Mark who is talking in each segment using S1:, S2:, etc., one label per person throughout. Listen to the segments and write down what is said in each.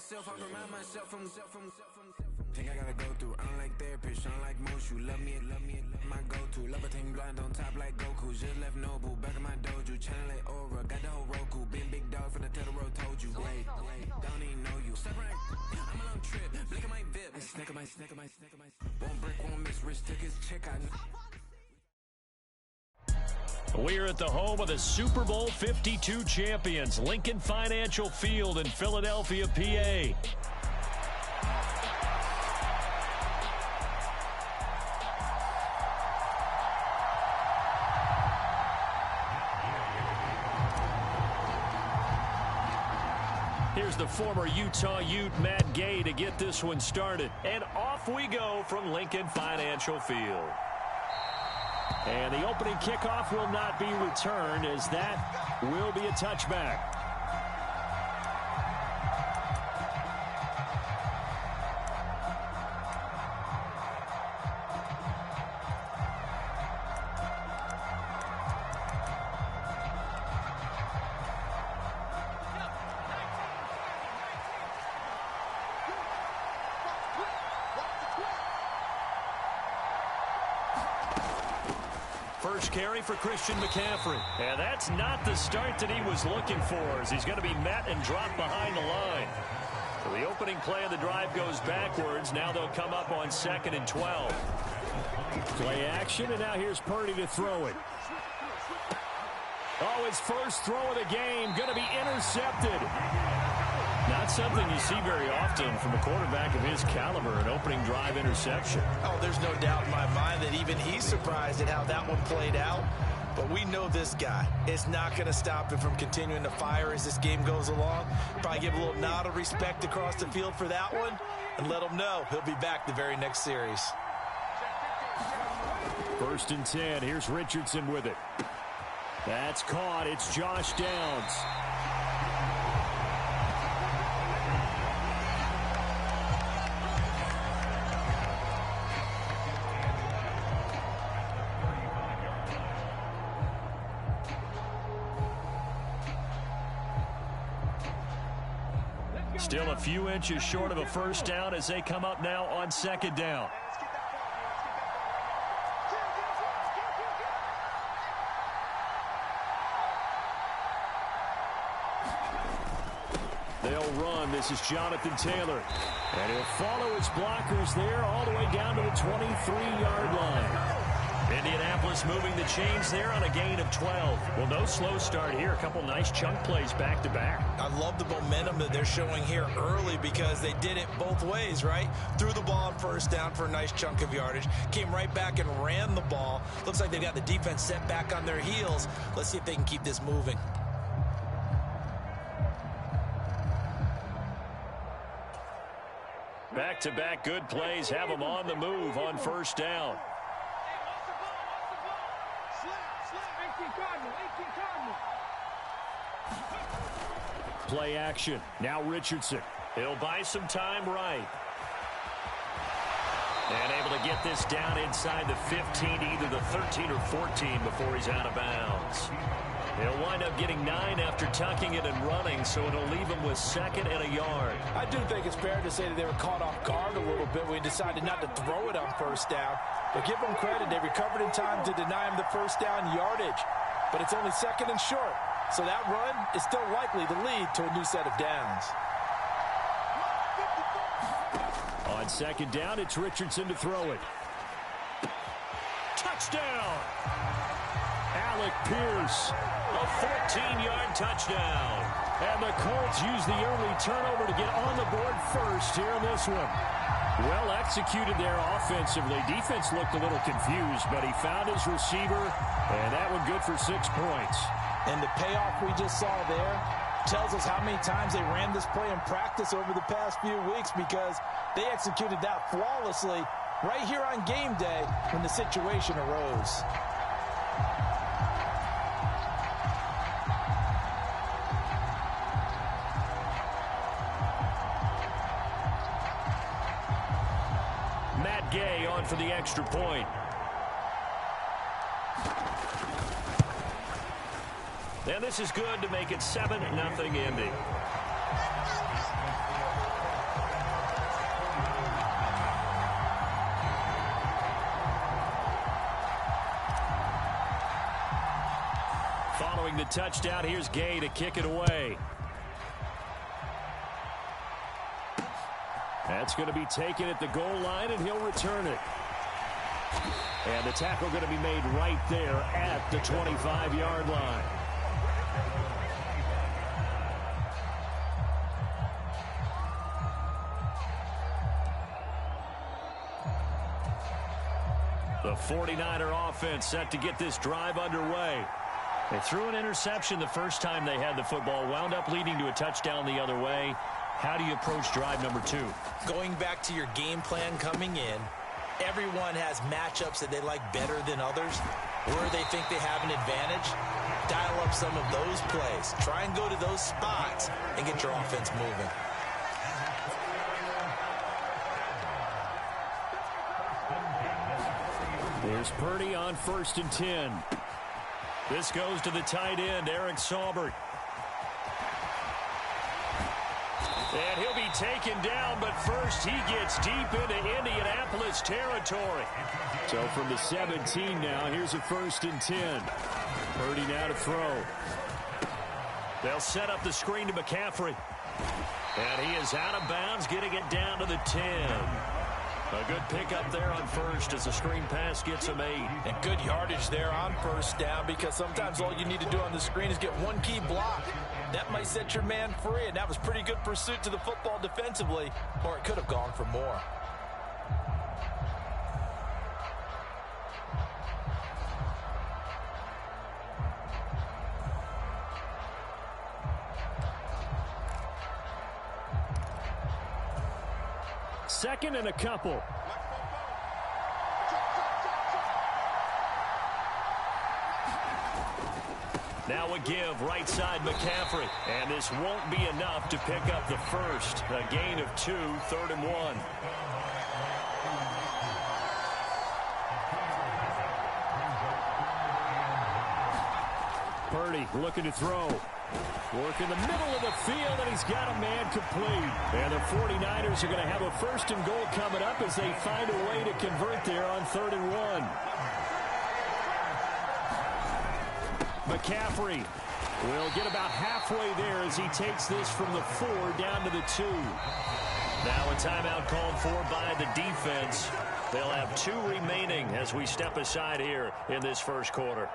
S1: myself, I remind myself from. Think I gotta go through. I don't like therapists, I don't like most. You love me, my go-to. Love a team blind on top like Goku. Just left Noble, back in my dojo. Channel like Aura, got the whole Roku. Been big dog from the Tether Road, told you. Wait, don't even know you. Step right, I'm a long trip. Blink at my VIP. Snack of my. Won't break, won't miss. Rich took his check, I know.
S2: We're at the home of the Super Bowl 52 champions, Lincoln Financial Field in Philadelphia, PA. Here's the former Utah Ute, Matt Gay, to get this one started. And off we go from Lincoln Financial Field. And the opening kickoff will not be returned, as that will be a touchback. First carry for Christian McCaffrey. And that's not the start that he was looking for, as he's going to be met and dropped behind the line. So the opening play of the drive goes backwards. Now they'll come up on 2nd and 12. Play action, and now here's Purdy to throw it. Oh, his first throw of the game going to be intercepted. Not something you see very often from a quarterback of his caliber, an opening drive interception.
S3: Oh, there's no doubt in my mind that even he's surprised at how that one played out. But we know this guy is not going to stop him from continuing to fire as this game goes along. Probably give a little nod of respect across the field for that one and let him know he'll be back the very next series.
S2: 1st and 10. Here's Richardson with it. That's caught. It's Josh Downs. Still a few inches short of a first down as they come up now on 2nd down. They'll run. This is Jonathan Taylor. And he'll follow his blockers there all the way down to the 23-yard line. Indianapolis moving the chains there on a gain of 12. Well, no slow start here. A couple nice chunk plays back-to-back.
S3: I love the momentum that they're showing here early because they did it both ways, right? Threw the ball on 1st down for a nice chunk of yardage. Came right back and ran the ball. Looks like they've got the defense set back on their heels. Let's see if they can keep this moving.
S2: Back-to-back good plays have them on the move on 1st down. Play action. Now Richardson. He'll buy some time right. And able to get this down inside the 15, either the 13 or 14 before he's out of bounds. He'll wind up getting 9 after tucking it and running, so it'll leave him with 2nd and a yard.
S3: I do think it's fair to say that they were caught off guard a little bit when he decided not to throw it on 1st down. But give them credit. They recovered in time to deny him the 1st down yardage. But it's only 2nd and short. So that run is still likely to lead to a new set of downs.
S2: On 2nd down, it's Richardson to throw it. Touchdown! Alec Pierce. A 14-yard touchdown. And the Colts use the early turnover to get on the board first here in this one. Well executed there offensively. Defense looked a little confused, but he found his receiver, and that one good for 6 points.
S3: And the payoff we just saw there tells us how many times they ran this play in practice over the past few weeks, because they executed that flawlessly right here on game day when the situation arose.
S2: Matt Gay on for the extra point. And this is good to make it 7-0 Indy. Throwing the touchdown, here's Gay to kick it away. That's going to be taken at the goal line, and he'll return it. And the tackle going to be made right there at the 25-yard line. The 49er offense set to get this drive underway. They threw an interception the first time they had the football, wound up leading to a touchdown the other way. How do you approach drive number 2?
S3: Going back to your game plan coming in, everyone has matchups that they like better than others. Where they think they have an advantage, dial up some of those plays. Try and go to those spots and get your offense moving.
S2: Here's Purdy on 1st and 10. This goes to the tight end, Eric Saubert. And he'll be taken down, but first he gets deep into Indianapolis territory. So from the 17 now, here's a 1st and 10. Purdy now to throw. They'll set up the screen to McCaffrey. And he is out of bounds, getting it down to the 10. A good pickup there on first as the screen pass gets him 8.
S3: And good yardage there on 1st down, because sometimes all you need to do on the screen is get one key block. That might set your man free, and that was pretty good pursuit to the football defensively, or it could have gone for more.
S2: Second and a couple. Now a give, right side McCaffrey. And this won't be enough to pick up the first. A gain of 2, 3rd and 1. Purdy looking to throw. Work in the middle of the field, and he's got a man complete. And the 49ers are going to have a 1st and goal coming up as they find a way to convert there on 3rd and 1. McCaffrey will get about halfway there as he takes this from the 4 down to the 2. Now a timeout called for by the defense. They'll have 2 remaining as we step aside here in this first quarter.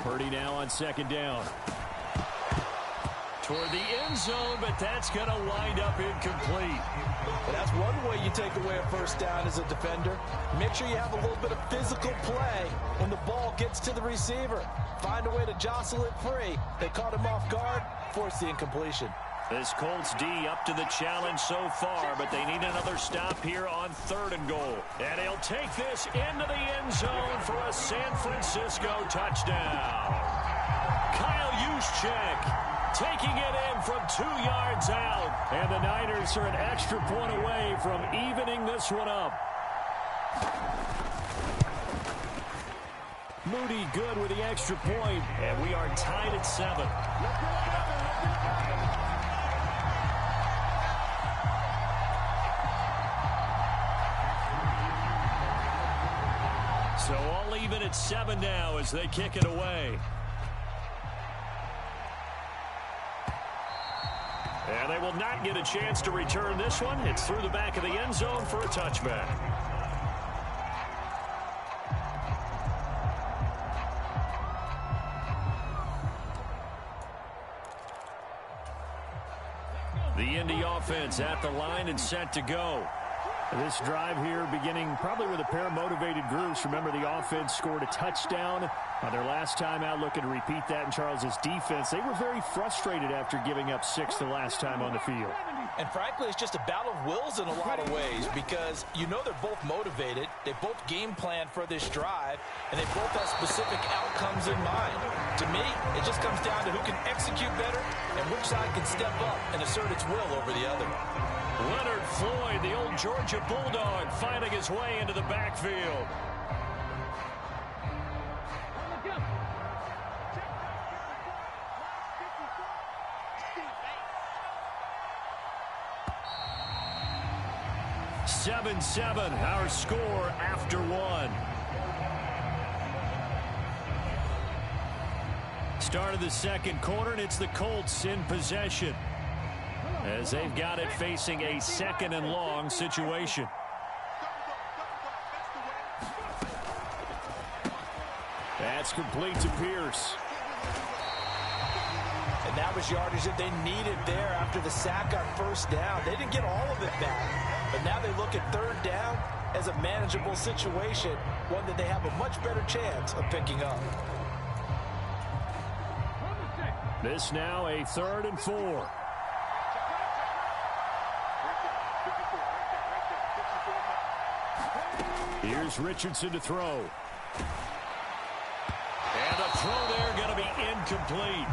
S2: Purdy now on 2nd down. Toward the end zone, but that's going to wind up incomplete.
S3: Well, that's one way you take away a 1st down as a defender. Make sure you have a little bit of physical play when the ball gets to the receiver. Find a way to jostle it free. They caught him off guard, forced the incompletion.
S2: This Colts D up to the challenge so far, but they need another stop here on 3rd and goal. And he'll take this into the end zone for a San Francisco touchdown. Kyle Juszczyk taking it in from 2 yards out. And the Niners are an extra point away from evening this one up. Moody good with the extra point, and we are tied at 7. So all even at 7 now as they kick it away. And they will not get a chance to return this one. It's through the back of the end zone for a touchback. The Indy offense at the line and set to go. This drive here beginning probably with a pair of motivated groups. Remember, the offense scored a touchdown on their last time out, looking to repeat that in Charles's defense. They were very frustrated after giving up 6 the last time on the field.
S3: And frankly, it's just a battle of wills in a lot of ways because you know they're both motivated. They both game plan for this drive, and they both have specific outcomes in mind. To me, it just comes down to who can execute better and which side can step up and assert its will over the other.
S2: Leonard Floyd, the old Georgia Bulldog, finding his way into the backfield. Seven, our score after one. Start of the second quarter, and it's the Colts in possession as they've got it facing a 2nd and long situation. That's complete to Pierce.
S3: And that was yardage that they needed there after the sack on first down. They didn't get all of it back, but now they look at third down as a manageable situation, one that they have a much better chance of picking up.
S2: This now a 3rd and 4. Here's Richardson to throw. And the throw there going to be incomplete.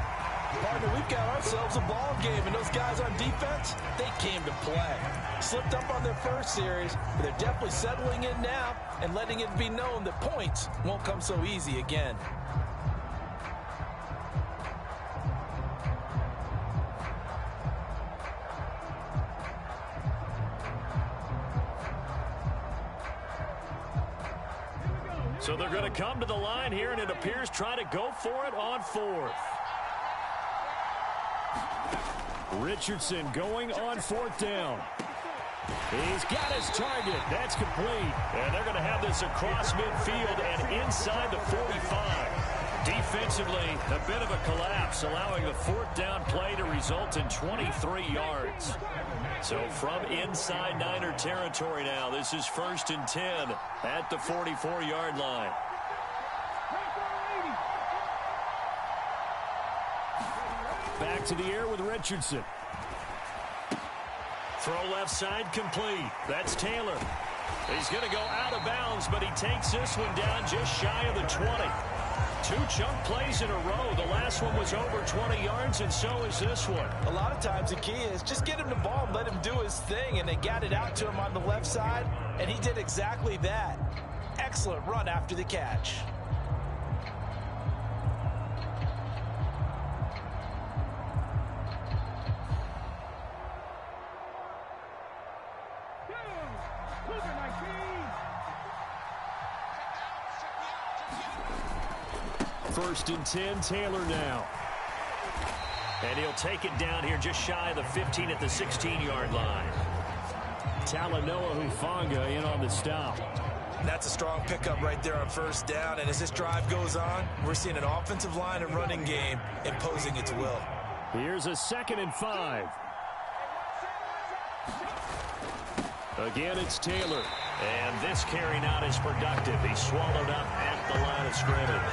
S3: Partner, we've got ourselves a ball game, and those guys on defense, they came to play. Slipped up on their first series, but they're definitely settling in now and letting it be known that points won't come so easy again.
S2: So they're going to come to the line here, and it appears try to go for it on 4th. Richardson going on 4th down. He's got his target. That's complete. And they're going to have this across midfield and inside the 45. Defensively, a bit of a collapse, allowing the 4th down play to result in 23 yards. So from inside Niner territory now, this is 1st and 10 at the 44-yard line. Back to the air with Richardson. Throw left side complete. That's Taylor. He's going to go out of bounds, but he takes this one down just shy of the 20. 2 chunk plays in a row. The last one was over 20 yards, and so is this one.
S3: A lot of times the key is just get him the ball and let him do his thing, and they got it out to him on the left side, and he did exactly that. Excellent run after the catch.
S2: First and 10, Taylor now. And he'll take it down here just shy of the 15 at the 16-yard line. Talanoa Hufanga in on the stop.
S3: And that's a strong pickup right there on first down. And as this drive goes on, we're seeing an offensive line and running game imposing its will.
S2: Here's a 2nd and 5. Again, it's Taylor. And this carry not as productive. He's swallowed up at the line of scrimmage.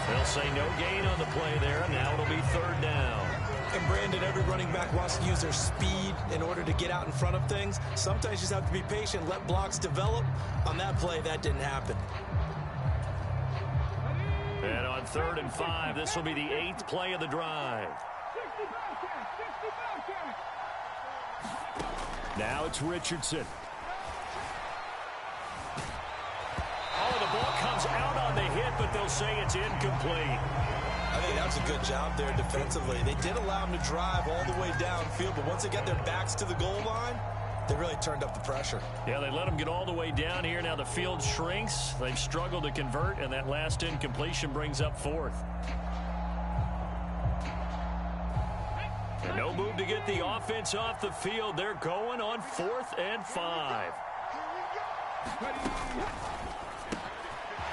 S2: They'll say no gain on the play there, and now it'll be 3rd down.
S3: And Brandon, every running back wants to use their speed in order to get out in front of things. Sometimes you just have to be patient, let blocks develop. On that play, that didn't happen.
S2: And on 3rd and 5, this will be the 8th play of the drive. Now it's Richardson. Oh, the ball comes out on the hit, but they'll say it's incomplete.
S3: I think that's a good job there defensively. They did allow them to drive all the way downfield, but once they got their backs to the goal line, they really turned up the pressure.
S2: Yeah, they let them get all the way down here. Now the field shrinks. They've struggled to convert, and that last incompletion brings up 4th. And no move to get the offense off the field. They're going on 4th and 5.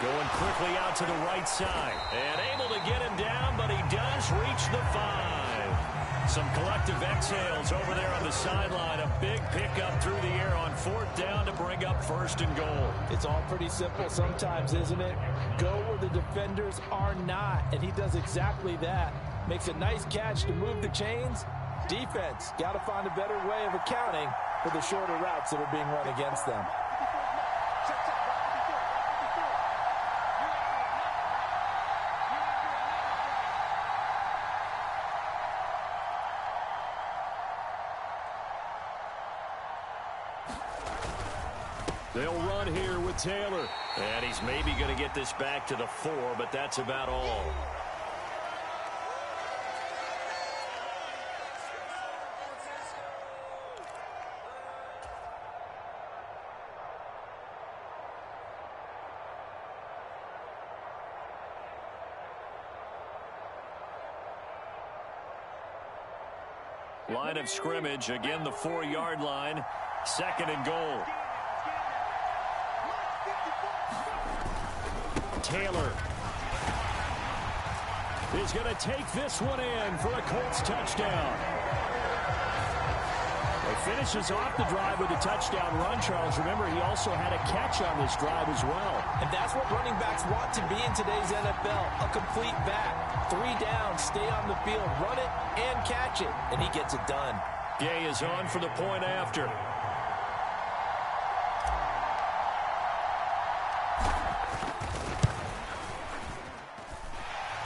S2: Going quickly out to the right side. And able to get him down, but he does reach the 5. Some collective exhales over there on the sideline. A big pickup through the air on 4th down to bring up 1st and goal.
S3: It's all pretty simple sometimes, isn't it? Go where the defenders are not, and he does exactly that. Makes a nice catch to move the chains, Defense, got to find a better way of accounting for the shorter routes that are being run against them.
S2: They'll run here with Taylor. And he's maybe going to get this back to the 4, but that's about all. Line of scrimmage, again the 4-yard line, 2nd and goal. Taylor is going to take this one in for a Colts touchdown. He finishes off the drive with a touchdown run, Charles. Remember, he also had a catch on this drive as well.
S3: And that's what running backs want to be in today's NFL, a complete back. 3 down, stay on the field, run it, and catch it. And he gets it done.
S2: Gay is on for the point after.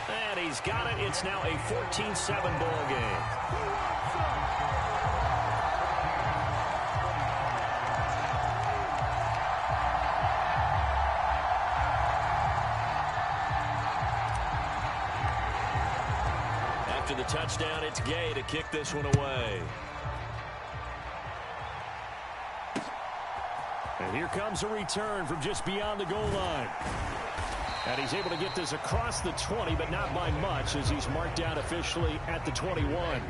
S2: And he's got it. It's now a 14-7 ball game. After the touchdown, it's Gay to kick this one away. And here comes a return from just beyond the goal line. And he's able to get this across the 20, but not by much, as he's marked down officially at the 21.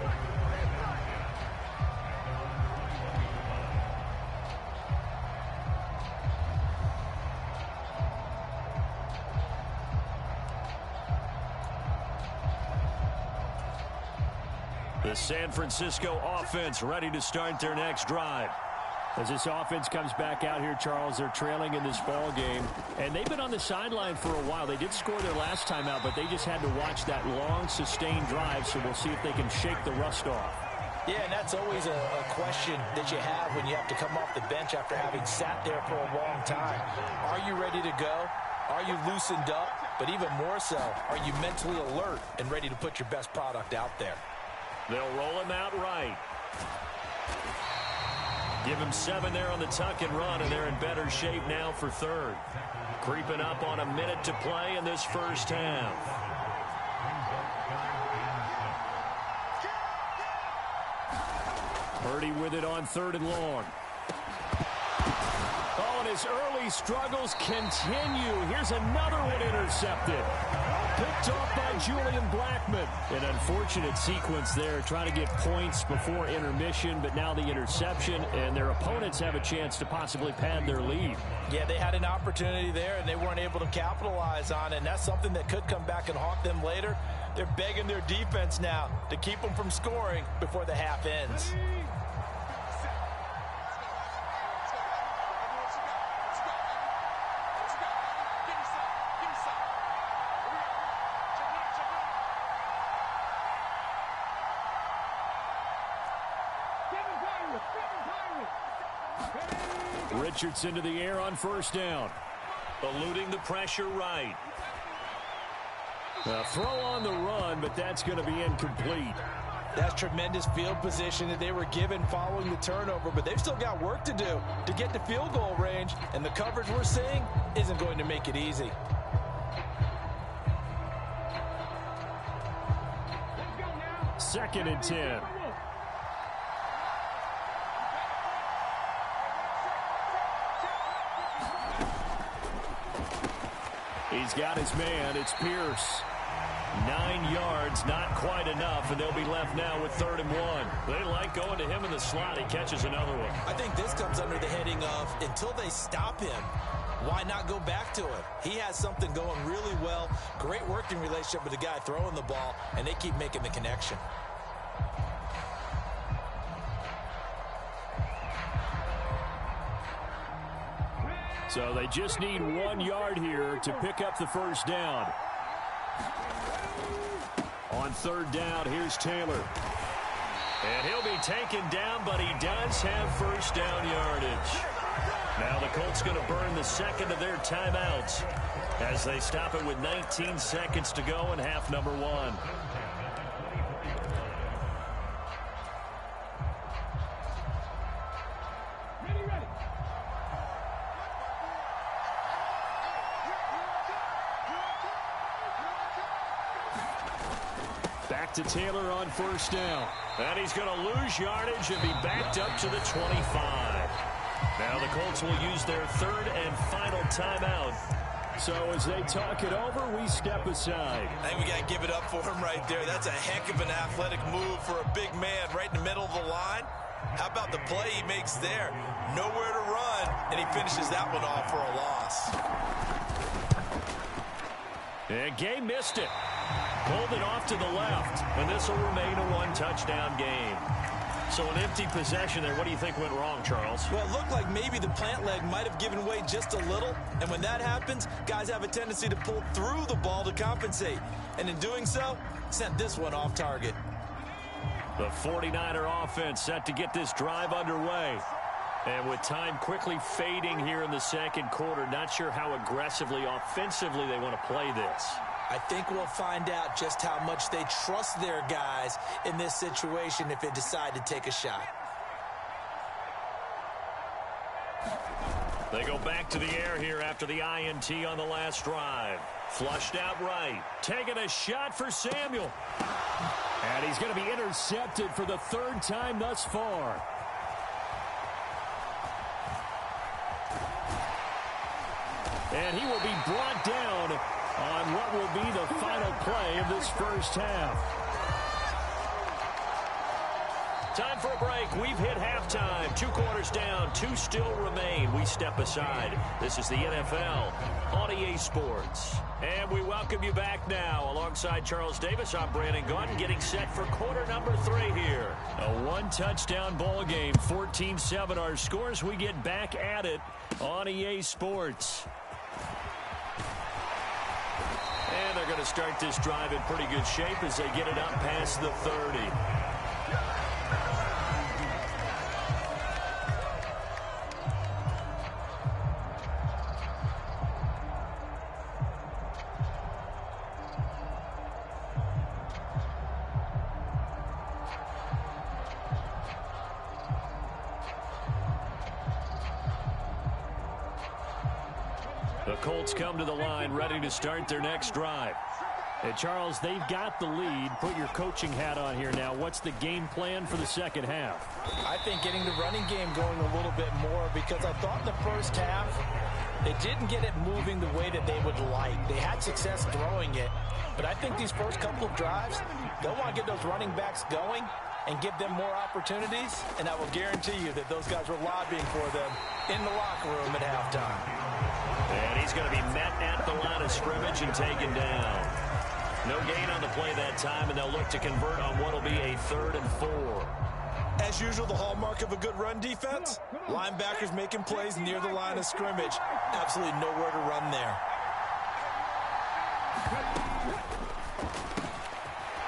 S2: The San Francisco offense ready to start their next drive. As this offense comes back out here, Charles, they're trailing in this ball game. And they've been on the sideline for a while. They did score their last time out, but they just had to watch that long, sustained drive. So we'll see if they can shake the rust off.
S3: Yeah, and that's always a question that you have when you have to come off the bench after having sat there for a long time. Are you ready to go? Are you loosened up? But even more so, are you mentally alert and ready to put your best product out there?
S2: They'll roll him out right. Give him 7 there on the tuck and run, and they're in better shape now for 3rd. Creeping up on a minute to play in this first half. Purdy with it on 3rd and long. Oh, and his early struggles continue. Here's another one intercepted. Picked off by Julian Blackmon. An unfortunate sequence there, trying to get points before intermission, but now the interception, and their opponents have a chance to possibly pad their lead.
S3: Yeah, they had an opportunity there, and they weren't able to capitalize on it, and that's something that could come back and haunt them later. They're begging their defense now to keep them from scoring before the half ends.
S2: Richardson to the air on 1st down. Eluding the pressure right. A throw on the run, but that's going to be incomplete.
S3: That's tremendous field position that they were given following the turnover, but they've still got work to do to get to field goal range, and the coverage we're seeing isn't going to make it easy.
S2: Second and 10. He's got his man. It's Pierce. 9 yards, not quite enough, and they'll be left now with 3rd and 1. They like going to him in the slot. He catches another one.
S3: I think this comes under the heading of, until they stop him, why not go back to it? He has something going really well. Great working relationship with the guy throwing the ball, and they keep making the connection.
S2: So they just need 1 yard here to pick up the 1st down. On 3rd down, here's Taylor. And he'll be taken down, but he does have first down yardage. Now the Colts going to burn the second of their timeouts as they stop it with 19 seconds to go in half number 1. Back to Taylor on first down. And he's going to lose yardage and be backed up to the 25. Now the Colts will use their third and final timeout. So as they talk it over, we step aside.
S3: I think we got to give it up for him right there. That's a heck of an athletic move for a big man right in the middle of the line. How about the play he makes there? Nowhere to run, and he finishes that one off for a loss.
S2: And Gay missed it. Pulled it off to the left, and this will remain a one-touchdown game. So an empty possession there. What do you think went wrong, Charles?
S3: Well, it looked like maybe the plant leg might have given way just a little. And when that happens, guys have a tendency to pull through the ball to compensate. And in doing so, sent this one off target.
S2: The 49er offense set to get this drive underway. And with time quickly fading here in the second quarter, not sure how aggressively, offensively they want to play this.
S3: I think we'll find out just how much they trust their guys in this situation if they decide to take a shot.
S2: They go back to the air here after the INT on the last drive. Flushed out right. Taking a shot for Samuel. And he's going to be intercepted for the third time thus far. And he will be brought down on what will be the final play of this first half. Time for a break. We've hit halftime. 2 quarters down. 2 still remain. We step aside. This is the NFL on EA Sports. And we welcome you back now. Alongside Charles Davis, I'm Brandon Gaudin, getting set for quarter number 3 here. A one-touchdown ball game. 14-7 our scores. We get back at it on EA Sports. And they're going to start this drive in pretty good shape as they get it up past the 30. The Colts come to the line ready to start their next drive. And Charles, they've got the lead. Put your coaching hat on here now. What's the game plan for the second half?
S3: I think getting the running game going a little bit more, because I thought in the first half they didn't get it moving the way that they would like. They had success throwing it, but I think these first couple of drives, they'll want to get those running backs going and give them more opportunities, and I will guarantee you that those guys were lobbying for them in the locker room at halftime.
S2: And he's going to be met at the line of scrimmage and taken down. No gain on the play that time, and they'll look to convert on what will be a 3rd and 4.
S3: As usual, the hallmark of a good run defense, linebackers making plays near the line of scrimmage. Absolutely nowhere to run there.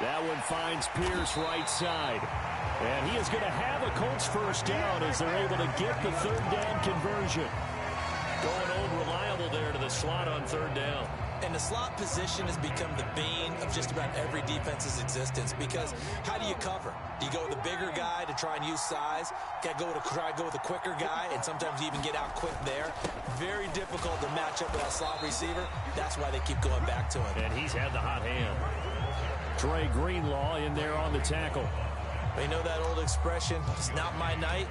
S2: That one finds Pierce right side. And he is going to have a Colts first down as they're able to get the 3rd down conversion. Going old reliable there to the slot on 3rd down.
S3: And the slot position has become the bane of just about every defense's existence, because how do you cover? Do you go with a bigger guy to try and use size? Got to try to go with a quicker guy, and sometimes you even get out quick there. Very difficult to match up with that slot receiver. That's why they keep going back to him.
S2: And he's had the hot hand. Trey Greenlaw in there on the tackle.
S3: They know that old expression, it's not my night.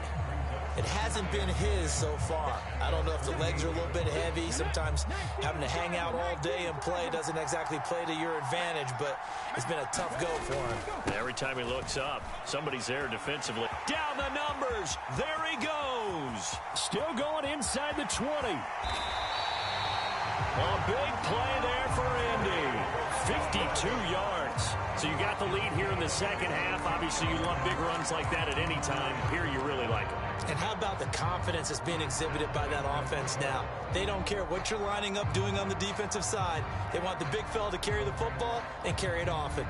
S3: It hasn't been his so far. I don't know if the legs are a little bit heavy. Sometimes having to hang out all day and play doesn't exactly play to your advantage, but it's been a tough go for him.
S2: Every time he looks up, somebody's there defensively. Down the numbers. There he goes. Still going inside the 20. A big play there for Indy. 52 yards. So you got the lead here in the second half. Obviously, you love big runs like that at any time. Here, you really like them.
S3: And how about the confidence that's being exhibited by that offense now? They don't care what you're lining up doing on the defensive side. They want the big fella to carry the football and carry it often.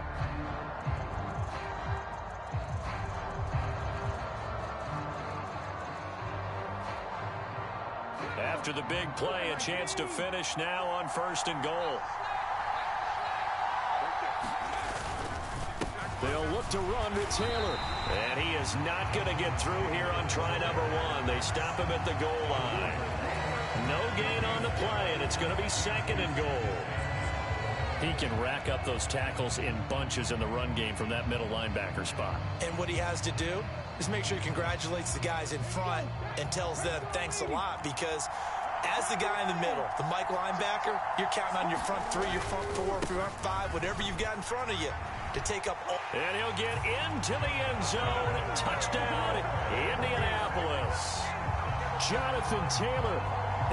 S2: After the big play, a chance to finish now on 1st and goal. They'll look to run with Taylor. And he is not going to get through here on try number 1. They stop him at the goal line. No gain on the play, and it's going to be 2nd and goal. He can rack up those tackles in bunches in the run game from that middle linebacker spot.
S3: And what he has to do is make sure he congratulates the guys in front and tells them thanks a lot, because as the guy in the middle, the Mike linebacker, you're counting on your front 3, your front 4, your front 5, whatever you've got in front of you to take up all.
S2: And he'll get into the end zone. Touchdown, Indianapolis. Jonathan Taylor,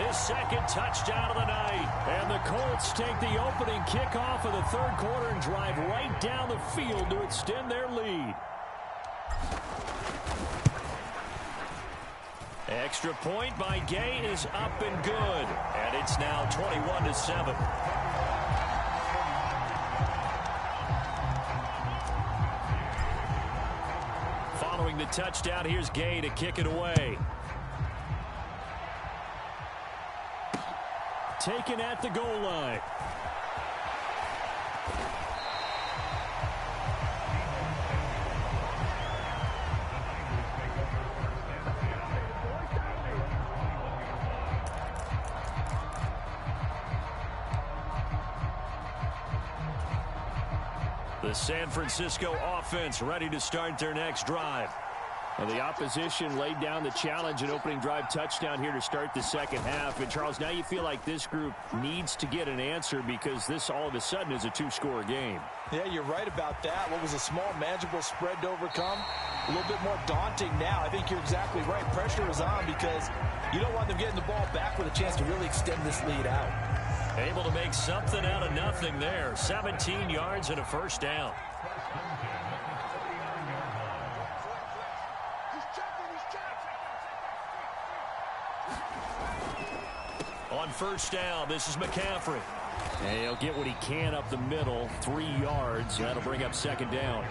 S2: his 2nd touchdown of the night. And the Colts take the opening kickoff of the 3rd quarter and drive right down the field to extend their lead. Extra point by Gay is up and good. And it's now 21-7. Following the touchdown, here's Gay to kick it away. Taken at the goal line. The San Francisco offense ready to start their next drive.
S4: Well, the opposition laid down the challenge and opening drive touchdown here to start the 2nd half. And, Charles, now you feel like this group needs to get an answer, because this all of a sudden is a 2-score game.
S3: Yeah, you're right about that. What was a small, manageable spread to overcome, a little bit more daunting now. I think you're exactly right. Pressure is on, because you don't want them getting the ball back with a chance to really extend this lead out.
S2: Able to make something out of nothing there. 17 yards and a 1st down. On 1st down, this is McCaffrey.
S4: And he'll get what he can up the middle, 3 yards. That'll bring up 2nd down.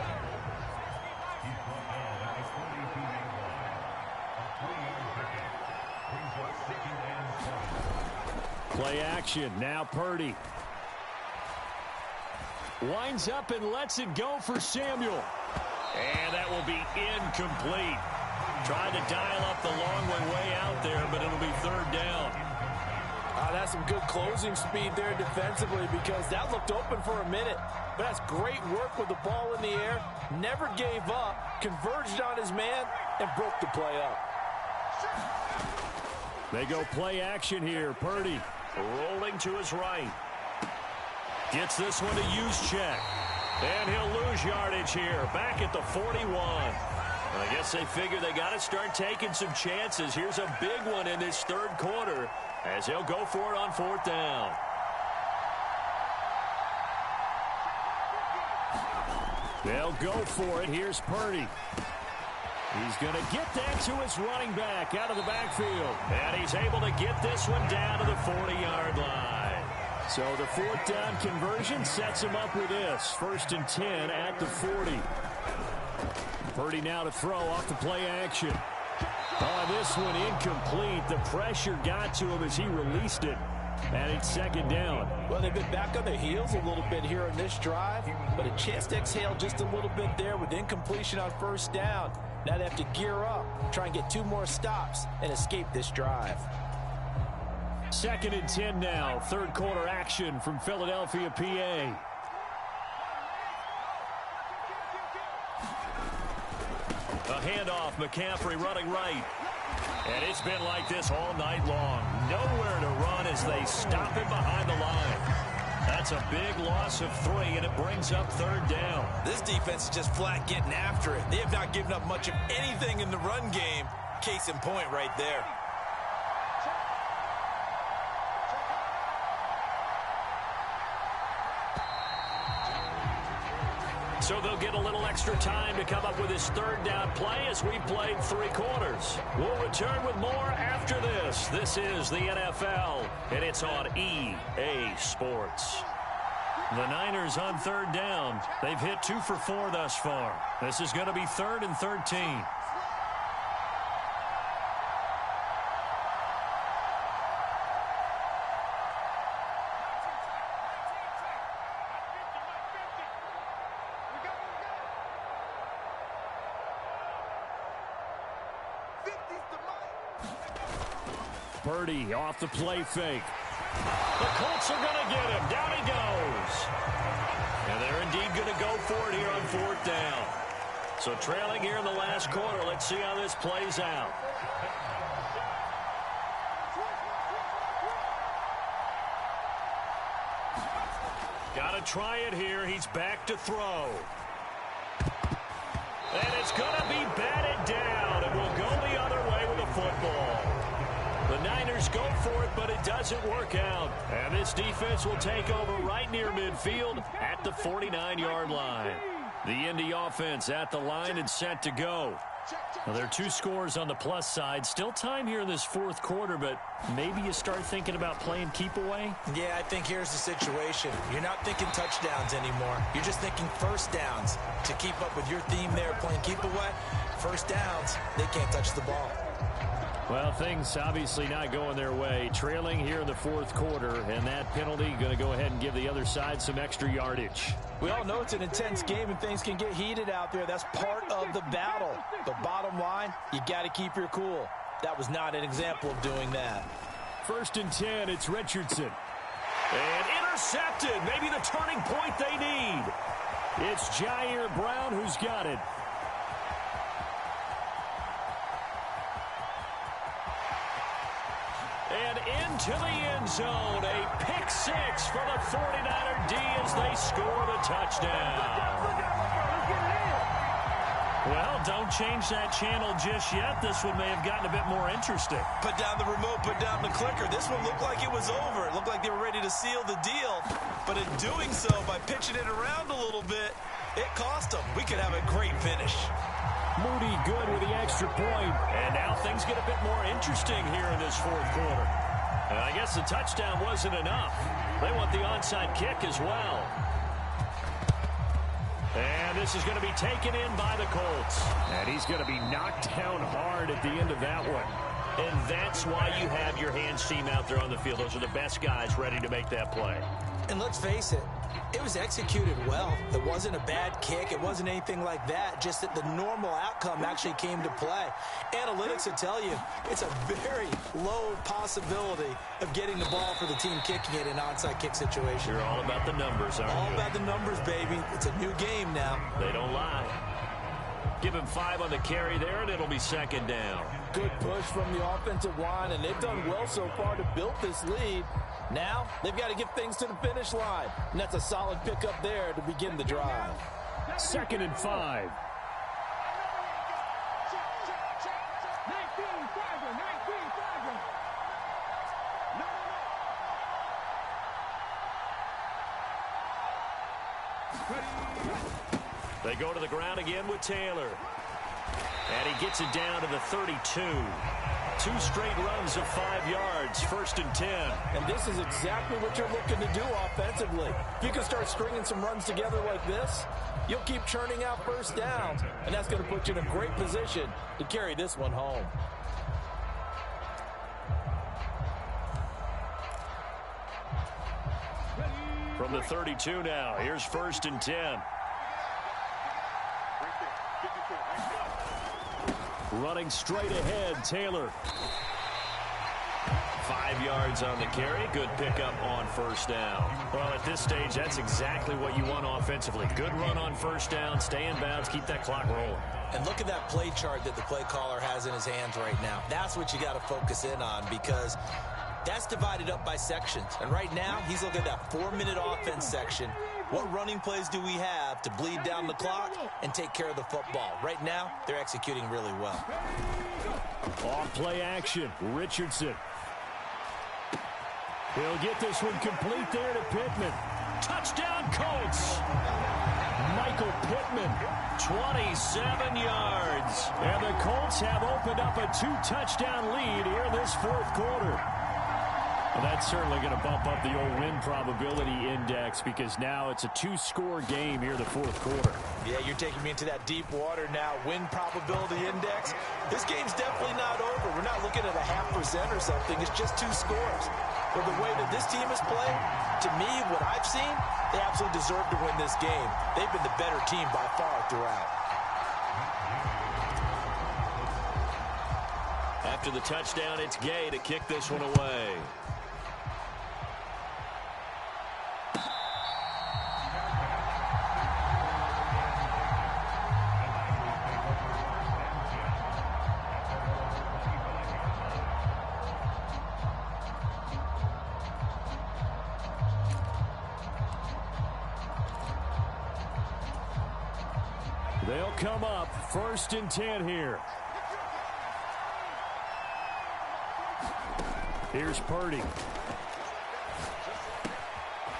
S4: Play action. Now Purdy. Winds up and lets it go for Samuel.
S2: And that will be incomplete. Tried to dial up the long way out there, but it'll be 3rd down.
S3: That's some good closing speed there defensively, because that looked open for a minute. But that's great work with the ball in the air. Never gave up, converged on his man, and broke the play up.
S4: They go play action here. Purdy
S2: rolling to his right. Gets this one to use check. And he'll lose yardage here. Back at the 41. I guess they figure they got to start taking some chances. Here's a big one in this 3rd quarter, as he'll go for it on 4th down.
S4: They'll go for it. Here's Purdy. He's going to get that to his running back out of the backfield.
S2: And he's able to get this one down to the 40-yard line.
S4: So the 4th down conversion sets him up with this. 1st and 10 at the 40. Purdy now to throw off the play action. Oh, this one incomplete. The pressure got to him as he released it. And it's 2nd down.
S3: Well, they've been back on their heels a little bit here in this drive, but a chance to exhale just a little bit there with incompletion on 1st down. Now they have to gear up, try and get 2 more stops, and escape this drive.
S4: 2nd and 10 now. 3rd quarter action from Philadelphia, PA.
S2: A handoff, McCaffrey running right. And it's been like this all night long. Nowhere to run as they stop him behind the line. That's a big loss of 3, and it brings up 3rd down.
S3: This defense is just flat getting after it. They have not given up much of anything in the run game. Case in point right there.
S2: So they'll get a little extra time to come up with his 3rd down play as we played 3 quarters. We'll return with more after this. This is the NFL, and it's on EA Sports. The Niners on 3rd down. They've hit 2 for 4 thus far. This is going to be 3rd and 13.
S4: Purdy off the play fake.
S2: The Colts are going to get him. Down he goes. And they're indeed going to go for it here on 4th down. So trailing here in the last quarter. Let's see how this plays out. Got to try it here. He's back to throw. And it's going to be batted down. And will go the other way with the football. The Niners go for it, but it doesn't work out. And this defense will take over right near midfield at the 49-yard line. The Indy offense at the line and set to go. Now, there are 2 scores on the plus side. Still time here in this 4th quarter, but maybe you start thinking about playing keep away?
S3: Yeah, I think here's the situation. You're not thinking touchdowns anymore. You're just thinking first downs. To keep up with your theme there, playing keep away, first downs, they can't touch the ball.
S4: Well, things obviously not going their way. Trailing here in the 4th quarter, and that penalty going to go ahead and give the other side some extra yardage.
S3: We all know it's an intense game and things can get heated out there. That's part of the battle. But bottom line, you got to keep your cool. That was not an example of doing that.
S4: 1st and 10, it's Richardson.
S2: And intercepted. Maybe the turning point they need.
S4: It's Jair Brown who's got it.
S2: And into the end zone, a pick 6 for the 49er D as they score the touchdown. Well, don't change that channel just yet. This one may have gotten a bit more interesting.
S3: Put down the remote, put down the clicker. This one looked like it was over. It looked like they were ready to seal the deal. But in doing so, by pitching it around a little bit, it cost them. We could have a great finish.
S4: Moody good with the extra point.
S2: And now things get a bit more interesting here in this 4th quarter. And I guess the touchdown wasn't enough. They want the onside kick as well. And this is going to be taken in by the Colts.
S4: And he's going to be knocked down hard at the end of that one.
S2: And that's why you have your hands team out there on the field. Those are the best guys ready to make that play.
S3: And let's face it, it was executed well. It wasn't a bad kick. It wasn't anything like that. Just that the normal outcome actually came to play. Analytics will tell you it's a very low possibility of getting the ball for the team kicking it in an onside kick situation.
S2: You're all about the numbers, aren't you?
S3: All about the numbers, baby. It's a new game now.
S2: They don't lie. Give him 5 on the carry there, and it'll be 2nd down.
S3: Good push from the offensive line, and they've done well so far to build this lead. Now, they've got to get things to the finish line, and that's a solid pickup there to begin the drive.
S4: 2nd and 5.
S2: They go to the ground again with Taylor. And he gets it down to the 32. 2 straight runs of 5 yards, 1st and 10.
S3: And this is exactly what you're looking to do offensively. If you can start stringing some runs together like this, you'll keep churning out first downs, and that's going to put you in a great position to carry this one home.
S2: From the 32 now, here's 1st and 10.
S4: Running straight ahead, Taylor.
S2: 5 yards on the carry. Good pickup on 1st down.
S4: Well, at this stage, that's exactly what you want offensively. Good run on 1st down, stay in bounds, keep that clock rolling.
S3: And look at that play chart that the play caller has in his hands right now. That's what you got to focus in on, because that's divided up by sections. And right now, he's looking at that 4-minute offense section. What running plays do we have to bleed down the clock and take care of the football? Right now, they're executing really well.
S4: On play action, Richardson. He'll get this one complete there to Pittman.
S2: Touchdown, Colts!
S4: Michael Pittman.
S2: 27 yards.
S4: And the Colts have opened up a 2-touchdown lead here in this 4th quarter. Well, that's certainly going to bump up the old win probability index, because now it's a 2-score game here in the 4th quarter.
S3: Yeah, you're taking me into that deep water now. Win probability index. This game's definitely not over. We're not looking at a 0.5% or something. It's just 2 scores. But the way that this team has played, to me, what I've seen, they absolutely deserve to win this game. They've been the better team by far throughout.
S2: After the touchdown, it's Gay to kick this one away. They'll come up 1st and 10 here. Here's Purdy.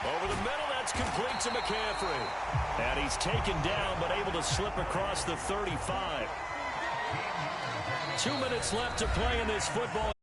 S2: Over the middle, that's complete to McCaffrey. And he's taken down, but able to slip across the 35. 2 minutes left to play in this football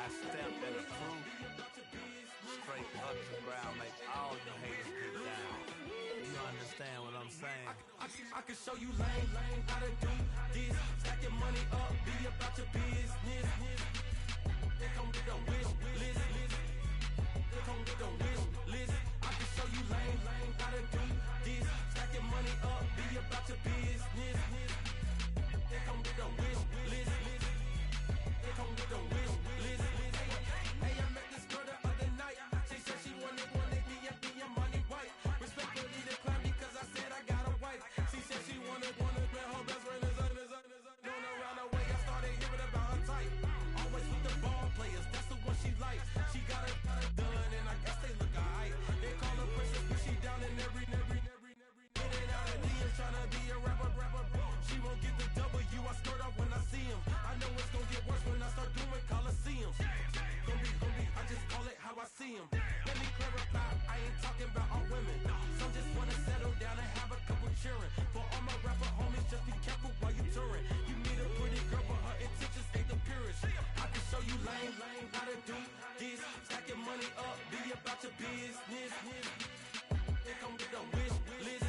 S5: I stepped in the truth, straight up to the ground, make all your haters get down. You understand what I'm saying?
S1: I can show you lame how to do this. Stack your money up, be about your business. They come with a wish list. They come with a wish list. I can show you lame how to do this. Stack your money up, be about your business. They come with a wish list. They come with a wish list. Hey, I met this girl the other night. She said she wanted me and be your money white. Respectfully declined because I said I got a wife. She said she wanted man, her best friend is going around the way. I started hearing about her type. Always with the ball players, that's the one she likes. She got it done, and I guess they look alright. They call her princess, but she down in every. In and out of DMs, tryna be a rapper. She won't get the W, I skirt off when I see him. I know it's gonna get worse when I start doing Coliseums. Gonna be, I just call it how I see him. Let me clarify, I ain't talking about all women. Some just wanna settle down and have a couple cheering. For all my rapper homies, just be careful while you touring. You meet a pretty girl, but her intentions ain't the purest. I can show you lame how to do this. Stack your money up, be about your business. They come with a wish list.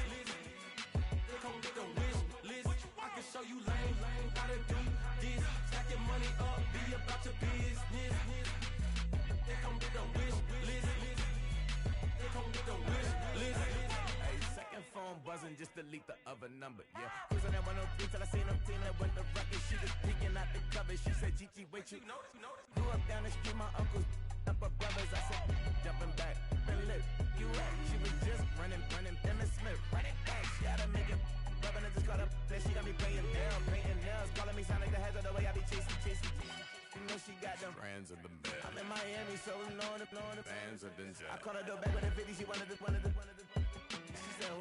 S1: They come with a wish list. I can show you lame how to do this. Stack your money up, be about your business. They come with a wish list. They come with a wish list.
S5: Hey, second phone buzzing, just delete the other number, yeah. Cruising at 103 till I seen them teen that went the record. She was peeking out the cover. She said, Gigi, wait, you grew up down the street, my uncles up her brothers. I said, jumping back, been lit. You at? She was just running, Emmett Smith, running back. She had to make it. Rubbing and just caught up. Then she got me playing down, painting nails, calling me sound like the heads of the way I be chasing. You know she got them
S1: Brands of the bed.
S5: I'm in Miami, so knowing the
S1: Fans of Denzel.
S5: I called her door back with a 50, she wanted the. She said,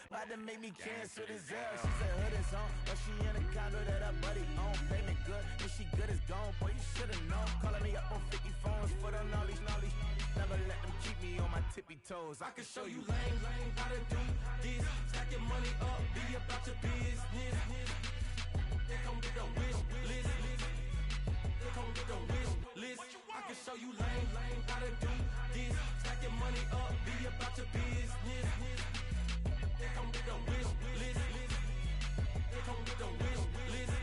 S5: about to make me cancel this L. She said, hood is on, but she in a condo that her buddy own. Payment good, if she good is gone, boy, you should've known. Calling me up on 50 phones, foot on all these. Never let them keep me on my tippy toes. I can show you
S1: lame how to do this. Stack your money up, be about your business. They come with a wish list. They come with a wish list. I can show you lame how to do this. Stack your money up, be about your business. They come with a wish list. They come with a wish list.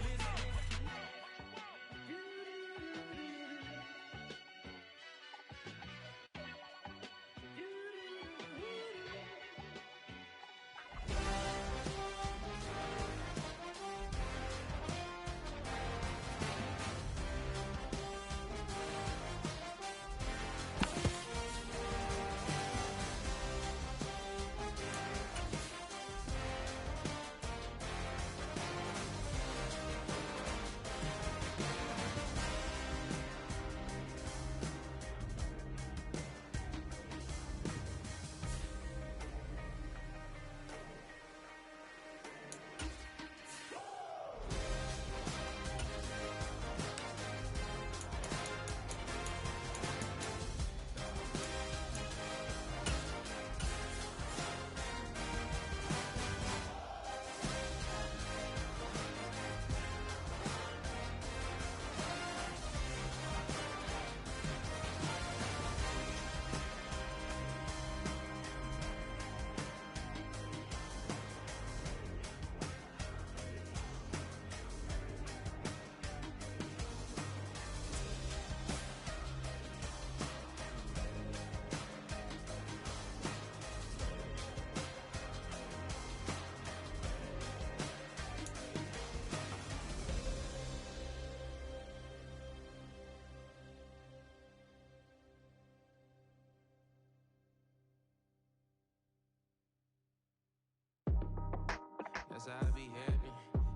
S6: That's how I be happy.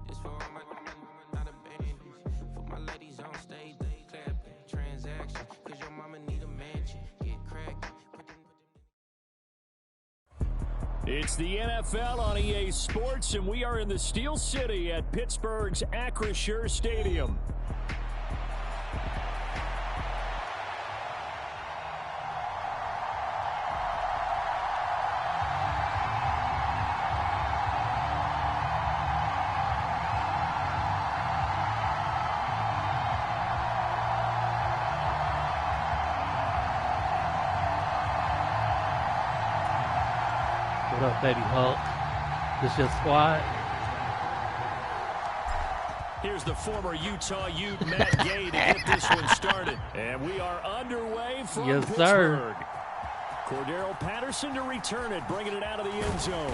S6: Just for all my not abandoned. For my ladies on stage, they clapping. Transaction, cause your mama need a mansion. Get cracking.
S4: It's the NFL on EA Sports, and we are in the Steel City at Pittsburgh's Acrisure Stadium.
S7: What up, baby Hulk? This your squad?
S4: Here's the former Utah Ute, Matt Gay, to get this one started. And we are underway from Pittsburgh.
S7: Sir.
S4: Cordero Patterson to return it, bringing it out of the end zone.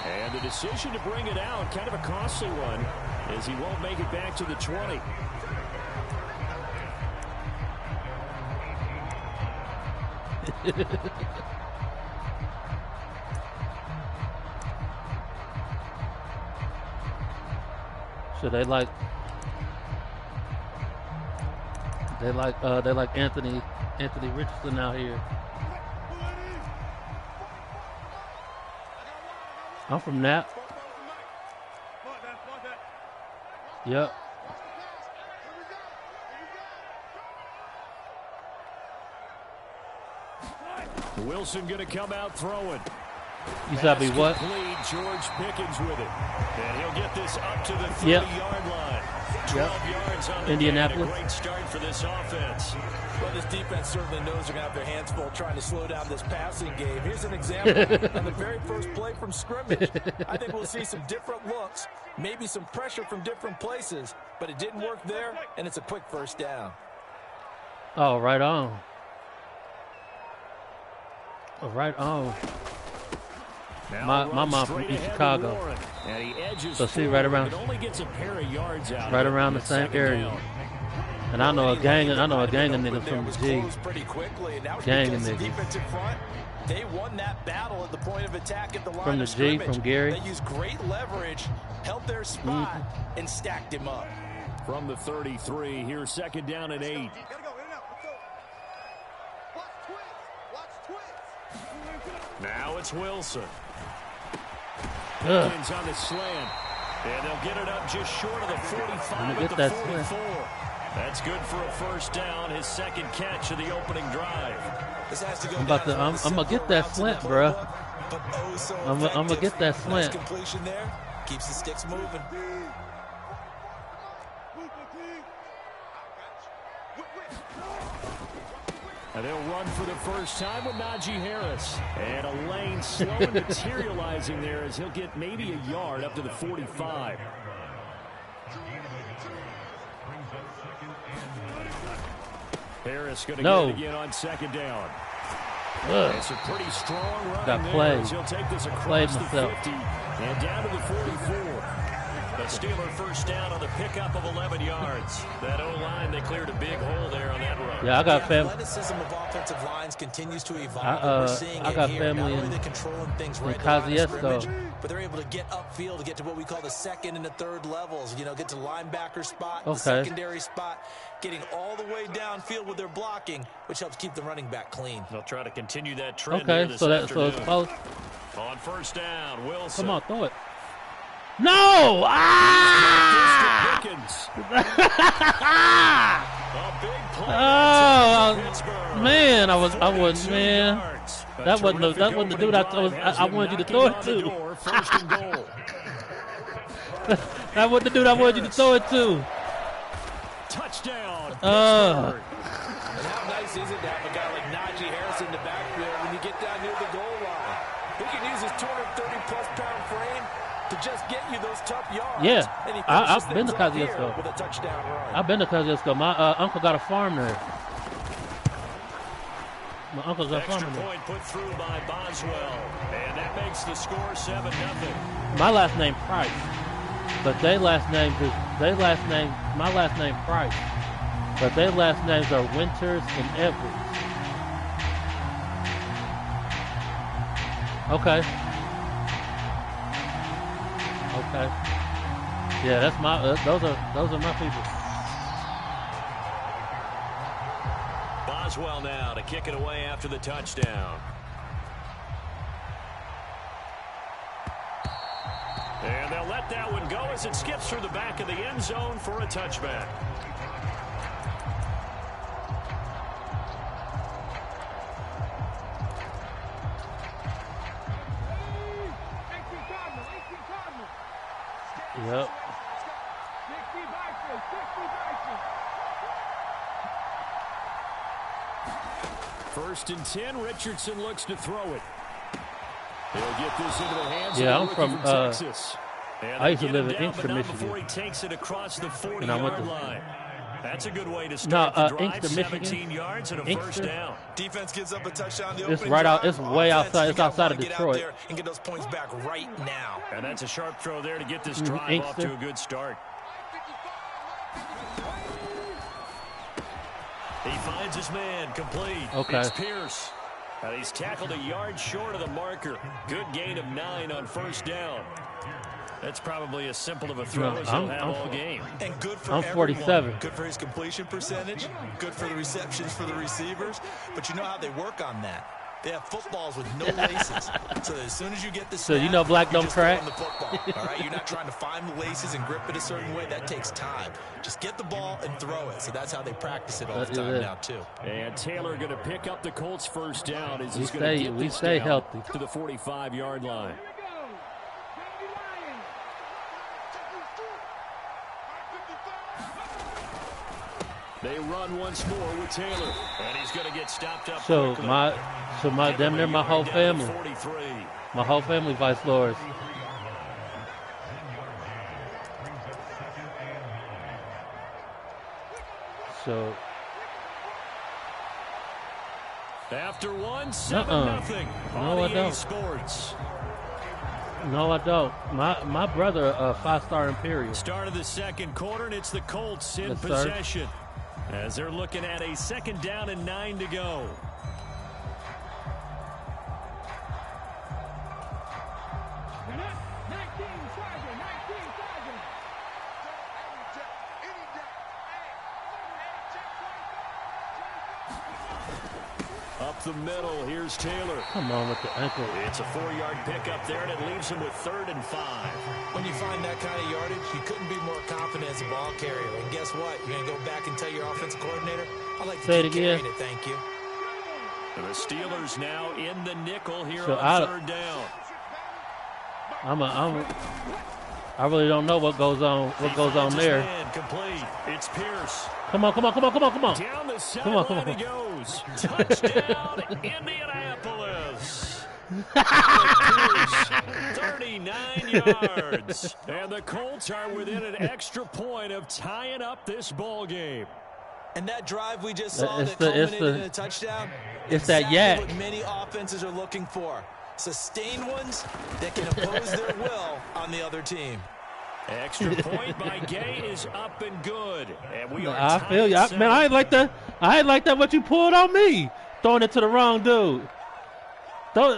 S4: And the decision to bring it out, kind of a costly one, as he won't make it back to the 20.
S7: So they like Anthony Richardson out here. I'm from Nap. Yep.
S4: Wilson going to come out throwing.
S7: You said be what?
S4: George Pickens with it. And he'll get this up to the 30-yard line. 12 yards on the
S7: Indianapolis.
S4: A great start for this offense.
S3: Well, this defense certainly knows they're going to have their hands full trying to slow down this passing game. Here's an example on the very first play from scrimmage. I think we'll see some different looks, maybe some pressure from different places, but it didn't work there, and it's a quick first down.
S7: Oh, right on. Oh, right on. My mom from East Chicago.
S4: And he edges
S7: so see right around
S4: only gets a pair of yards out
S7: right around the same area. Down. And I know a gang of niggas from the G. Gang of niggas.
S3: They won that battle at the point of attack at the line
S7: from the G, from Gary.
S3: They used great leverage, held their spot, and stacked him up.
S4: From the 33, here's second down and 8. Now it's Wilson. Pickens on the slant. And they'll get it up just short of the 45 at the 44. That's good for a first down, his second catch of the opening drive.
S3: This has to go
S7: I'm going to get that slant, bro. I'm going to get that slant.
S3: Nice completion there. Keeps the sticks moving.
S4: And they'll run for the first time with Najee Harris. And a lane slowly materializing there as he'll get maybe a yard up to the 45. Harris going to get it again on second down. It's a pretty strong run.
S7: Got played.
S4: He'll take this across the 50 and down to the 44. The Steeler first down on the pickup of 11 yards. That O-line, they cleared a big hole there on that run.
S7: Yeah, I got family.
S3: The athleticism of offensive lines continues to evolve. We're seeing
S7: I got family in Kosciuszko.
S3: But they're able to get upfield to get to what we call the second and the third levels. You know, get to linebacker spot, the secondary spot, getting all the way downfield with their blocking, which helps keep the running back clean.
S4: They'll try to continue that trend.
S7: Okay, so it's close.
S4: On first down, Wilson.
S7: Come on, throw it. No! Ah! Oh, man, I wasn't, man. That wasn't the dude I wanted you to throw it to. That wasn't the dude I wanted you to throw it to.
S4: Touchdown.
S3: And how nice is it to have a guy like Najee Harris in the backfield when you get down near the goal line? He can use his 230-plus pound frame to just get you those tough yards.
S7: Yeah, I've been to Kosciuszko.
S3: With a touchdown run.
S7: I've been to Kosciuszko. My uncle got a farm there. My uncle's got a farm there.
S4: Extra point put through by Boswell, and that makes the score 7-0.
S7: My last name Price, but my last name Price, but their last names are Winters and Edwards. Okay. Yeah, that's my. Those are my people.
S4: Boswell now to kick it away after the touchdown. And they'll let that one go as it skips through the back of the end zone for a touchback.
S7: Yep.
S4: First and 10, Richardson looks to throw it.
S2: He'll get this into the hands
S7: Yeah,
S2: of
S7: I'm
S2: the
S7: from,
S2: rookie Texas.
S7: I used to live in Inkster,
S2: Michigan.
S7: Michigan.
S2: Before he takes it across the
S7: And I went
S2: 40-yard
S7: to
S2: line. That's a good way to start the drive.
S7: Inkster,
S2: 17
S7: Michigan.
S2: yards and a first down.
S3: Defense gives up a touchdown. The
S7: It's
S3: opening
S7: right out.
S3: drive.
S7: It's way
S3: Offense,
S7: outside.
S3: you
S7: It's
S3: gotta
S7: outside of
S3: wanna get out
S7: Detroit.
S3: there and get those points back right now.
S2: And that's a sharp throw there to get this drive off to a good start. He finds his man complete.
S7: Okay.
S2: It's Pierce. And he's tackled a yard short of the marker. Good gain of 9 on first down. That's probably as simple of a throw as he'll have all game.
S3: And good for
S7: I'm
S3: everyone.
S7: 47.
S3: Good for his completion percentage. Good for the receptions for the receivers. But you know how they work on that. They have footballs with no laces. So as soon as you get the snap,
S7: So you know black don't
S3: just
S7: crack?
S3: throw the football. All right, you're not trying to find the laces and grip it a certain way. That takes time. Just get the ball and throw it. So that's how they practice it all the time now too.
S2: And Taylor going to pick up the Colts first down as he's
S7: We
S2: going to get
S7: we
S2: this
S7: stay
S2: down
S7: healthy.
S2: to the 45-yard line. They run once more with Taylor, and he's going to get stopped up.
S7: So
S2: quickly.
S7: damn near my whole
S2: Down to
S7: family.
S2: 43.
S7: My whole family vice lords. So
S2: After 1, 7-0.
S7: No, I don't.
S2: Sports.
S7: no, I don't. My brother, 5-star Imperial.
S2: Start of the second quarter, and it's the Colts in
S7: Yes, sir.
S2: possession. As they're looking at a second down and 9 to go. Up the middle, here's Taylor.
S7: Come on with the ankle.
S2: It's a 4-yard pickup there, and it leaves him with 3rd and 5.
S3: When you find that kind of yardage, you couldn't be more confident as a ball carrier. And guess what? You're going to go back and tell your offensive coordinator, I'd like to
S7: Say it
S3: keep
S7: again.
S3: carrying it, thank you.
S2: And the Steelers now in the nickel here
S7: So
S2: on 3rd down.
S7: I really don't know what goes on. What goes on there?
S2: Man complete. It's Pierce.
S7: Come on.
S2: Down the
S7: Come on.
S2: sideline he goes. Touchdown, Indianapolis. Pierce, 39 yards. And the Colts are within an extra point of tying up this ball game.
S3: And that drive we just saw
S7: It's
S3: that
S7: the- it's
S3: culminated
S7: the-
S3: in a touchdown,
S7: it's that
S3: exactly
S7: yak.
S3: what many offenses are looking for. Sustained ones that can impose their will on the other team.
S2: Extra point by Gay is up and good. And we are
S7: I
S2: tied
S7: feel you.
S2: at
S7: Man, I ain't like that. I ain't like that what you pulled on me. Throwing it to the wrong dude. Throw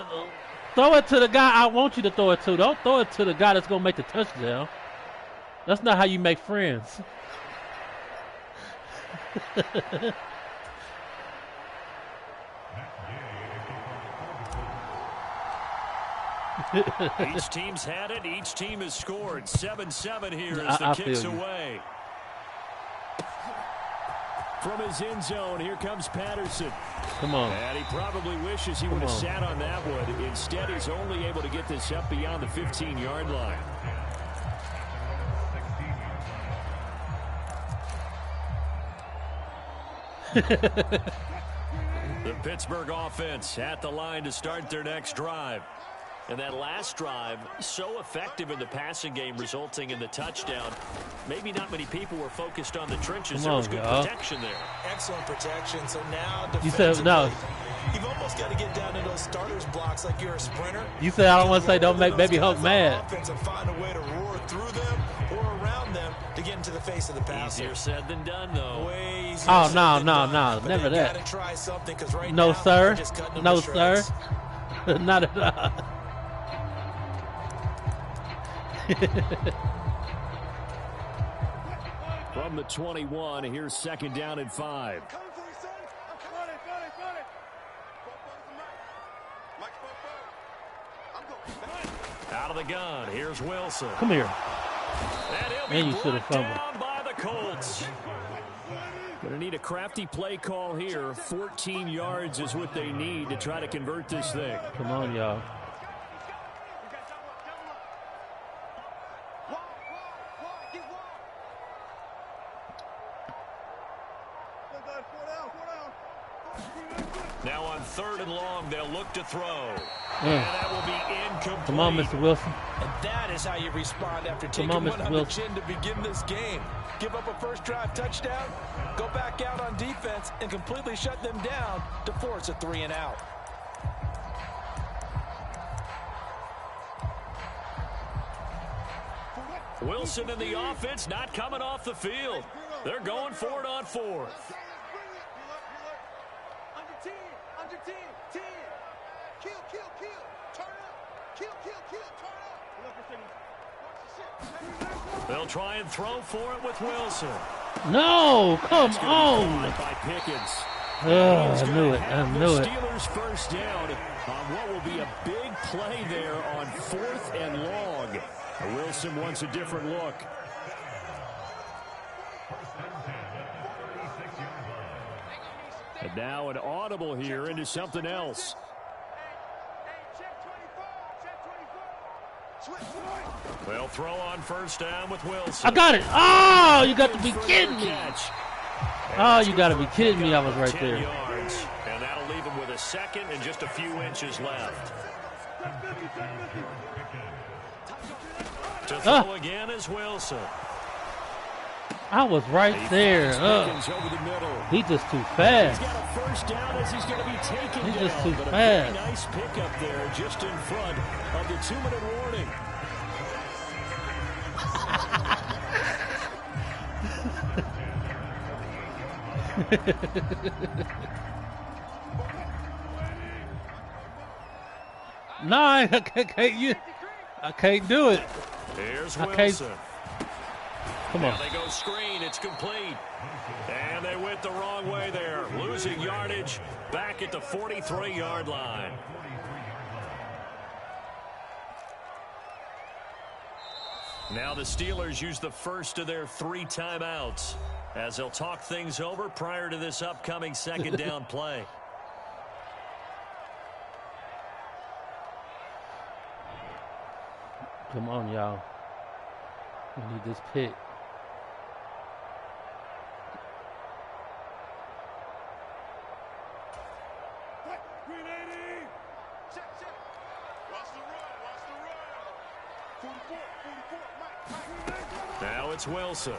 S7: it to the guy I want you to throw it to. Don't throw it to the guy that's going to make the touchdown. That's not how you make friends.
S2: Each team's had it. Each team has scored. 7-7 here as the
S7: I
S2: kick's
S7: feel you.
S2: away. From his end zone, here comes Patterson.
S7: Come on.
S2: And he probably wishes he would have
S7: on.
S2: sat on that one. Instead, he's only able to get this up beyond the 15-yard line. The Pittsburgh offense at the line to start their next drive. And that last drive, so effective in the passing game, resulting in the touchdown. Maybe not many people were focused on the trenches. There was good protection there.
S3: Excellent protection. So now
S7: You said no.
S3: you've almost got to get down to those starters blocks like you're a sprinter.
S7: You said I don't want to say don't make Baby Hulk
S3: Those
S7: mad.
S3: offense and find a way to roar through them or around them to get into the face of the passer.
S2: Easier said than done, though.
S3: Way easier
S7: Oh,
S3: said
S7: no,
S3: than
S7: no,
S3: done.
S7: no,
S3: But
S7: never
S3: they
S7: that.
S3: gotta try something, 'cause right
S7: No,
S3: now,
S7: sir.
S3: they're just cutting them
S7: No,
S3: to
S7: sir.
S3: shreds.
S7: Not at all.
S2: From the 21, here's 2nd down and 5. Out of the gun, here's Wilson.
S7: Come here.
S2: And he'll
S7: Man,
S2: be
S7: you should have
S2: brought
S7: fumbled.
S2: down by the Colts. Gonna need a crafty play call here. 14 yards is what they need to try to convert this thing.
S7: Come on, y'all.
S2: Now on 3rd and long, they'll look to throw. And that will be incomplete.
S7: Come on, Mr. Wilson.
S3: And that is how you respond after taking one on the chin to begin this game. Give up a first drive touchdown, go back out on defense, and completely shut them down to force a 3-and-out.
S2: Wilson and the offense not coming off the field. They're going for it on 4th.
S5: Under 10, 10. Kill, turn up. Kill, turn up.
S2: They'll try and throw for it with Wilson.
S7: No, come on.
S2: By Pickens.
S7: Oh, I knew it.
S2: Steelers first down on what will be a big play there on 4th and long. Wilson wants a different look. And now an audible here into something else. They'll throw on first down with Wilson.
S7: I got it. Oh, you got to be kidding me. Oh, you got to be kidding me. I was right there.
S2: Yards, and that'll leave him with a second and just a few inches left. To throw again is Wilson.
S7: I was right there. He's just too fast.
S2: He's got a first down as he's going to be taken down.
S7: He's just too
S2: but
S7: fast.
S2: A very nice pickup there just in front of the 2-minute warning.
S7: No, I can't do it.
S2: Here's Wilson.
S7: Come on.
S2: Now they go screen. It's complete. And they went the wrong way there. Losing yardage back at the 43-yard line. Now the Steelers use the first of their 3 timeouts as they'll talk things over prior to this upcoming second down play.
S7: Come on, y'all. We need this pick.
S2: Now it's Wilson.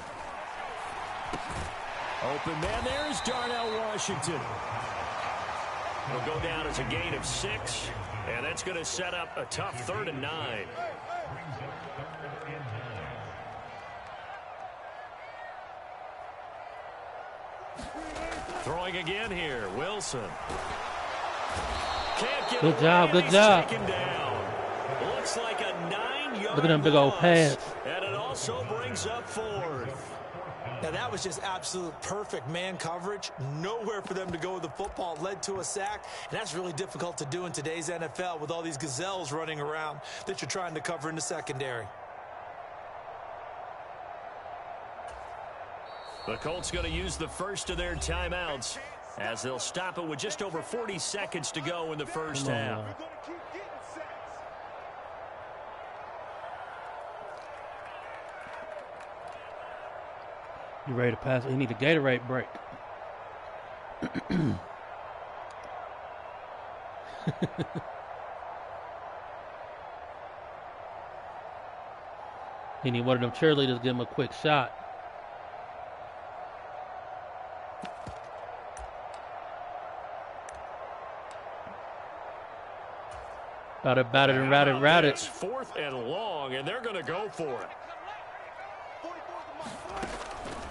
S2: Open man, there's Darnell Washington. It'll go down as a gain of 6, and that's going to set up a tough 3rd and 9. Throwing again here, Wilson. Can't get
S7: good job.
S2: taken down. Looks like a 9-yard
S7: Look at them big old pads.
S2: And it also brings up 4th.
S3: Now that was just absolute perfect man coverage. Nowhere for them to go with the football. Led to a sack. And that's really difficult to do in today's NFL with all these gazelles running around that you're trying to cover in the secondary.
S2: The Colts going to use the first of their timeouts as they'll stop it with just over 40 seconds to go in the first half.
S7: You ready to pass? You need a Gatorade break. You need one of them cheerleaders to give him a quick shot. Bat it, and route it.
S2: It's 4th and long, and they're going to go for it.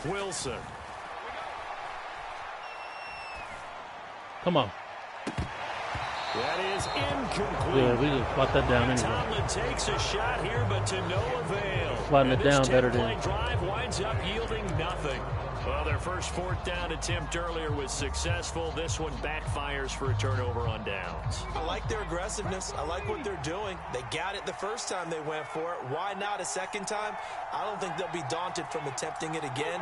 S2: Wilson.
S7: Come on.
S2: That is incomplete.
S7: Yeah, we just swat that down anyway.
S2: Tomlin takes a shot here, but to no avail.
S7: Swatting it down better than.
S2: This 10-play drive winds up yielding nothing. Well, their first 4th down attempt earlier was successful. This one backfires for a turnover on downs.
S3: I like their aggressiveness. I like what they're doing. They got it the first time they went for it. Why not a second time? I don't think they'll be daunted from attempting it again.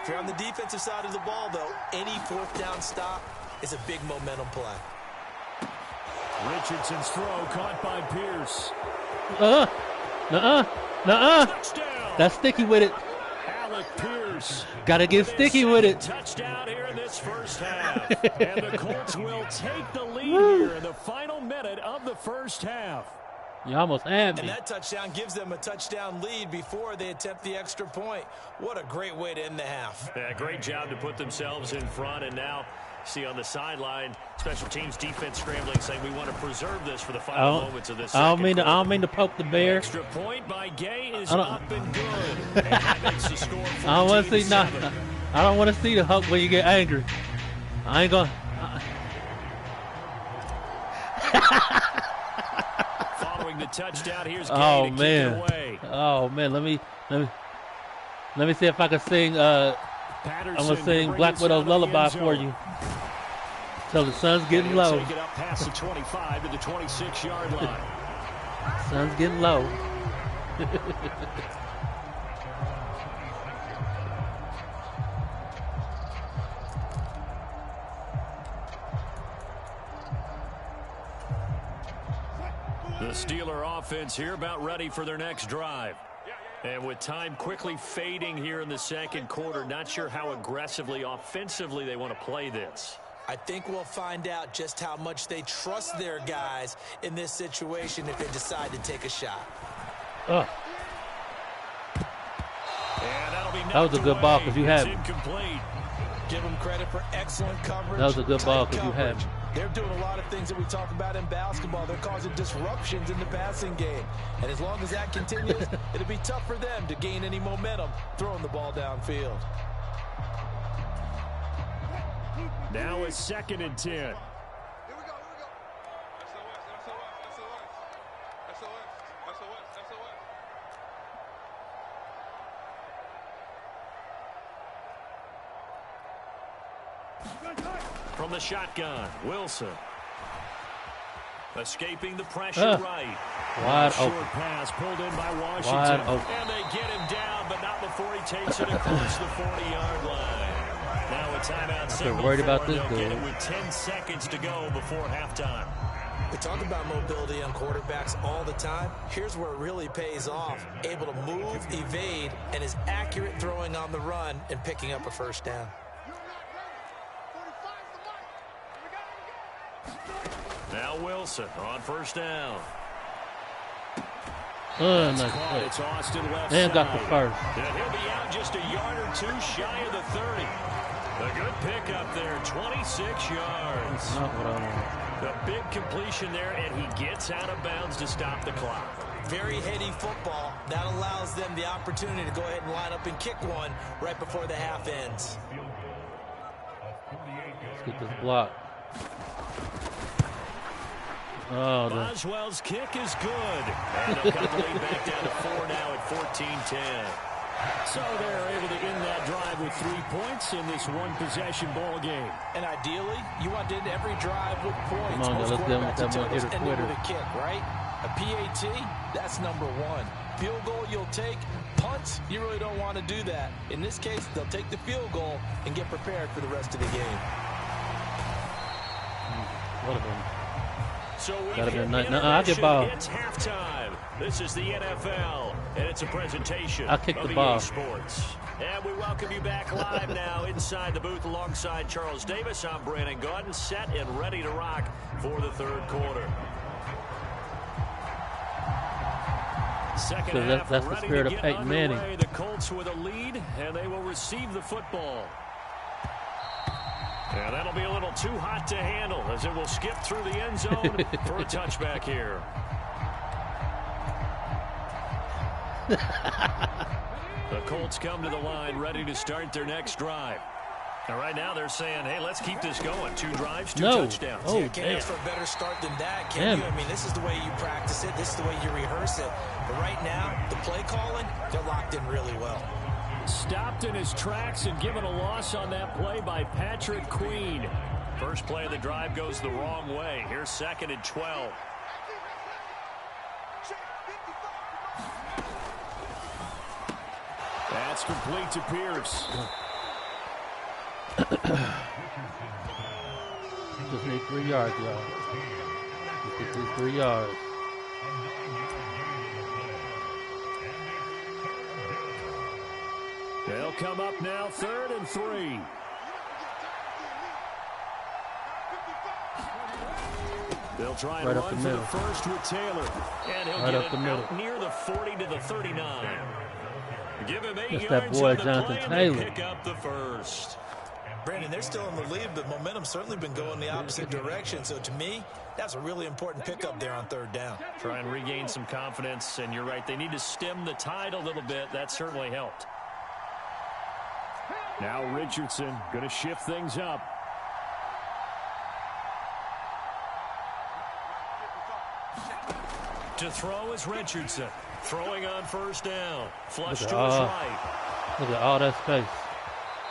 S3: If you're on the defensive side of the ball, though, any 4th down stop is a big momentum play.
S2: Richardson's throw caught by Pierce.
S7: Nuh-uh.
S2: Touchdown.
S7: That's sticky with it.
S2: Alec Pierce.
S7: Gotta get sticky with it.
S2: Touchdown here in this first half. And the Colts will take the lead here in the final minute of the first half.
S7: You almost had me.
S3: And that touchdown gives them a touchdown lead before they attempt the extra point. What a great way to end the half.
S2: Yeah, great job to put themselves in front. And now, see on the sideline, special teams defense scrambling, saying we want to preserve this for the final moments of this.
S7: I don't mean to poke the bear.
S2: Extra point by Gay is up and good. And that makes the score 14-7.
S7: I don't want to see nothing. I don't want to see the hook when you get angry. I ain't gonna.
S2: Following the touchdown, here's Gay
S7: Oh
S2: to
S7: man.
S2: kick it away.
S7: Oh man. Let me see if I can sing. I'm gonna sing Black Widow's Lullaby for you. So the sun's getting low.
S2: Take it up past the 25 to the 26-yard line.
S7: Sun's getting low.
S2: The Steeler offense here about ready for their next drive. And with time quickly fading here in the second quarter, not sure how aggressively, offensively they want to play this.
S3: I think we'll find out just how much they trust their guys in this situation if they decide to take a shot.
S7: Oh.
S2: And that'll be
S7: That was a good ball because you had me.
S2: Incomplete.
S3: Give them credit for excellent coverage.
S7: That was a good ball because you had me.
S3: They're doing a lot of things that we talk about in basketball. They're causing disruptions in the passing game. And as long as that continues, it'll be tough for them to gain any momentum throwing the ball downfield.
S2: Now it's 2nd and 10. From the shotgun, Wilson. Escaping the pressure right.
S7: Wide
S2: Short
S7: open.
S2: pass pulled in by Washington.
S7: Wide open.
S2: And they get him down, but not before he takes it across the 40-yard line. Now a timeout signal.
S7: worried about
S2: for
S7: this
S2: him. They'll get
S7: dude.
S2: it with 10 seconds to go before halftime.
S3: We talk about mobility on quarterbacks all the time. Here's where it really pays off. Able to move, evade, and is accurate throwing on the run and picking up a first down.
S2: Now Wilson on first down.
S7: Nice
S2: Caught.
S7: play.
S2: It's Austin left
S7: And
S2: side.
S7: got the first.
S2: And he'll be out just a yard or two shy of the 30. A good pickup there, 26 yards.
S7: Not what I want.
S2: The big completion there, and he gets out of bounds to stop the clock.
S3: Very heady football. That allows them the opportunity to go ahead and line up and kick one right before the half ends.
S7: Let's get this block. Oh,
S2: Boswell's kick is good. And they'll cut the lead back down to 4 now at 14-10. So they're able to end that drive with 3 points in this one-possession ball game.
S3: And ideally, you want to end every drive with points.
S7: Come on,
S3: Most
S7: let's get
S3: quarterbacks
S7: that one
S3: attempt is
S7: hitter
S3: ending
S7: quitter.
S3: with a kick, right? A PAT, that's number one. Field goal you'll take. Punts, you really don't want to do that. In this case, they'll take the field goal and get prepared for the rest of the game.
S7: what a one.
S2: So we
S7: Gotta be a
S2: hit
S7: night. No, I'll get ball.
S2: It's halftime. This is the NFL, and it's a presentation
S7: I'll kick
S2: of
S7: the
S2: EA
S7: ball.
S2: Sports. And we welcome you back live now inside the booth alongside Charles Davis. I'm Brandon Gaudin, set and ready to rock for the third quarter. Second half,
S7: that's the
S2: ready
S7: spirit
S2: to
S7: of
S2: get
S7: Peyton Manning.
S2: underway. The Colts with a lead, and they will receive the football. And that'll be a little too hot to handle as it will skip through the end zone for a touchback here. The Colts come to the line ready to start their next drive. And right now they're saying, hey, let's keep this going. 2 drives, 2 touchdowns.
S7: Oh,
S3: You can't ask for a better start than that, can you? I mean, this is the way you practice it. This is the way you rehearse it. But right now, the play calling, they're locked in really well.
S2: Stopped in his tracks and given a loss on that play by Patrick Queen. First play of the drive goes the wrong way. Here's 2nd and 12. That's complete to Pierce.
S7: Just need 3 yards, y'all. Just get these 3 yards.
S4: They'll come up now, 3rd and 3. They'll try and run for the first with Taylor. And he'll get it out near the 40 to the 39. Give him 8 yards on the play and they pick up the first.
S3: Brandon, they're still in the lead, but momentum's certainly been going the opposite direction. So to me, that's a really important pickup there on 3rd down.
S4: Try and regain some confidence, and you're right. They need to stem the tide a little bit. That certainly helped. Now Richardson going to shift things up. To throw is Richardson. Throwing on 1st down. Flush to his right.
S7: Look at all that space.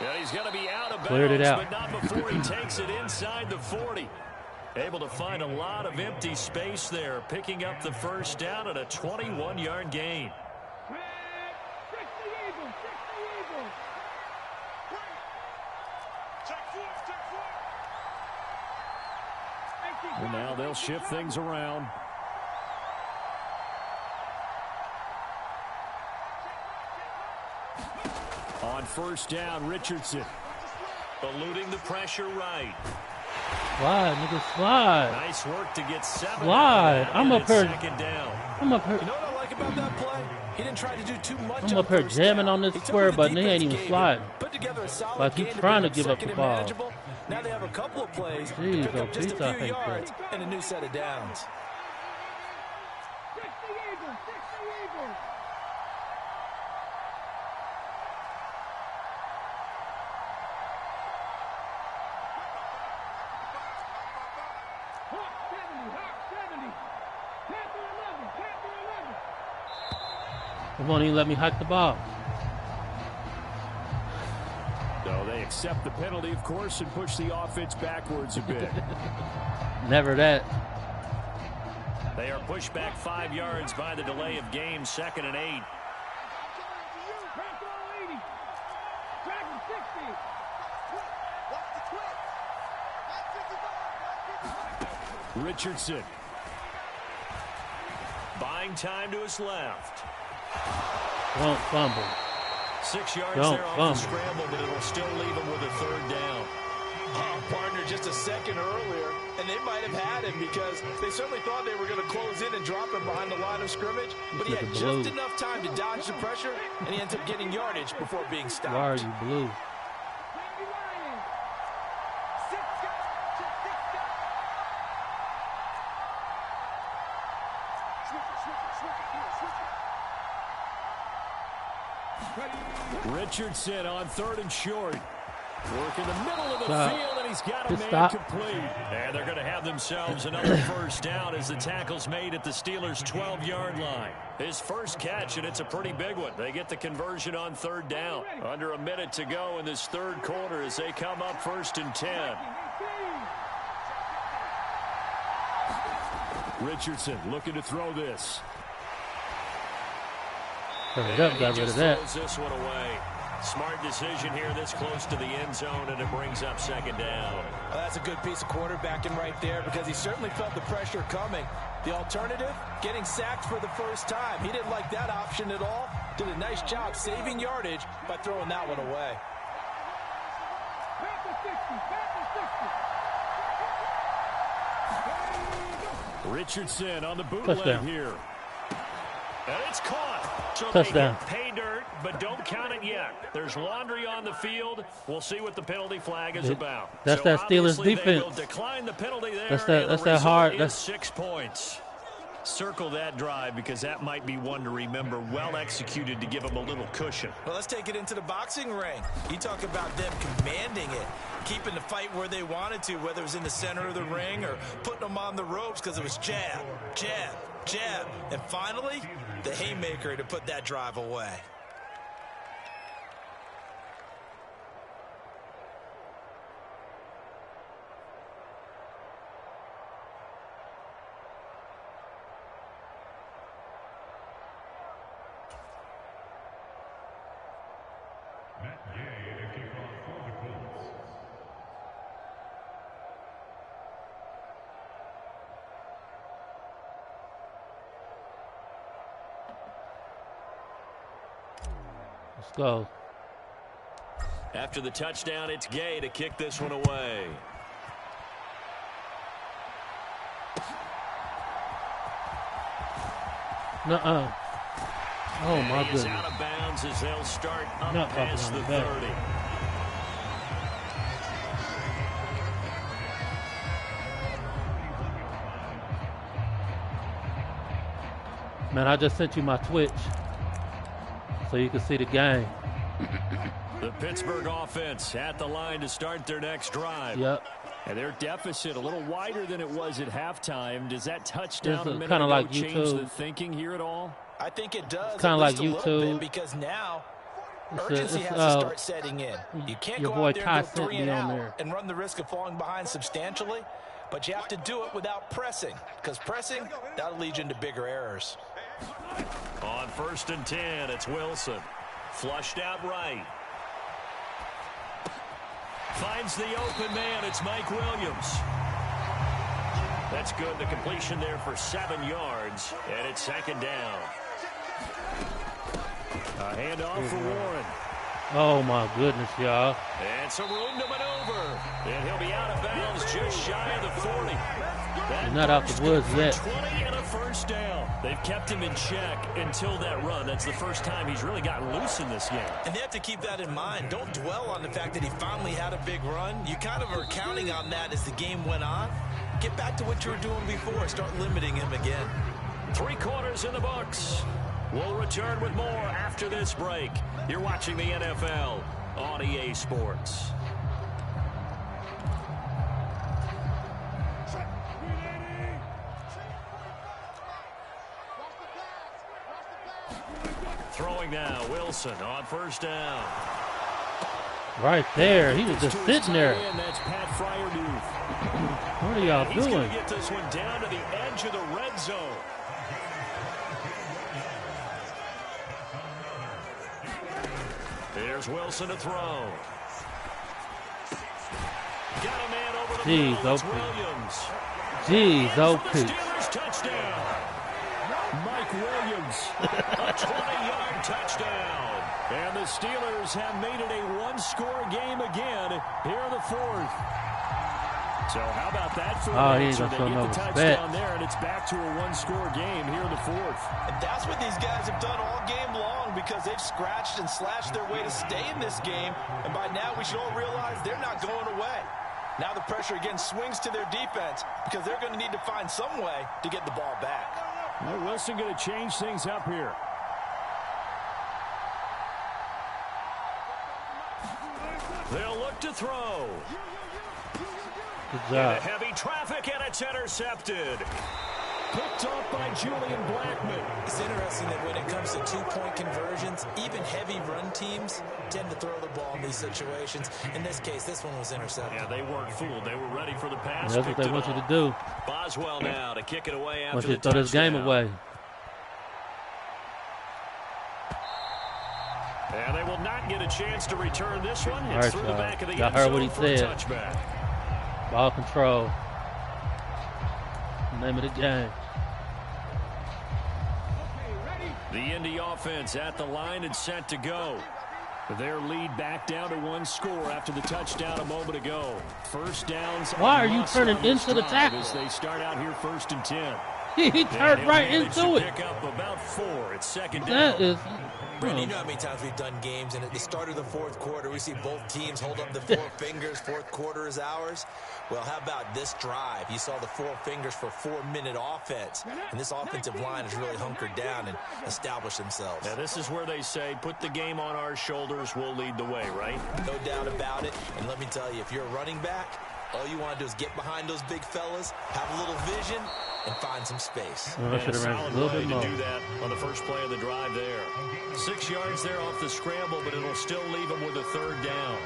S4: Yeah, he's going to be out of
S7: Cleared it
S4: bounds,
S7: out.
S4: but not before he takes it inside the 40. Able to find a lot of empty space there, picking up the 1st down and a 21-yard gain. And now they'll shift things around. On 1st down, Richardson. Eluding the pressure right.
S7: Slide, nigga, slide.
S4: Nice work to get 7.
S7: Slide. I'm up here.
S4: 2nd down.
S7: I'm up here.
S3: You know what I like about that play? He didn't try to do too much.
S7: I'm up here jamming on this square button. He ain't even sliding.
S3: Put together a solid
S7: like he's trying to give up the ball.
S3: Now they have a couple of plays to
S7: Jeez,
S3: pick up just a few
S7: I
S3: yards and a new set of downs.
S7: They won't even let me hike the ball.
S4: So they accept the penalty, of course, and push the offense backwards a bit.
S7: Never that.
S4: They are pushed back 5 yards by the delay of game, 2nd and 8. Richardson. Buying time to his left.
S7: Don't fumble.
S4: 6 yards
S7: Don't
S4: there
S7: fumble.
S4: off the scramble, but it'll still leave him with a 3rd down.
S3: Partner just a second earlier, and they might have had him because they certainly thought they were going to close in and drop him behind the line of scrimmage, but he had just enough time to dodge the pressure, and he ends up getting yardage before being stopped.
S7: Why are you blue?
S4: Richardson on 3rd and short. Work in the middle of the field, and he's got a man
S7: stop.
S4: complete. And they're going to have themselves another 1st down as the tackle's made at the Steelers' 12-yard line. His first catch, and it's a pretty big one. They get the conversion on 3rd down. Under a minute to go in this 3rd quarter as they come up 1st and 10. Richardson looking to throw this.
S7: Got rid of that.
S4: Throws this one away. Smart decision here this close to the end zone, and it brings up 2nd down.
S3: Well, that's a good piece of quarterbacking right there because he certainly felt the pressure coming. The alternative, getting sacked for the first time. He didn't like that option at all. Did a nice job saving yardage by throwing that one away.
S4: Richardson on the bootleg here. And it's caught. So
S7: Touchdown.
S4: They pay dirt, but don't count it yet. There's laundry on the field. We'll see what the penalty flag is about.
S7: That's
S4: so
S7: that Steelers
S4: defense.
S7: defense.
S4: They will decline the penalty there.
S7: That's that hard.
S4: That's 6 points. Circle that drive because that might be one to remember. Well executed to give them a little cushion.
S3: Well, let's take it into the boxing ring. You talk about them commanding it, keeping the fight where they wanted to, whether it was in the center of the ring or putting them on the ropes because it was jab, jab, jab. And finally, the haymaker to put that drive away.
S7: Let's go.
S4: After the touchdown, it's Gay to kick this one away.
S7: Nuh-uh. Oh, my goodness.
S4: He's out of bounds as they'll start up past the 30.
S7: Man, I just sent you my Twitch so you can see the game.
S4: The Pittsburgh offense at the line to start their next drive.
S7: Yep.
S4: And their deficit a little wider than it was at halftime. Does that touchdown a minute
S7: ago
S4: like
S7: change
S4: the thinking here at all?
S3: I think it does.
S7: It's kind of like YouTube.
S3: Because now urgency has to start setting in. You can't go out there and go 3 and out and run the risk of falling behind substantially, but you have to do it without pressing, because pressing, that'll lead you into bigger errors.
S4: On 1st and 10, it's Wilson. Flushed out right. Finds the open man. It's Mike Williams. That's good. The completion there for 7 yards, and it's 2nd down. A handoff for Warren.
S7: Oh, my goodness, y'all.
S4: And some room to maneuver. And he'll be out of bounds just shy of the 40.
S7: He's not out the woods yet.
S4: 20 and a 1st down. They've kept him in check until that run. That's the first time he's really gotten loose in this game.
S3: And they have to keep that in mind. Don't dwell on the fact that he finally had a big run. You kind of are counting on that as the game went on. Get back to what you were doing before. Start limiting him again.
S4: 3 quarters in the books. We'll return with more after this break. You're watching the NFL on EA Sports. Throwing now, Wilson on 1st down.
S7: Right there. He was just sitting there.
S4: That's Pat Fryermuth.
S7: What are y'all doing?
S4: He's going to get this one down to the edge of the red zone. There's Wilson to throw. Got a man over the middle. It's Williams.
S7: Jeez, okay.
S4: Steelers touchdown. Mike Williams, a 20-yard touchdown. And the Steelers have made it a 1-score game again here in the 4th. So how about that for an answer? They get the touchdown there, and it's back to a 1-score game here in the 4th.
S3: And that's what these guys have done all game long, because they've scratched and slashed their way to stay in this game. And by now, we should all realize they're not going away. Now the pressure again swings to their defense, because they're going to need to find some way to get the ball back.
S4: Well, Wilson going to change things up here. They'll look to throw.
S7: Good job.
S4: Heavy traffic, and it's intercepted. Picked off by Julian Blackman.
S3: It's interesting that when it comes to 2-point conversions, even heavy run teams tend to throw the ball in these situations. In this case, this one was intercepted.
S4: Yeah, they weren't fooled. They were ready for the pass.
S7: That's what they want you to do.
S4: Boswell now to kick it away after
S7: want you
S4: the
S7: to throw this game away.
S4: And they will not get a chance to return this one. It's
S7: right,
S4: through the back of the
S7: y'all heard what he said.
S4: Touchback.
S7: Ball control. Name of the game.
S4: The Indy offense at the line and set to go. Their lead back down to 1 score after the touchdown a moment ago. 1st downs.
S7: Why are you turning into the tackle?
S4: As they start out here 1st and 10.
S7: He turned right into it.
S4: Pick up about 4. It's 2nd down.
S7: That is.
S3: Brandon, you know how many times we've done games, and at the start of the 4th quarter, we see both teams hold up the 4 fingers. 4th quarter is ours. Well, how about this drive? You saw the 4 fingers for 4-minute offense, and this offensive line has really hunkered down and established themselves.
S4: Now, this is where they say, put the game on our shoulders, we'll lead the way, right?
S3: No doubt about it, and let me tell you, if you're a running back, all you want to do is get behind those big fellas, have a little vision, and find some space.
S7: Well, I should have ran a little bit more.
S4: To do that on the first play of the drive there. 6 yards there off the scramble, but it'll still leave them with a 3rd down.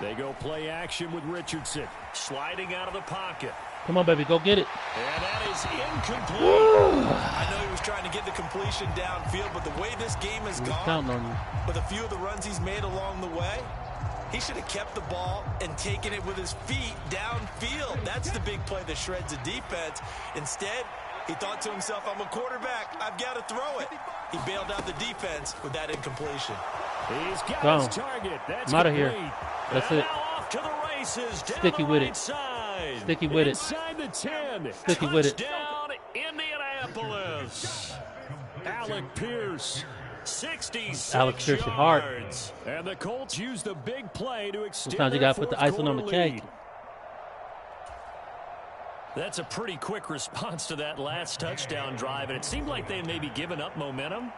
S4: They go play action with Richardson, sliding out of the pocket.
S7: Come on, baby, go get it.
S4: And that is incomplete.
S3: I know he was trying to get the completion downfield, but the way this game has gone,
S7: counting on you.
S3: with a few of the runs he's made along the way, He should have kept the ball and taken it with his feet downfield. That's the big play that shreds the defense. Instead, he thought to himself, I'm a quarterback. I've got to throw it. He bailed out the defense with that incompletion.
S2: He's got his target. That's
S7: I'm out of here. That's it.
S2: Off to the races.
S7: Sticky with it.
S2: Side.
S7: Sticky with it.
S2: Inside the 10.
S7: Sticky with it.
S2: Touchdown, Indianapolis. Alec Pierce. 66
S7: Alex Pierce hard.
S2: yards. And the Colts use the big play to extend.
S7: Sometimes you got to put the icing on the cake.
S2: That's a pretty quick response to that last touchdown drive, and it seemed like they may be giving up momentum.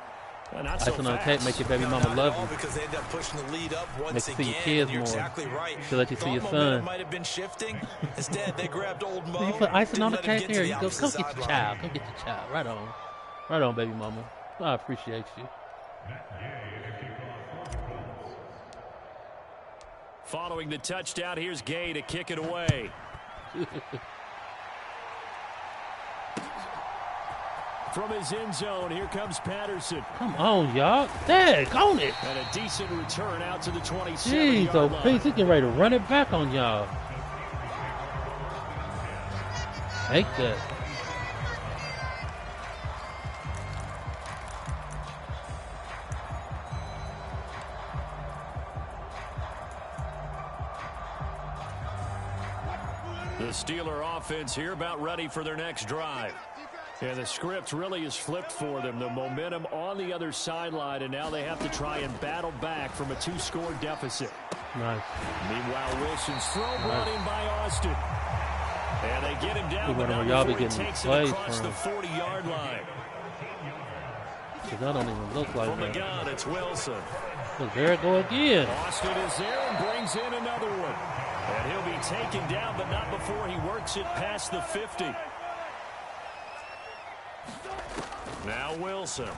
S2: Not so
S7: icing on the cake, make your baby
S3: No,
S7: mama love you.
S3: Because they end up pushing the lead up once
S7: Make you see
S3: again.
S7: your kids
S3: You're
S7: more.
S3: exactly right.
S7: To let you see your son.
S3: Might have been shifting. Instead, they grabbed old Mo.
S7: You put icing on the
S3: didn't let him
S7: cake
S3: get
S7: here.
S3: to
S7: You
S3: the
S7: go,
S3: opposite
S7: come get your
S3: sideline.
S7: child. Come get your child. Right on. Right on, baby mama. I appreciate you.
S2: Following the touchdown, here's Gay to kick it away. From his end zone, here comes Patterson.
S7: Come on, y'all. Dag on it.
S2: And a decent return out to the 27-yard
S7: Jeez, oh,
S2: line.
S7: please, he's getting ready to run it back on y'all. Make that.
S2: The Steeler offense here about ready for their next drive. And the script really is flipped for them. The momentum on the other sideline, and now they have to try and battle back from a 2-score deficit.
S7: Nice.
S2: Meanwhile, Wilson's throw brought in by Austin. And they get him down, but not
S7: y'all be
S2: before he
S7: getting
S2: takes it
S7: plays
S2: across the
S7: from.
S2: 40-yard line.
S7: Because that don't even look like
S2: From the
S7: that.
S2: gun, it's Wilson.
S7: Look, there it go again.
S2: Austin is there and brings in another one. And he'll be taken down, but not before he works it past the 50. Now Wilson.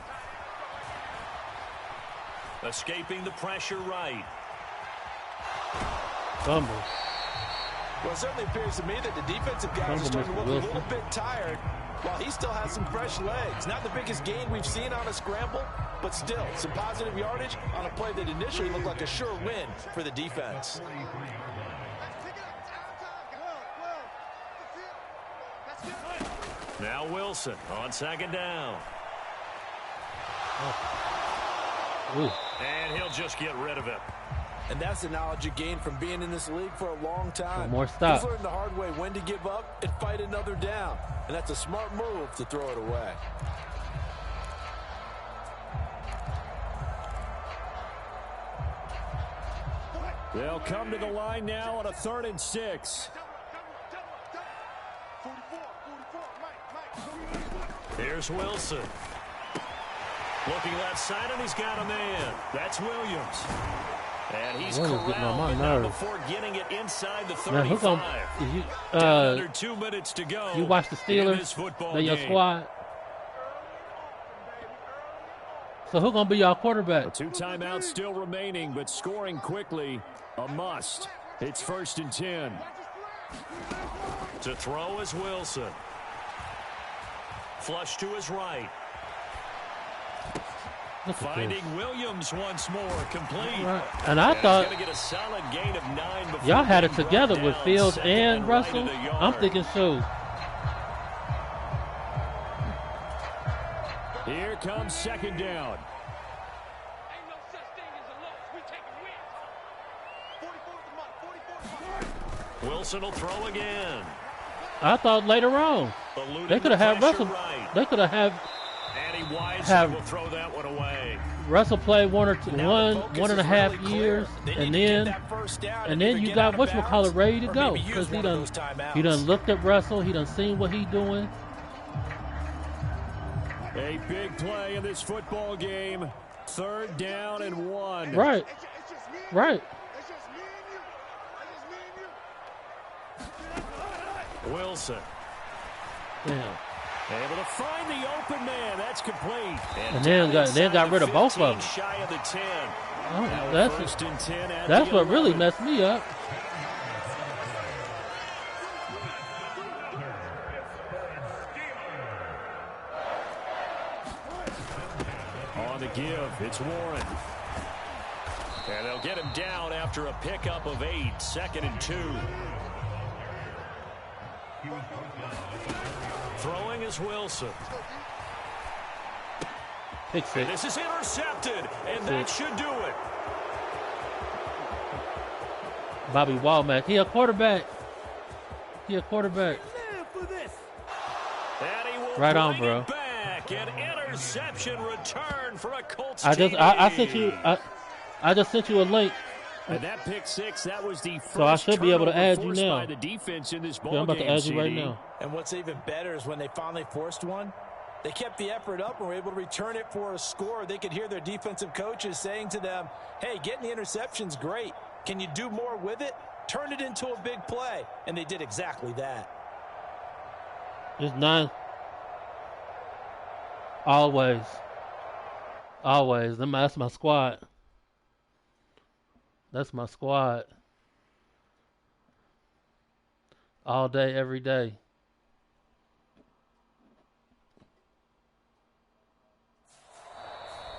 S2: Escaping the pressure right.
S7: Fumble.
S3: Well, it certainly appears to me that the defensive guys are starting to look a little bit tired while he still has some fresh legs. Not the biggest gain we've seen on a scramble, but still some positive yardage on a play that initially looked like a sure win for the defense.
S2: Now Wilson on second down.
S7: Ooh.
S2: And he'll just get rid of it.
S3: And that's the knowledge you gain from being in this league for a long time.
S7: One more stop.
S3: He's learned the hard way when to give up and fight another down. And that's a smart move to throw it away.
S2: They'll come to the line now on a 3rd and 6. Here's Wilson. Looking left side, and he's got a man. That's Williams. And he's
S7: Williams getting on my
S2: corralled now
S7: nerves.
S2: before getting it inside the 35.
S7: Now, who's gonna, you,
S2: Under 2 minutes to go.
S7: you watch the
S2: in this
S7: Steelers,
S2: football
S7: they're your
S2: game.
S7: squad. So who's going to be your quarterback?
S2: 2 timeouts still remaining, but scoring quickly, a must. It's 1st and 10. To throw is Wilson. Flush to his right. Finding Williams once more, complete.
S7: Right. And I thought
S2: gonna get a solid gain of 9 before
S7: y'all had it
S2: being
S7: together
S2: brought
S7: with
S2: down
S7: Fields
S2: second
S7: and
S2: right
S7: Russell.
S2: of the yard.
S7: I'm thinking so.
S2: Here comes second down. Wilson will throw again.
S7: I thought later on they could have had Russell.
S2: Right.
S7: They could have had
S2: And he wisely will throw that one away.
S7: Russell play one and a half years, and then you got whatchamacallit ready to go because he done looked at Russell, he done seen what he doing.
S2: A big play in this football game. 3rd down and 1.
S7: Right.
S2: Wilson.
S7: Damn.
S2: Able to find the open man. That's complete.
S7: And then got rid of both of them.
S2: Shy of the 10.
S7: Oh,
S2: Now 1st and 10 at
S7: that's
S2: the
S7: what really
S2: 11.
S7: messed me up.
S2: On the give, it's Warren.
S4: And they'll get him down after a pickup of 8, 2nd and 2. Throwing is Wilson.
S7: And
S4: this is intercepted, and that should do it.
S7: Bobby Womack, he a quarterback. Right on, bro.
S4: Back. An interception return for a Colts
S7: I just sent you a link.
S4: And that pick 6, that was the first
S7: so I should be able to add you now.
S4: By the defense in this ball
S7: I'm about
S4: game,
S7: to add you
S4: CD.
S7: right now.
S3: And what's even better is when they finally forced one, they kept the effort up and were able to return it for a score. They could hear their defensive coaches saying to them, hey, getting the interception's great. Can you do more with it? Turn it into a big play. And they did exactly that.
S7: It's 9. Always. That's my squad. That's my squad. All day, every day.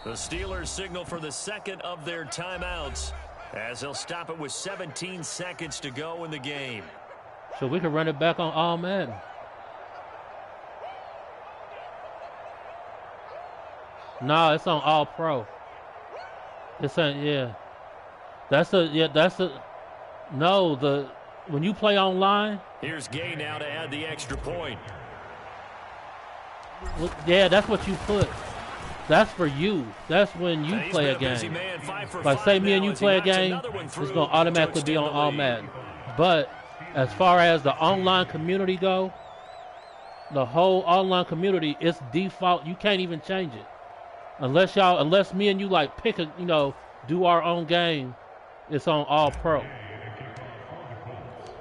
S4: The Steelers signal for the second of their timeouts as they'll stop it with 17 seconds to go in the game.
S7: So we can run it back on All Madden. No, it's on All Pro. It's on, yeah. When you play online.
S4: Here's Gay now to add the extra point.
S7: Yeah, that's what you put. That's for you. That's when you play a game. Like say me and you play a game, it's going to automatically be on All Madden. But as far as the online community go, the whole online community, it's default. You can't even change it. Unless me and you like pick a, do our own game, it's on All Pro.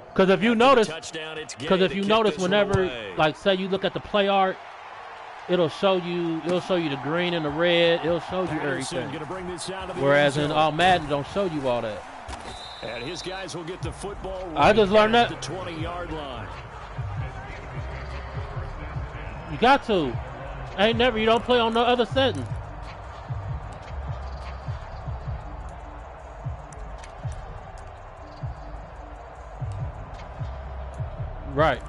S7: Because if you notice, whenever, like say you look at the play art, it'll show you the green and the red. It'll show you everything. Whereas in All Madden, don't show you all that.
S4: And his guys will get the football.
S7: I just learned that.
S4: The 20-yard line.
S7: You got to. You don't play on no other setting. Right.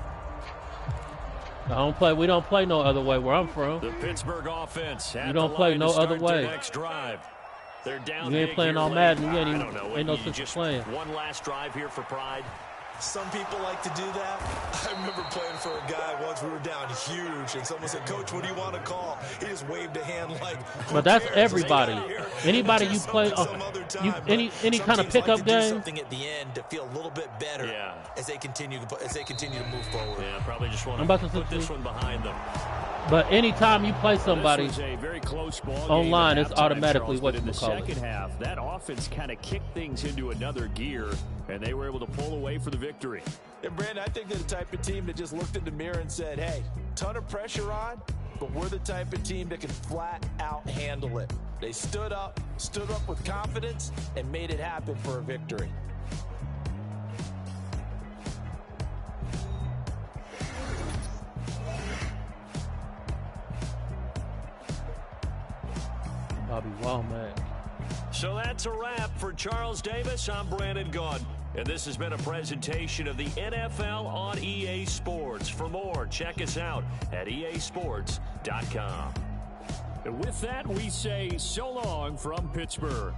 S7: We don't play no other way where I'm from.
S4: The Pittsburgh offense.
S7: You don't play no other way.
S4: Next drive. They're down.
S7: You ain't playing on Madden. You ain't no such playing.
S4: One last drive here for pride.
S3: Some people like to do that. I remember playing for a guy once. We were down huge, and someone said, "Coach, what do you want to call?" He just waved a hand like.
S7: But that's everybody. Anybody you play, any kind of pickup game.
S3: Something at the end to feel a little bit better. Yeah. As they continue to move forward.
S4: Yeah, probably just want to put this one behind them.
S7: But anytime you play somebody
S4: a very close ball
S7: online, it's automatically what
S4: you call it. In the second
S7: it.
S4: half, that offense kind of kicked things into another gear, and they were able to pull away for the victory.
S3: And Brandon, I think they're the type of team that just looked in the mirror and said, hey, ton of pressure on, but we're the type of team that can flat out handle it. They stood up with confidence, and made it happen for a victory.
S7: Bobby Womack.
S4: So that's a wrap for Charles Davis. I'm Brandon Gaudin, and this has been a presentation of the NFL on EA Sports. For more, check us out at easports.com. And with that, we say so long from Pittsburgh.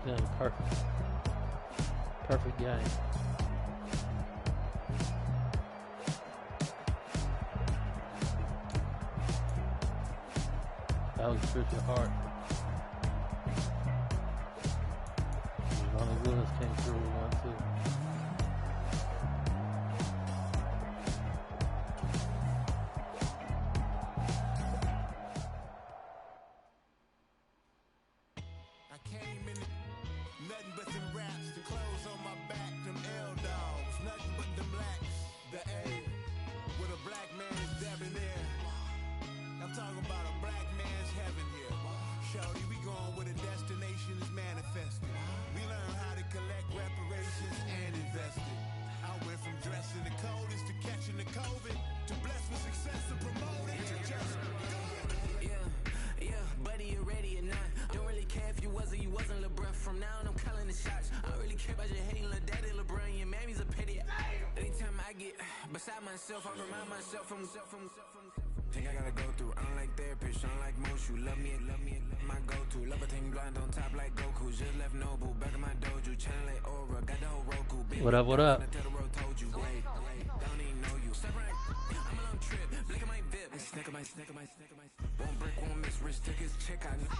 S7: Game, perfect. Perfect game. That was Richard Hart. Ronnie Willis came through with one too.
S5: I came in nothing but them raps, the clothes on my back, them L dogs, nothing but them blacks. The A with a black man is dabbing there. I'm talking about a black man's heaven here. Shorty, we going where the destination is manifested. We learn how to collect reparations and invest it. I went from dressing the coldest to catching the COVID to blessed with success and promoted to just
S1: Yeah, buddy, you ready or not? Don't really care if you was or you wasn't LeBron. From now on, I'm calling the shots. I don't really care about your hating little daddy LeBron. Your mammy's a pity. Anytime I get beside myself, I remind myself from. Think I gotta go through. I don't like therapists, I don't like most. You love me, my go-to. Love a thing blind on top like Goku. Just left Noble, back in my dojo. Channel like Aura, got the whole Roku.
S7: What up, what up?
S1: Told you, wait, don't even know you. Step right, I'm a long trip. Look at my VIP. Snicker my. One brick, one miss. Rich took his check, I know.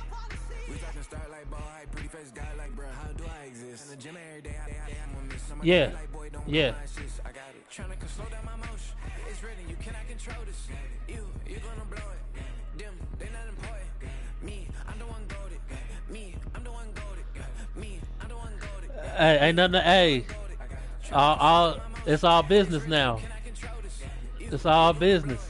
S1: We talking start like ball high, pretty face guy like, bro. How do I exist? In the gym every day, I'm gonna miss somebody.
S7: Yeah,
S1: like, boy, don't
S7: yeah.
S1: I got it. Trying to slow down my motion. It's written, you cannot control this. You gonna blow it. Them, they not important. Me, I'm the one goated. Me, I'm the one goated. Me, I'm the one goated.
S7: Hey, ain't nothing to, hey. It's all business now. It's all business.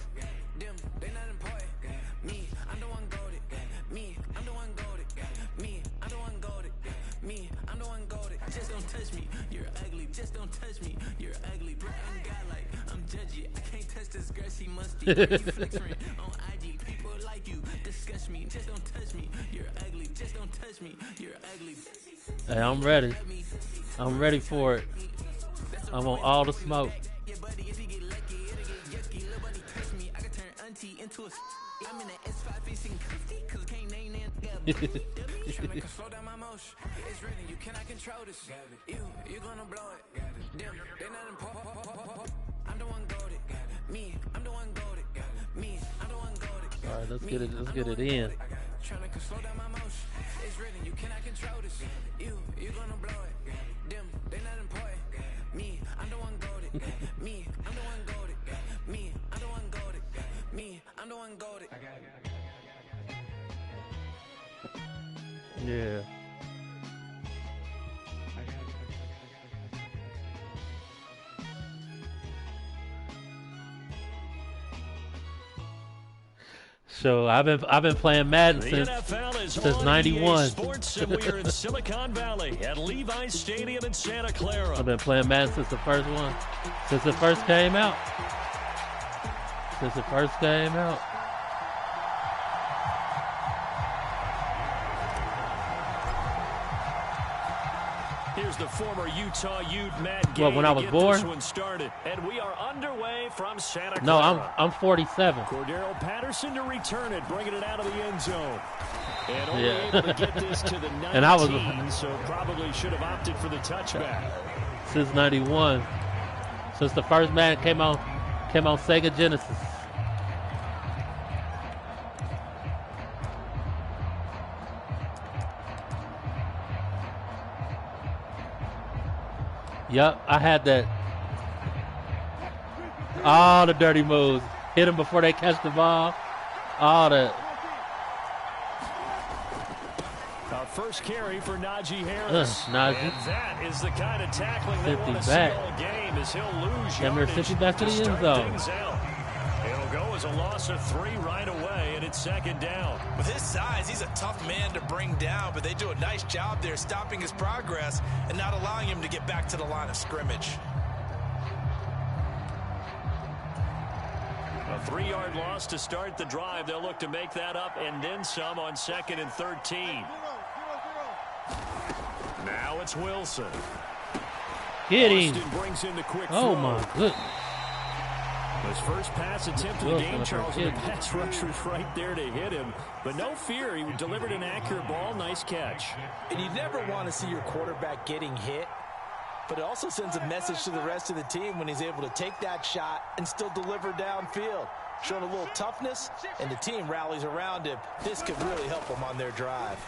S1: On IG, people like you disgust me. Just don't touch me. You're ugly. Just don't touch me. You're ugly.
S7: Hey, I'm ready. I'm ready for it. I'm on all the smoke.
S1: I'm in the S5 facing cuffy cause can't name that. Slow down my motion. It's written, you cannot control this. You gonna blow it. Them, they not important. I'm the one goated. Me, I'm the one goated. Me, I'm the one goated.
S7: All right, let's get it in.
S1: Trying to slow down my motion. It's written, you cannot control this. You gonna blow it. Them, they not important. Me, I'm the one goated. Me, I'm the one goated. Me, I'm the one goated. Me, I'm the one goated.
S7: Yeah. So I've been playing Madden since '91.
S4: Sports, and we are in Silicon Valley at Levi's Stadium in Santa Clara.
S7: I've been playing Madden since the first one. Since it first came out.
S4: Here's the former Utah Ute Matt Gay.
S7: What, when I was born?
S4: This one started, and we are underway from Santa Clara.
S7: No, I'm 47.
S4: Cordero Patterson to return it, bringing it out of the end zone. And only able to get this to the 19,
S7: and I was,
S4: so probably should have opted for the touchback.
S7: Since '91, since the first Madden came on Sega Genesis. Yup, I had that. All the dirty moves. Hit them before they catch the ball. All that.
S4: Our first carry for Najee Harris.
S7: Najee.
S4: And that is the kind of tackling they want to see all game, as he'll lose
S7: yardage 50 back to the end zone.
S4: It'll go as a loss of 3 right away, and it's second down.
S3: With his size, he's a tough man to bring down, but they do a nice job there stopping his progress and not allowing him to get back to the line of scrimmage.
S4: A 3-yard loss to start the drive. They'll look to make that up and then some on 2nd and 13. Now it's Wilson.
S7: Get him.
S4: Brings in the quick
S7: oh,
S4: throw.
S7: my goodness.
S4: His first pass attempt of the game, Charles, and the pass rush was right there to hit him. But no fear, he delivered an accurate ball. Nice catch.
S3: And you never want to see your quarterback getting hit, but it also sends a message to the rest of the team when he's able to take that shot and still deliver downfield. Showing a little toughness, and the team rallies around him. This could really help them on their drive.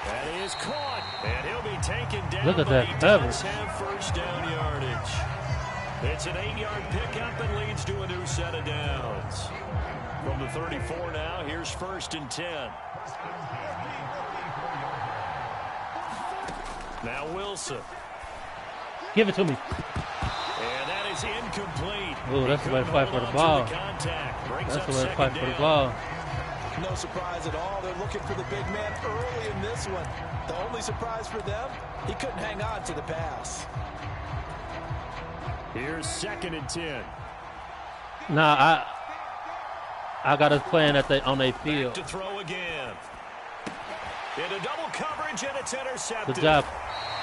S4: That is caught, and he'll be taken down.
S7: Look at
S4: but
S7: that
S4: he
S7: coverage.
S4: does have first down yardage. It's an 8-yard pickup and leads to a new set of downs. From the 34 now, here's 1st and 10. Now Wilson.
S7: Give it to me.
S4: And that is incomplete.
S7: Oh, that's the way to fight for the ball. That's the way to fight for the ball.
S3: No surprise at all. They're looking for the big man early in this one. The only surprise for them, he couldn't hang on to the pass.
S4: Here's 2nd and 10.
S7: Nah, I got us playing on their field.
S4: Back to throw again. Into double coverage, and it's intercepted.
S7: Good job.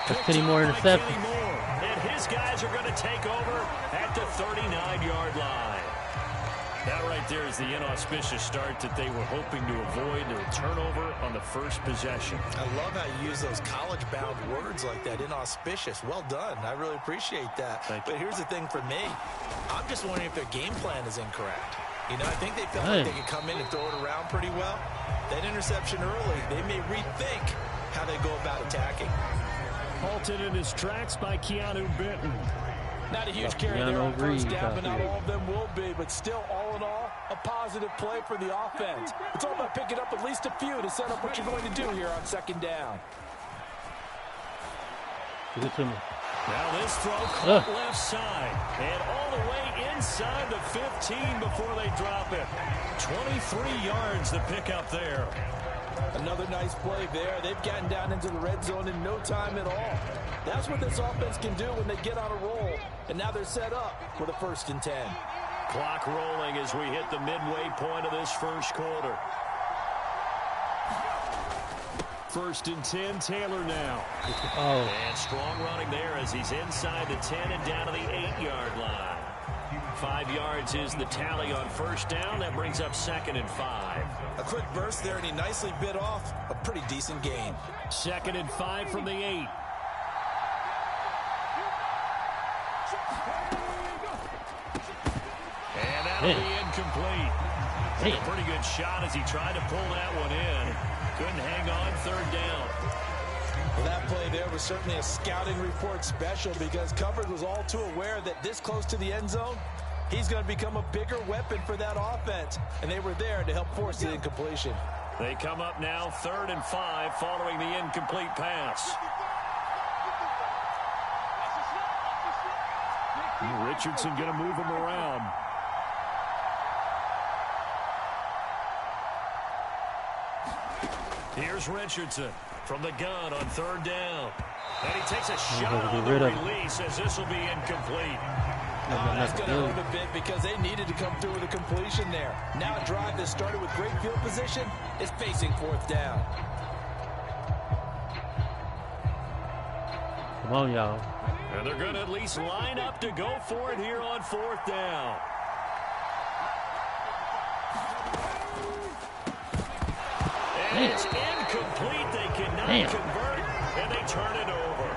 S7: That's Kenny Moore interception.
S4: And his guys are going to take over at the 39-yard line. That right there is the inauspicious start that they were hoping to avoid, a turnover on the first possession.
S3: I love how you use those college-bound words like that, inauspicious. Well done. I really appreciate that. But here's the thing for me. I'm just wondering if their game plan is incorrect. You know, I think they felt like they could come in and throw it around pretty well. That interception early, they may rethink how they go about attacking.
S4: Halted in his tracks by Keanu Benton.
S3: Not a huge carry there on first down, but not all of them will be. But still, all in all, a positive play for the offense. It's all about picking up at least a few to set up what you're going to do here on 2nd down.
S7: Give it to me.
S4: Now this throw caught left side. And all the way inside the 15 before they drop it. 23 yards the pickup there.
S3: Another nice play there. They've gotten down into the red zone in no time at all. That's what this offense can do when they get on a roll. And now they're set up with a 1st and 10.
S4: Clock rolling as we hit the midway point of this first quarter. 1st and 10, Taylor now. And strong running there as he's inside the 10 and down to the 8-yard line. 5 yards is the tally on first down. That brings up 2nd and 5.
S3: A quick burst there, and he nicely bit off a pretty decent gain.
S4: 2nd and 5 from the 8. And that'll be incomplete. Took a pretty good shot as he tried to pull that one in. Couldn't hang on 3rd down.
S3: Well, that play there was certainly a scouting report special because coverage was all too aware that this close to the end zone, he's going to become a bigger weapon for that offense. And they were there to help force the incompletion.
S4: They come up now 3rd and 5 following the incomplete pass. Richardson going to move him around. Here's Richardson from the gun on 3rd down. And he takes a shot on the release as this will be incomplete.
S3: That's going to hurt a bit because they needed to come through with a completion there. Now a drive that started with great field position is facing 4th down.
S7: Come on, y'all.
S4: And they're going to at least line up to go for it here on 4th down. And it's incomplete. They cannot convert, and they turn it over.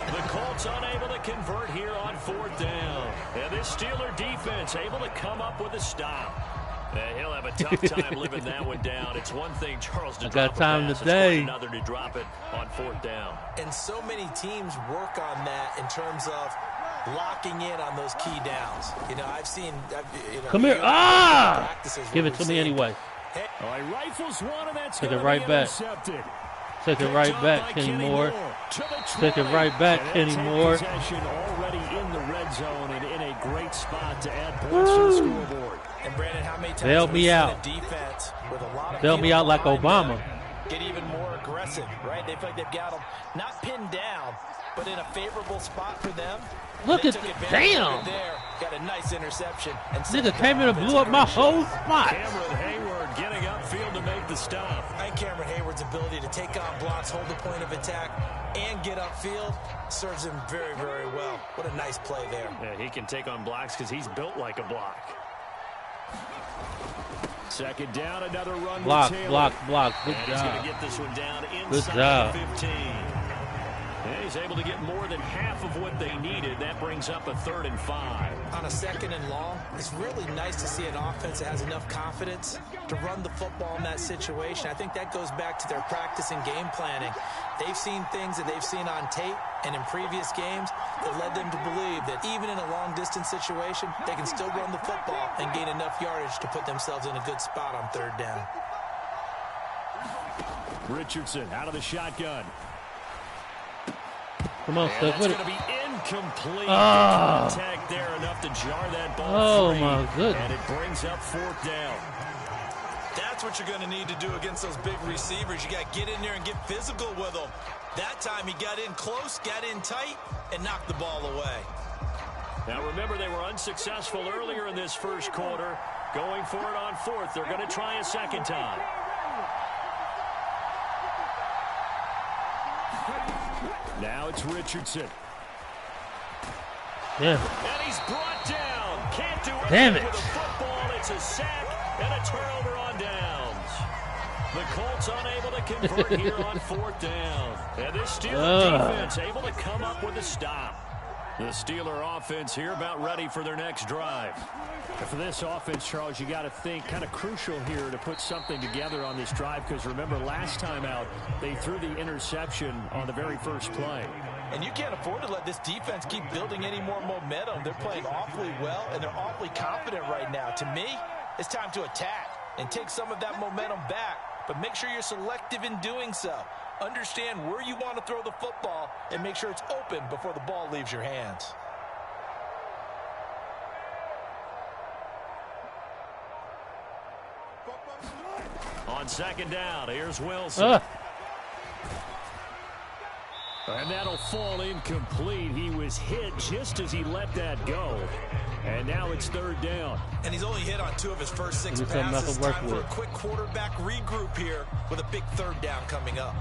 S4: The Colts unable to convert here on 4th down. And this Steeler defense able to come up with a stop. He'll have a tough time living that one down. It's one thing, Charles, to drop a pass. It's quite another to drop it on 4th down.
S3: And so many teams work on that in terms of locking in on those key downs. You know, I've seen...
S7: Come here. Give it to me anyway.
S4: He rifles one, and that's
S7: Take it right back. Take it right back, Kenny Moore. Take it right back, Kenny Moore.
S4: Already in the red zone and in a great spot to add points to the scoreboard.
S3: And Brandon, how many times
S7: bail me out.
S3: Defense with a lot of
S7: bail me out like Obama.
S3: Get even more aggressive, right? They feel like they've got them not pinned down, but in a favorable spot for them.
S7: Look at the damn.
S3: There Got a nice interception. And
S7: nigga came in and blew up my whole spot.
S4: Cameron Hayward getting upfield to make the stop.
S3: I think Cameron Hayward's ability to take on blocks, hold the point of attack, and get upfield serves him very, very well. What a nice play there.
S4: Yeah, he can take on blocks because he's built like a block. Second down, another run.
S7: Block.
S4: Good
S7: job.
S4: He's going to get this one down inside
S7: Good job.
S4: the 15. And he's able to get more than half of what they needed. That brings up a 3rd and 5.
S3: On a 2nd and long, it's really nice to see an offense that has enough confidence to run the football in that situation. I think that goes back to their practice and game planning. They've seen things that they've seen on tape and in previous games that led them to believe that even in a long-distance situation, they can still run the football and gain enough yardage to put themselves in a good spot on 3rd down.
S4: Richardson out of the shotgun.
S7: Come on, Steph.
S4: That's going to be incomplete. Contact there enough to jar that ball free.
S7: My goodness.
S4: And it brings up 4th down.
S3: That's what you're going to need to do against those big receivers. You got to get in there and get physical with them. That time he got in close, got in tight, and knocked the ball away.
S4: Now remember, they were unsuccessful earlier in this first quarter. Going for it on 4th. They're going to try a second time. Now it's Richardson.
S7: Yeah.
S4: And he's brought down. Can't do
S7: Damn
S4: anything
S7: it.
S4: with a football. It's a sack and a turnover on downs. The Colts unable to convert here on 4th down. And this Steeler defense able to come up with a stop. The Steeler offense here about ready for their next drive. For this offense, Charles, you got to think kind of crucial here to put something together on this drive, because remember last time out they threw the interception on the very first play.
S3: And you can't afford to let this defense keep building any more momentum. They're playing awfully well, and they're awfully confident right now. To me, it's time to attack and take some of that momentum back, but make sure you're selective in doing so. Understand where you want to throw the football and make sure it's open before the ball leaves your hands.
S4: On 2nd down, here's Wilson. And that'll fall incomplete. He was hit just as he let that go. And now it's 3rd down.
S3: And he's only hit on 2 of his first 6 passes. Time for a quick quarterback regroup here with a big 3rd down coming up.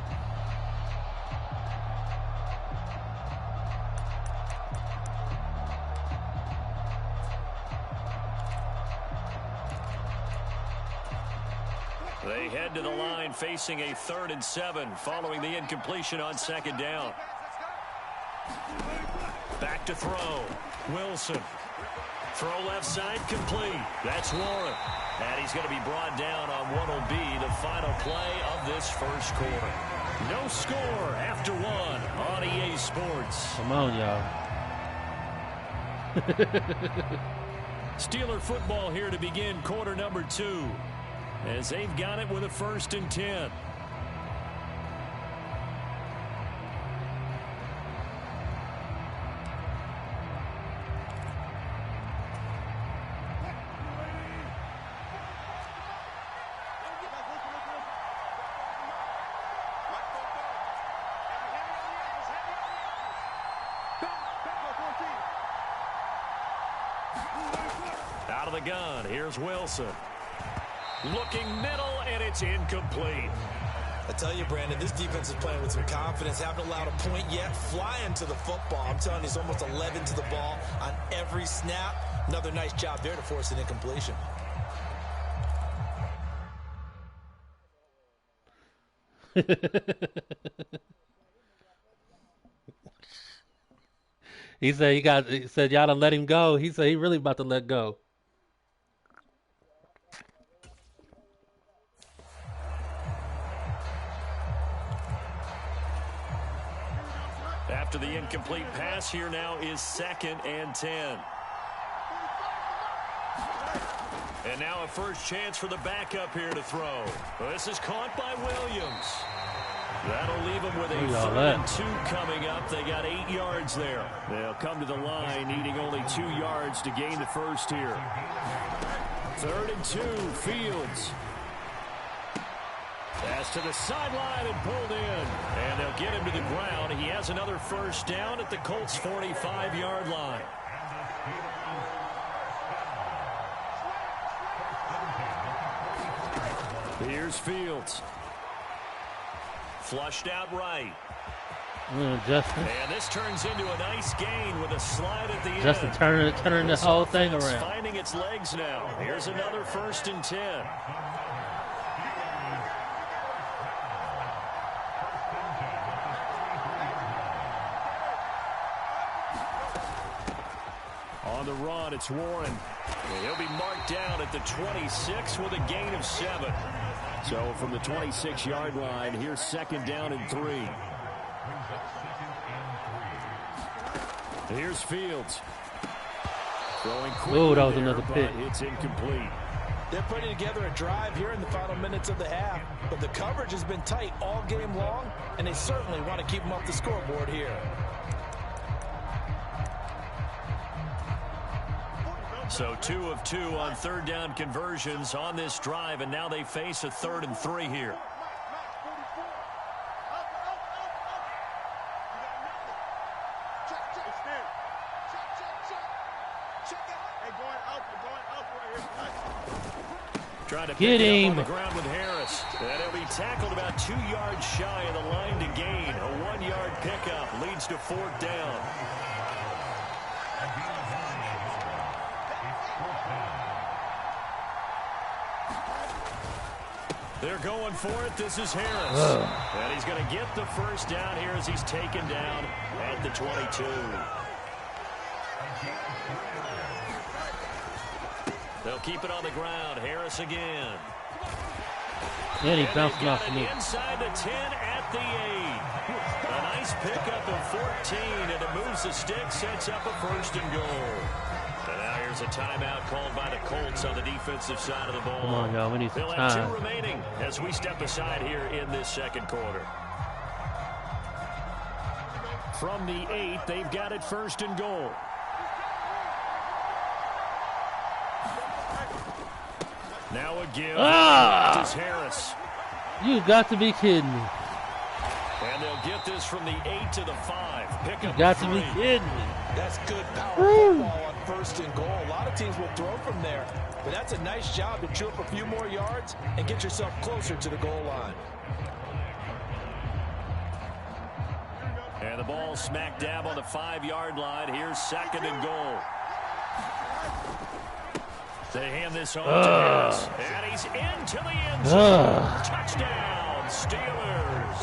S4: They head to the line facing a 3rd and 7 following the incompletion on 2nd down. Back to throw. Wilson. Throw left side complete. That's Warren. And he's going to be brought down on what will be the final play of this first quarter. No score after 1 on EA Sports.
S7: Come on, y'all.
S4: Steeler football here to begin quarter number 2. As they've got it with a 1st and 10. Out of the gun, here's Wilson. Looking middle, and it's incomplete.
S3: I tell you, Brandon, this defense is playing with some confidence. Haven't allowed a point yet. Flying to the football. I'm telling you, he's almost 11 to the ball on every snap. Another nice job there to force an incompletion.
S7: He said y'all done let him go. He said he really about to let go.
S4: After the incomplete pass, here now is 2nd and 10. And now a first chance for the backup here to throw. This is caught by Williams. That'll leave them with a 3rd and 2 coming up. They got 8 yards there. They'll come to the line needing only 2 yards to gain the first here. 3rd and 2, Fields. Pass to the sideline and pulled in. And they'll get him to the ground. He has another first down at the Colts' 45-yard line.
S2: Here's Fields. Flushed out right.
S7: Justin.
S2: And this turns into a nice gain with a slide at the end.
S7: Justin turning the whole thing around.
S2: Finding its legs now. Here's another 1st and 10. On the run, it's Warren. He'll be marked down at the 26 with a gain of 7. So from the 26-yard line, here's 2nd down and 3. Here's Fields. Throwing quickly.
S7: Oh, that was another pick.
S2: It's incomplete.
S3: They're putting together a drive here in the final minutes of the half, but the coverage has been tight all game long, and they certainly want to keep them off the scoreboard here.
S2: So 2 of 2 on 3rd down conversions on this drive, and now they face a 3rd and 3 here. Trying to
S7: get him
S2: on the ground with Harris. And he'll be tackled about 2 yards shy of the line to gain. A 1-yard pickup leads to 4th down. They're going for it. This is Harris. And he's going to get the 1st down here as he's taken down at the 22. They'll keep it on the ground. Harris again.
S7: And he bounced off me.
S2: Inside the 10 at the 8. A nice pickup of 14, and it moves the stick, sets up a 1st and goal. And now here's a timeout called by the Colts on the defensive side of the ball.
S7: Come on, y'all. We need some
S2: They'll
S7: time.
S2: have 2 remaining as we step aside here in this 2nd quarter. From the 8, they've got it 1st and goal. Now a give. It's Harris.
S7: You got to be kidding me.
S2: And they'll get this from the 8 to the 5. Pick up
S7: Got
S2: 3.
S7: to be kidding me.
S3: That's good power football on 1st and goal. A lot of teams will throw from there, but that's a nice job to chew up a few more yards and get yourself closer to the goal line.
S2: And the ball smack dab on the 5-yard line. Here's 2nd and goal. They hand this on to Harris. And he's into the end zone. Touchdown, Steelers.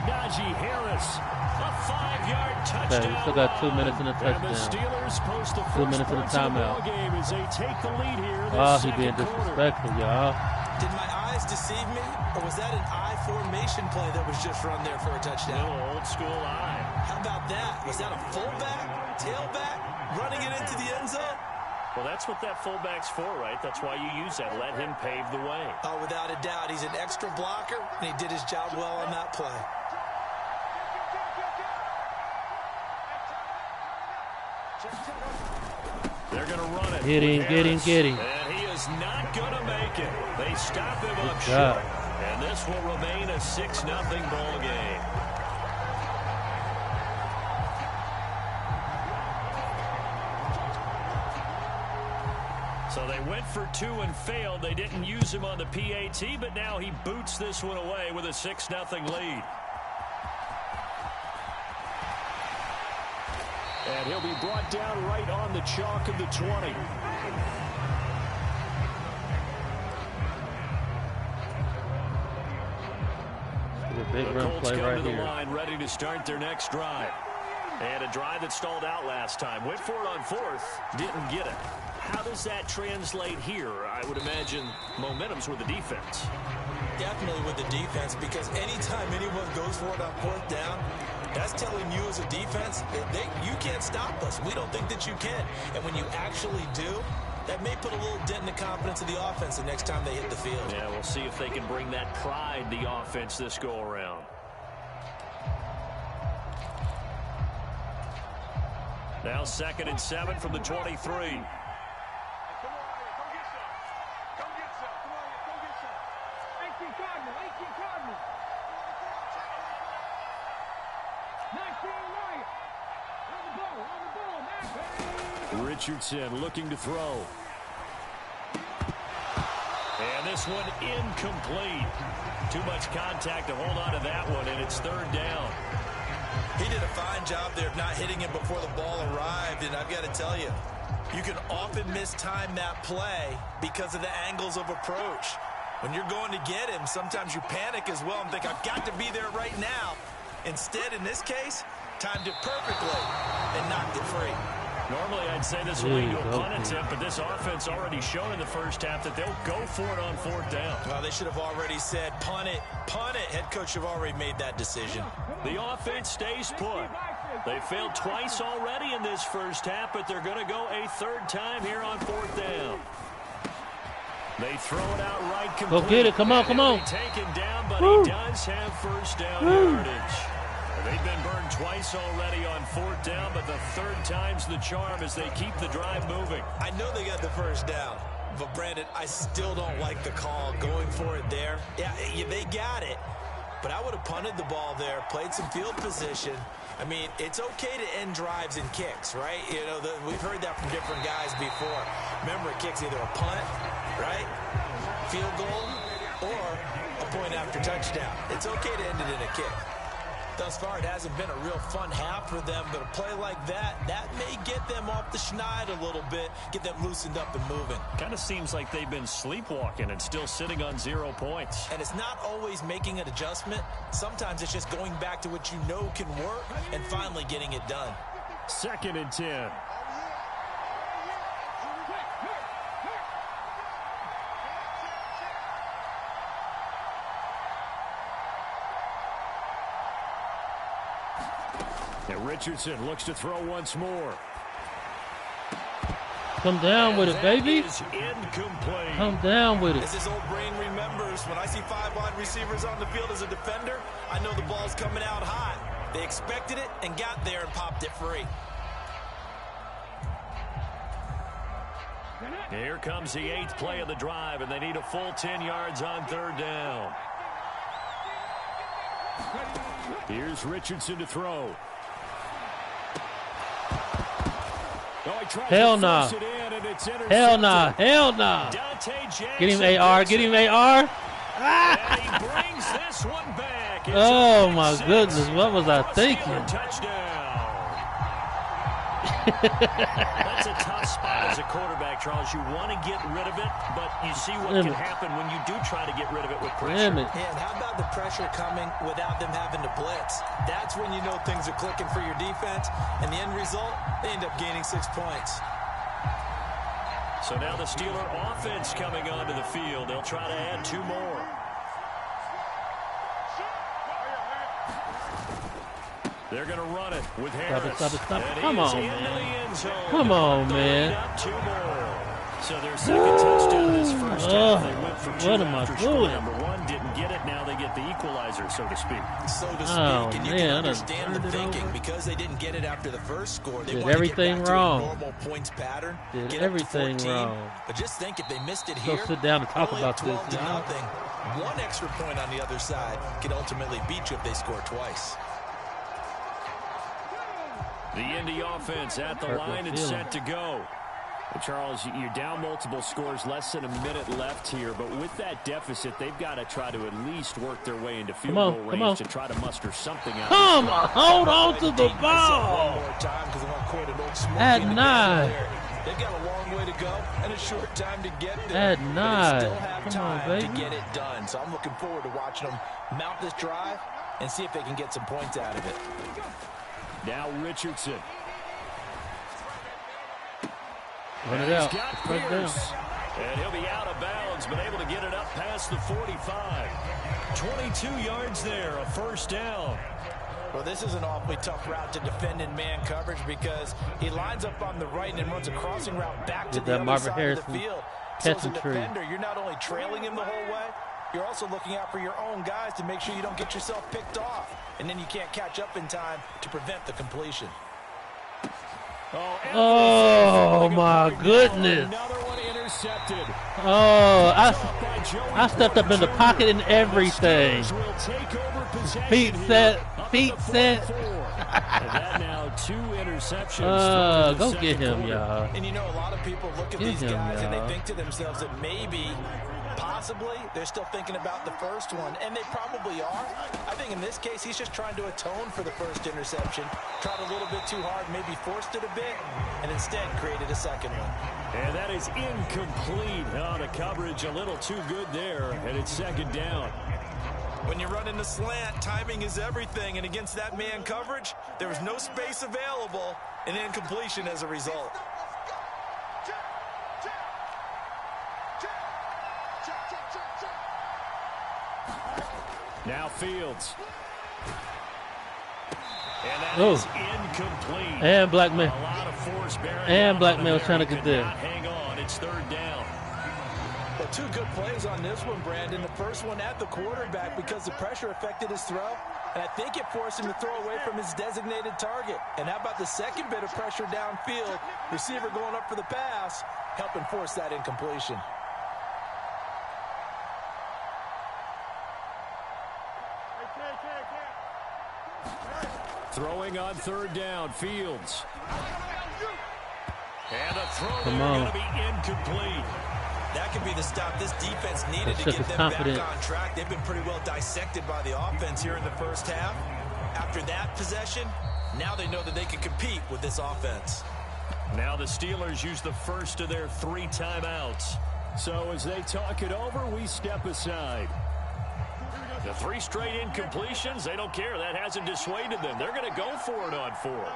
S2: Najee Harris, a 5-yard touchdown.
S7: Okay, we still got 2 minutes in the touchdown.
S2: And the Steelers post the
S7: 2 minutes in the timeout.
S2: game as they take the lead here.
S7: He being disrespectful, y'all.
S3: Did my eyes deceive me, or was that an I formation play that was just run there for a touchdown?
S2: Little old school eye.
S3: How about that? Was that a fullback, tailback, running it into the end zone?
S2: Well, that's what that fullback's for, right? That's why you use that. Let him pave the way.
S3: Oh, without a doubt. He's an extra blocker, and he did his job well on that play.
S2: They're going to run it.
S7: Get him.
S2: And he is not going to make it. They stop him up short. And this will remain a 6-0 ball game. So they went for 2 and failed. They didn't use him on the PAT, but now he boots this one away with a 6-0 lead. And he'll be brought down right on the chalk of the 20.
S7: A big run
S2: Colts
S7: play
S2: come
S7: right
S2: to the
S7: here.
S2: line, ready to start their next drive. And a drive that stalled out last time. Went for it on 4th, didn't get it. How does that translate here? I would imagine momentum's with the defense.
S3: Definitely with the defense, because anytime anyone goes for it on 4th down, that's telling you as a defense, you can't stop us. We don't think that you can. And when you actually do, that may put a little dent in the confidence of the offense the next time they hit the field.
S2: Yeah, we'll see if they can bring that pride, the offense, this go-around. Now 2nd and 7 from the 23.
S4: Richardson looking to throw. And this one incomplete. Too much contact to hold on to that one, and it's third down.
S3: He did a fine job there of not hitting him before the ball arrived, and I've got to tell you, you can often mistime that play because of the angles of approach. When you're going to get him, sometimes you panic as well and think, I've got to be there right now. Instead, in this case, timed it perfectly and knocked it free.
S4: Normally, I'd say this will lead to a punt attempt, but this offense already shown in the first half that they'll go for it on fourth down.
S3: Well, they should have already said, punt it, punt it. Head coach have already made that decision.
S4: The offense stays put. They failed twice already in this first half, but they're going to go a third time here on fourth down. They throw it out right complete.
S7: Go get it. Come on, come on.
S4: Taken down, but he does have first down yardage. They've been burned twice already on fourth down, but the third time's the charm as they keep the drive moving.
S3: I know they got the first down, but Brandon, I still don't like the call going for it there. Yeah, they got it, but I would have punted the ball there, played some field position. I mean, it's okay to end drives and kicks, right? You know, we've heard that from different guys before. Remember, a kick's either a punt, right, field goal, or a point after touchdown. It's okay to end it in a kick. Thus far, it hasn't been a real fun half for them, but a play like that may get them off the schneid a little bit, get them loosened up and moving.
S4: Kind of seems like they've been sleepwalking and still sitting on 0 points.
S3: And it's not always making an adjustment. Sometimes it's just going back to what you know can work and finally getting it done.
S4: 2nd and 10. And Richardson looks to throw once more.
S7: Come down with it, baby.
S4: Incomplete.
S7: Come down with it.
S3: As his old brain remembers, when I see 5 wide receivers on the field as a defender, I know the ball's coming out hot. They expected it and got there and popped it free.
S4: Here comes the 8th play of the drive, and they need a full 10 yards on third down. Here's Richardson to throw.
S7: Hell nah. Hell nah. Hell nah. Get him AR. Get him AR.
S4: And he brings this one back.
S7: Oh my goodness. What was I thinking?
S4: That's a tough spot as a quarterback, Charles. You want to get rid of it, but you see what can happen when you do try to get rid of it with pressure.
S3: And how about the pressure coming without them having to blitz? That's when you know things are clicking for your defense, and the end result, they end up gaining 6 points.
S4: So now the Steeler offense coming onto the field. They'll try to add 2 more. They're going to run it with Harris.
S7: Stop it. Come on, man. Come on, man.
S4: So their second touchdown this first half. They went for 2
S7: what am I doing?
S4: Number 1 didn't get it. Now they get the equalizer, so to speak.
S3: So to speak, and you can understand the thinking because they didn't get it after the first score. They
S7: did everything wrong.
S3: Normal points pattern.
S7: Did everything wrong.
S3: But just think if they missed it
S7: Go
S3: here.
S7: sit down and talk about this.
S3: Nothing. 1 extra point on the other side can ultimately beat you if they score twice.
S4: The Indy offense at the line and set to go. Well, Charles, you're down multiple scores, less than a minute left here, but with that deficit, they've got to try to at least work their way into field goal range to try to muster something out.
S7: Come on, hold on to the ball. At 9.
S3: They've got a long way to go and a short time to get there.
S7: At 9.
S3: Still have time to get it done. So I'm looking forward to watching them mount this drive and see if they can get some points out of it.
S4: Now Richardson.
S7: Run it out.
S4: And he'll be out of bounds, but able to get it up past the 45. 22 yards there, a first down.
S3: Well, this is an awfully tough route to defend in man coverage because he lines up on the right and then runs a crossing route back to the other side of the field. So as a defender, you're not only trailing him the whole way, you're also looking out for your own guys to make sure you don't get yourself picked off. And then you can't catch up in time to prevent the completion.
S7: Oh, my goodness.
S4: Another one intercepted.
S7: Oh, I stepped up in the pocket and everything. Feet set.
S4: And that now 2 interceptions.
S7: Go get him, y'all.
S3: And you know, a lot of people look at these guys and they think to themselves that maybe, possibly, they're still thinking about the first one, and they probably are. I think in this case, he's just trying to atone for the first interception, tried a little bit too hard, maybe forced it a bit, and instead created a second one.
S4: And that is incomplete. Oh, the coverage a little too good there, and it's second down.
S3: When you run in the slant, timing is everything, and against that man coverage, there was no space available, and incompletion as a result.
S4: Now Fields. And that is incomplete.
S7: And Blackman.
S4: A lot of force bearing.
S7: And Blackman was trying to get there.
S4: Hang on, it's third down.
S3: Well, 2 good plays on this one, Brandon. The first one at the quarterback because the pressure affected his throw, and I think it forced him to throw away from his designated target. And how about the second bit of pressure downfield? Receiver going up for the pass, helping force that incompletion.
S4: Throwing on third down, Fields. And a throw
S7: Come
S4: there
S7: on.
S4: going to be incomplete.
S3: That could be the stop this defense needed to get them back on track. They've been pretty well dissected by the offense here in the first half. After that possession, now they know that they can compete with this offense.
S4: Now the Steelers use the first of their 3 timeouts. So as they talk it over, we step aside. The 3 straight incompletions, they don't care. That hasn't dissuaded them. They're going to go for it on 4th.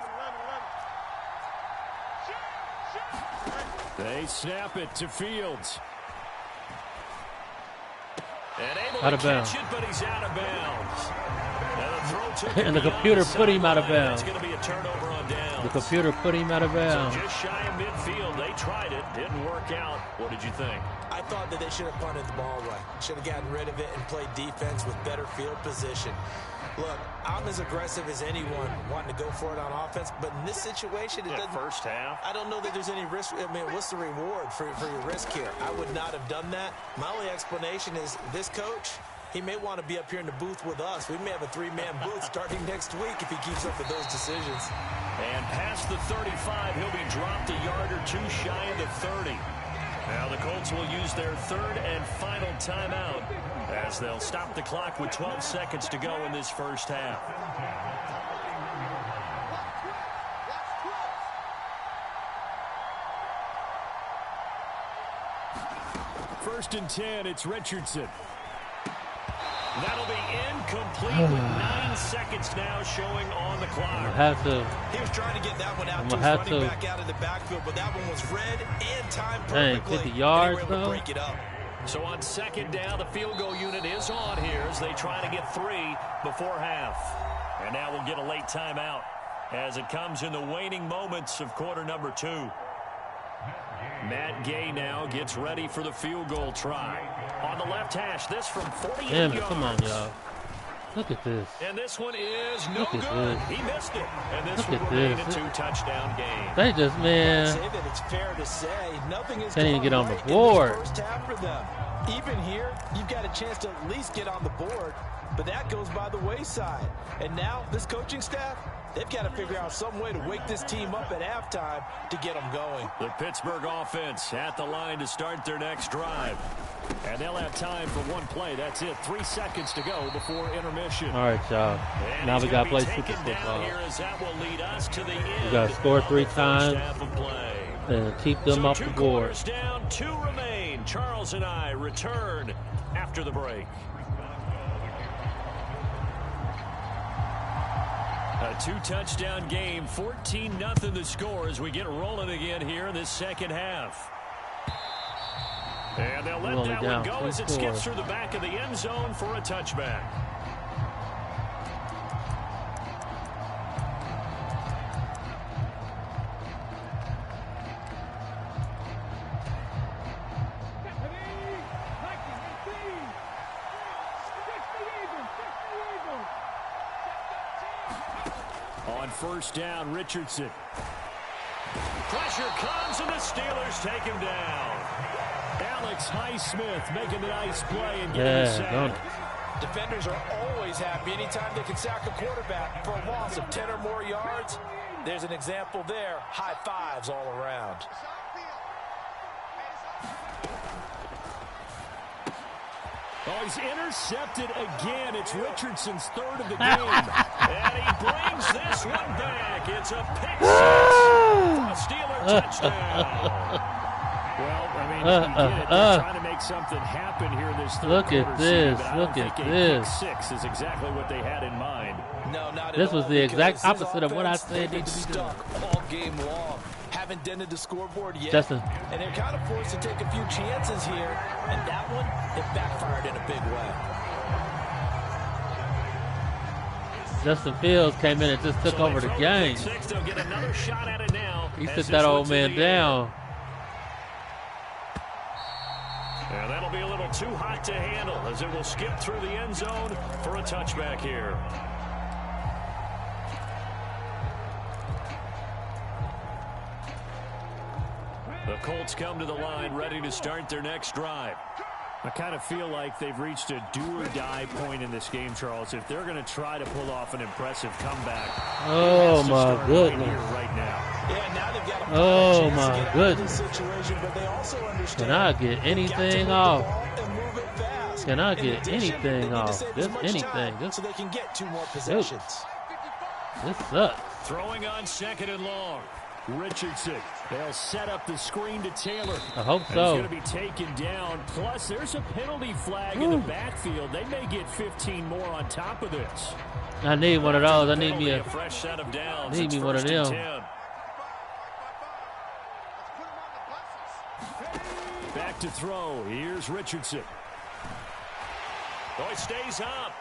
S4: They snap it to Fields. And able
S7: Out of
S4: to
S7: bounds.
S4: catch it, but he's out of bounds.
S7: And the computer put him out of bounds.
S4: It's going to be a turnover on downs.
S7: The computer put him out of bounds.
S4: So just shy of midfield. They tried it. Didn't work out. What did you think?
S3: I thought that they should have punted the ball away. Should have gotten rid of it and played defense with better field position. Look, I'm as aggressive as anyone wanting to go for it on offense, but in this situation, it doesn't.
S4: First half.
S3: I don't know that there's any risk. I mean, what's the reward for your risk here? I would not have done that. My only explanation is this coach, he may want to be up here in the booth with us. We may have a 3-man booth starting next week if he keeps up with those decisions.
S4: And past the 35, he'll be dropped a yard or 2 shy of the 30. Now the Colts will use their 3rd and final timeout as they'll stop the clock with 12 seconds to go in this first half. First and 10, it's Richardson. That'll be incomplete with 9 seconds now showing on the clock.
S3: He was trying to get that one out to his running back out of the backfield, but that one was read and timed perfectly.
S7: 50 yards,
S3: and they were able to break it up.
S4: So on second down, the field goal unit is on here as they try to get 3 before half. And now we'll get a late timeout as it comes in the waning moments of quarter number 2. Matt Gay now gets ready for the field goal try. On the left hash, this from 48 yards.
S7: Come on, y'all. Look at this.
S4: And this one is no good. He missed it. And this will remain a 2-touchdown game.
S7: They just, man.
S3: I'd say that it's fair to say nothing is
S7: can't even get on
S3: right
S7: the board.
S3: in this first half for them. Even here, you've got a chance to at least get on the board, but that goes by the wayside. And now, this coaching staff, they've got to figure out some way to wake this team up at halftime to get them going.
S4: The Pittsburgh offense at the line to start their next drive. And they'll have time for 1 play. That's it. 3 seconds to go before intermission.
S7: All right, y'all. Now we got to play super football. We got to score 3 times and keep them off the board.
S4: Down, 2 remain. Charles and I return after the break. A 2-touchdown game, 14-0 the score as we get rolling again here in this second half. And they'll let that one go as it skips through the back of the end zone for a touchback. On first down, Richardson.
S2: Pressure comes, and the Steelers take him down. Alex Highsmith making the nice play and getting the sack.
S3: Defenders are always happy anytime they can sack a quarterback for a loss of 10 or more yards. There's an example there. High fives all around.
S2: Oh, he's intercepted again. It's Richardson's third of the game. And he brings this one back. It's a pick six for a Steeler touchdown. Well, I mean, you get it. They're trying to make something happen here in this third
S7: Look
S2: quarter.
S7: at this.
S2: But
S7: Look at
S2: pick
S7: this.
S2: six is exactly what they had in mind.
S3: No, not at
S7: This was
S3: all,
S7: the exact
S3: because his
S7: opposite of what I
S3: offense,
S7: said
S3: they've been
S7: needed to be done.
S3: stuck all game long. Haven't dented the scoreboard yet.
S7: Justin.
S3: And they're kind of forced to take a few chances here. And that one, it backfired in a big way.
S7: Justin Fields came in and just took over the game.
S2: Get another shot at it now.
S7: He took that old man down.
S2: And that'll be a little too hot to handle as it will skip through the end zone for a touchback here. The Colts come to the line ready to start their next drive. I kind of feel like they've reached a do-or-die point in this game, Charles. If they're going to try to pull off an impressive comeback,
S7: oh my goodness!
S2: Right now.
S3: Yeah, now they've got a
S7: Oh
S3: chance to
S7: my
S3: get out of
S7: goodness!
S3: this situation, but they also understand
S7: Can I get anything off?
S3: and move it fast.
S7: Can I
S3: In
S7: get
S3: addition, they
S7: anything
S3: need to
S7: off?
S3: save as
S7: Just
S3: much
S7: anything.
S3: time
S7: Just
S3: so they can get 2 more possessions.
S7: this sucks.
S2: Throwing on second and long. Richardson. They'll set up the screen to Taylor.
S7: I hope
S2: He's
S7: so.
S2: going to be taken down. Plus, there's a penalty flag in the backfield. They may get 15 more on top of this.
S7: I need one of those. I need me
S2: A
S7: a.
S2: fresh set of downs.
S7: Need
S2: It's
S7: me one of
S2: first and
S7: them.
S2: 10. Back to throw. Here's Richardson. Oh, he stays up.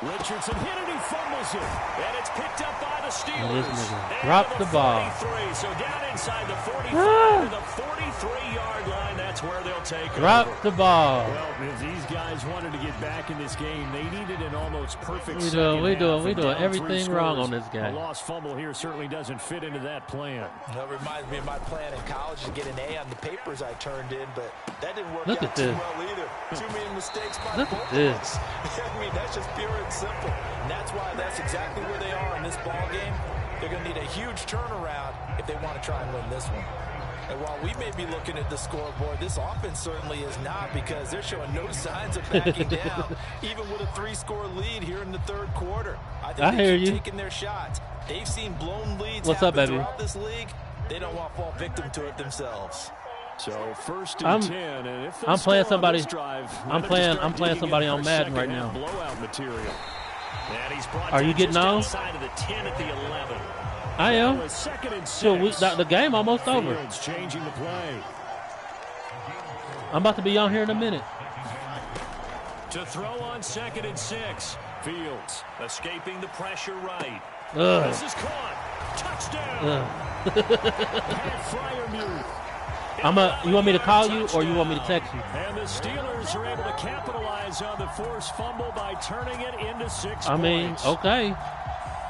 S2: Richardson hit it, he fumbles it. And it's picked up by the Steelers.
S7: Drop the ball.
S2: 43, so down inside the 45 to the 43-yard line. That's where they'll take it.
S7: Drop the ball.
S2: Well, if these guys wanted to get back in this game, they needed an almost perfect
S7: We
S2: second
S7: doing
S2: half.
S7: everything wrong on this
S2: A
S7: game.
S2: lost fumble here certainly doesn't fit into that plan.
S3: That reminds me of my plan in college to get an A on the papers I turned in, but that didn't work
S7: Look
S3: out
S7: at
S3: too
S7: this.
S3: well either. Too many mistakes by
S7: Look
S3: both
S7: at
S3: of
S7: this.
S3: us. I mean, that's just pure and simple. And that's why that's exactly where they are in this ball game. They're going to need a huge turnaround if they want to try and win this one. And while we may be looking at the scoreboard, this offense certainly is not, because they're showing no signs of backing down, even with a 3-score lead here in the third quarter. I think they keep taking their shots. They've seen blown leads happen throughout this league. They don't want to fall victim to it themselves.
S2: So first and 10, and if
S7: I'm playing somebody.
S2: Drive,
S7: I'm playing somebody on Madden right now.
S2: Blowout material. And he's brought
S7: Are you getting on?
S2: Outside of the 10 at the 11.
S7: I am. So the game almost over.
S2: Changing the play.
S7: I'm about to be on here in a minute.
S2: To throw on second and 6. Fields escaping the pressure right.
S7: Ugh.
S2: This is caught. Touchdown. Pat Freiermuth.
S7: You want me to call you or you want me to text you?
S2: And the Steelers are able to capitalize on the forced fumble by turning it into 6 points.
S7: I mean, okay.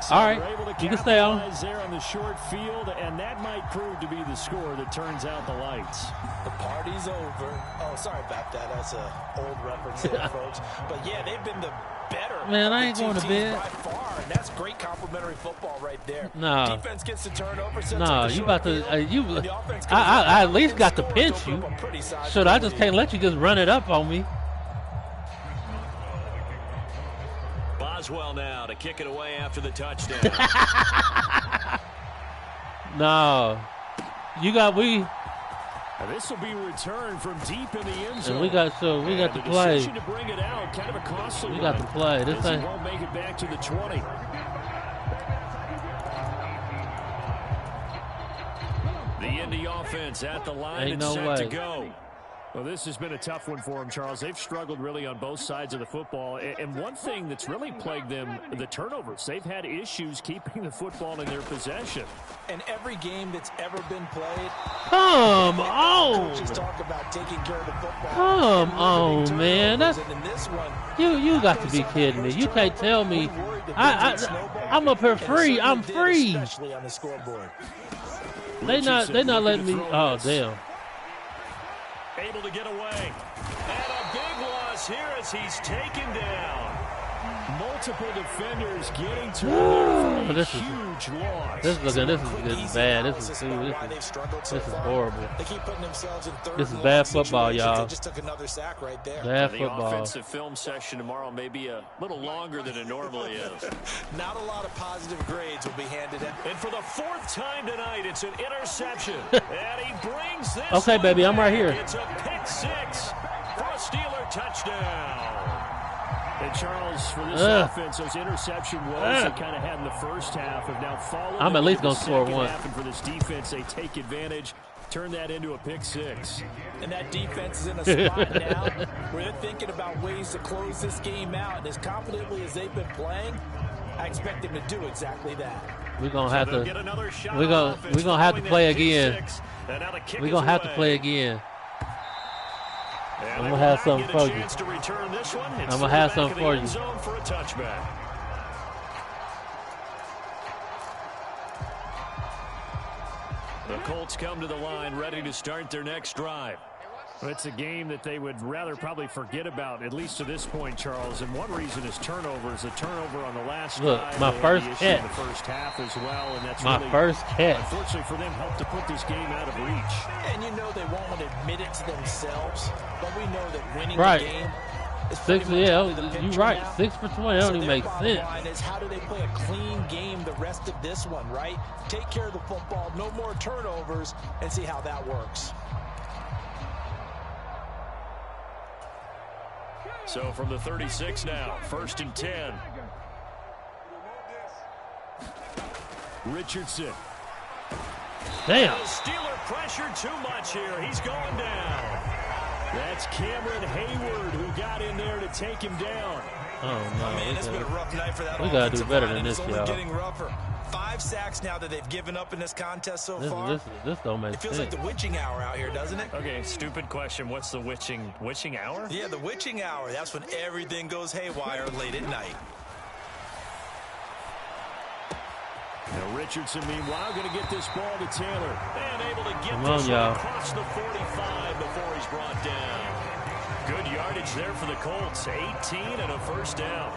S2: So
S7: all right, you can stay on.
S2: There on the short field, and that might prove to be the score that turns out the lights.
S3: The party's over. Oh, sorry about that. That's an old reference there, folks. But yeah, they've been the better.
S7: Man, I ain't going to bed.
S3: By far, and that's great complimentary football right there.
S7: No.
S3: Defense gets the turnover.
S7: No, you about to. I at least got to pinch you. Should I just can't let you just run it up on me?
S2: Boswell now to kick it away after the touchdown.
S7: No.
S2: And this will be returned from deep in the end zone.
S7: And we got to play.
S2: To bring it out, kind of a costly
S7: we got to play. This thing
S2: won't make it back to the 20. The Indy offense at the line and set to go. Well, this has been a tough one for them, Charles. They've struggled really on both sides of the football. And one thing that's really plagued them, the turnovers. They've had issues keeping the football in their possession.
S3: And every game that's ever been played.
S7: Come on.
S3: Coaches talk about taking care of the football.
S7: Come on, man. That's
S3: this one,
S7: you got to be kidding me. You can't tell me. I'm up here free. I'm free.
S3: Especially on the scoreboard.
S7: They not letting me. Oh damn.
S2: Able to get away. And a big loss here as he's taken down. Multiple defenders getting to him.
S7: This is
S2: huge loss.
S7: This is bad. This is horrible.
S3: They keep putting themselves in third.
S7: This is bad football, y'all.
S3: They just took another sack right there.
S7: Bad
S2: The
S7: football.
S2: offensive film session tomorrow may be a little longer than it normally is.
S3: Not a lot of positive grades will be handed out.
S2: And for the fourth time tonight, it's an interception. And he brings this.
S7: Okay, baby, I'm right here.
S2: It's a pick six for a Steeler touchdown. And Charles, for this offense, those interception woes they kind of had in the first half have now followed.
S7: I'm at least going to score one.
S2: And for this defense, they take advantage, turn that into a pick six.
S3: And that defense is in a spot now where they're thinking about ways to close this game out. And as confidently as they've been playing, I expect them to do exactly that.
S7: We're going to have to play again. We're going to have to play again. I'm going to have something for you. I'm going to have something for you.
S2: For a touchback. The Colts come to the line ready to start their next drive. It's a game that they would rather probably forget about, at least to this point, Charles. And one reason is turnovers. A turnover on the last drive.
S7: My first catch.
S2: In the first half as well, and that's
S7: my
S2: really,
S7: first catch.
S2: Unfortunately for them, helped to put this game out of reach.
S3: And you know they won't admit it to themselves, but we know that winning
S7: right.
S3: the game is
S7: six. Yeah, you're right.
S3: Now.
S7: 6 for 20. That don't even make sense.
S3: Line is how do they play a clean game the rest of this one? Right? Take care of the football, no more turnovers, and see how that works.
S2: So from the 36 now, 1st and 10. Richardson.
S7: Damn.
S2: Steeler pressure too much here. He's going down. That's Cameron Hayward who got in there to take him down.
S7: Oh, no.
S3: Man, it's been a rough night for that.
S7: We got to do better than this, y'all.
S3: It's only getting rougher. 5 sacks now that they've given up in this contest so far.
S7: This don't make sense.
S3: It feels like the witching hour out here, doesn't it?
S2: Okay, stupid question. What's the witching hour?
S3: Yeah, the witching hour. That's when everything goes haywire late at night.
S2: Now Richardson, meanwhile, going to get this ball to Taylor. And able to get
S7: this
S2: across the 45 before he's brought down. Good yardage there for the Colts. 18 and a first down.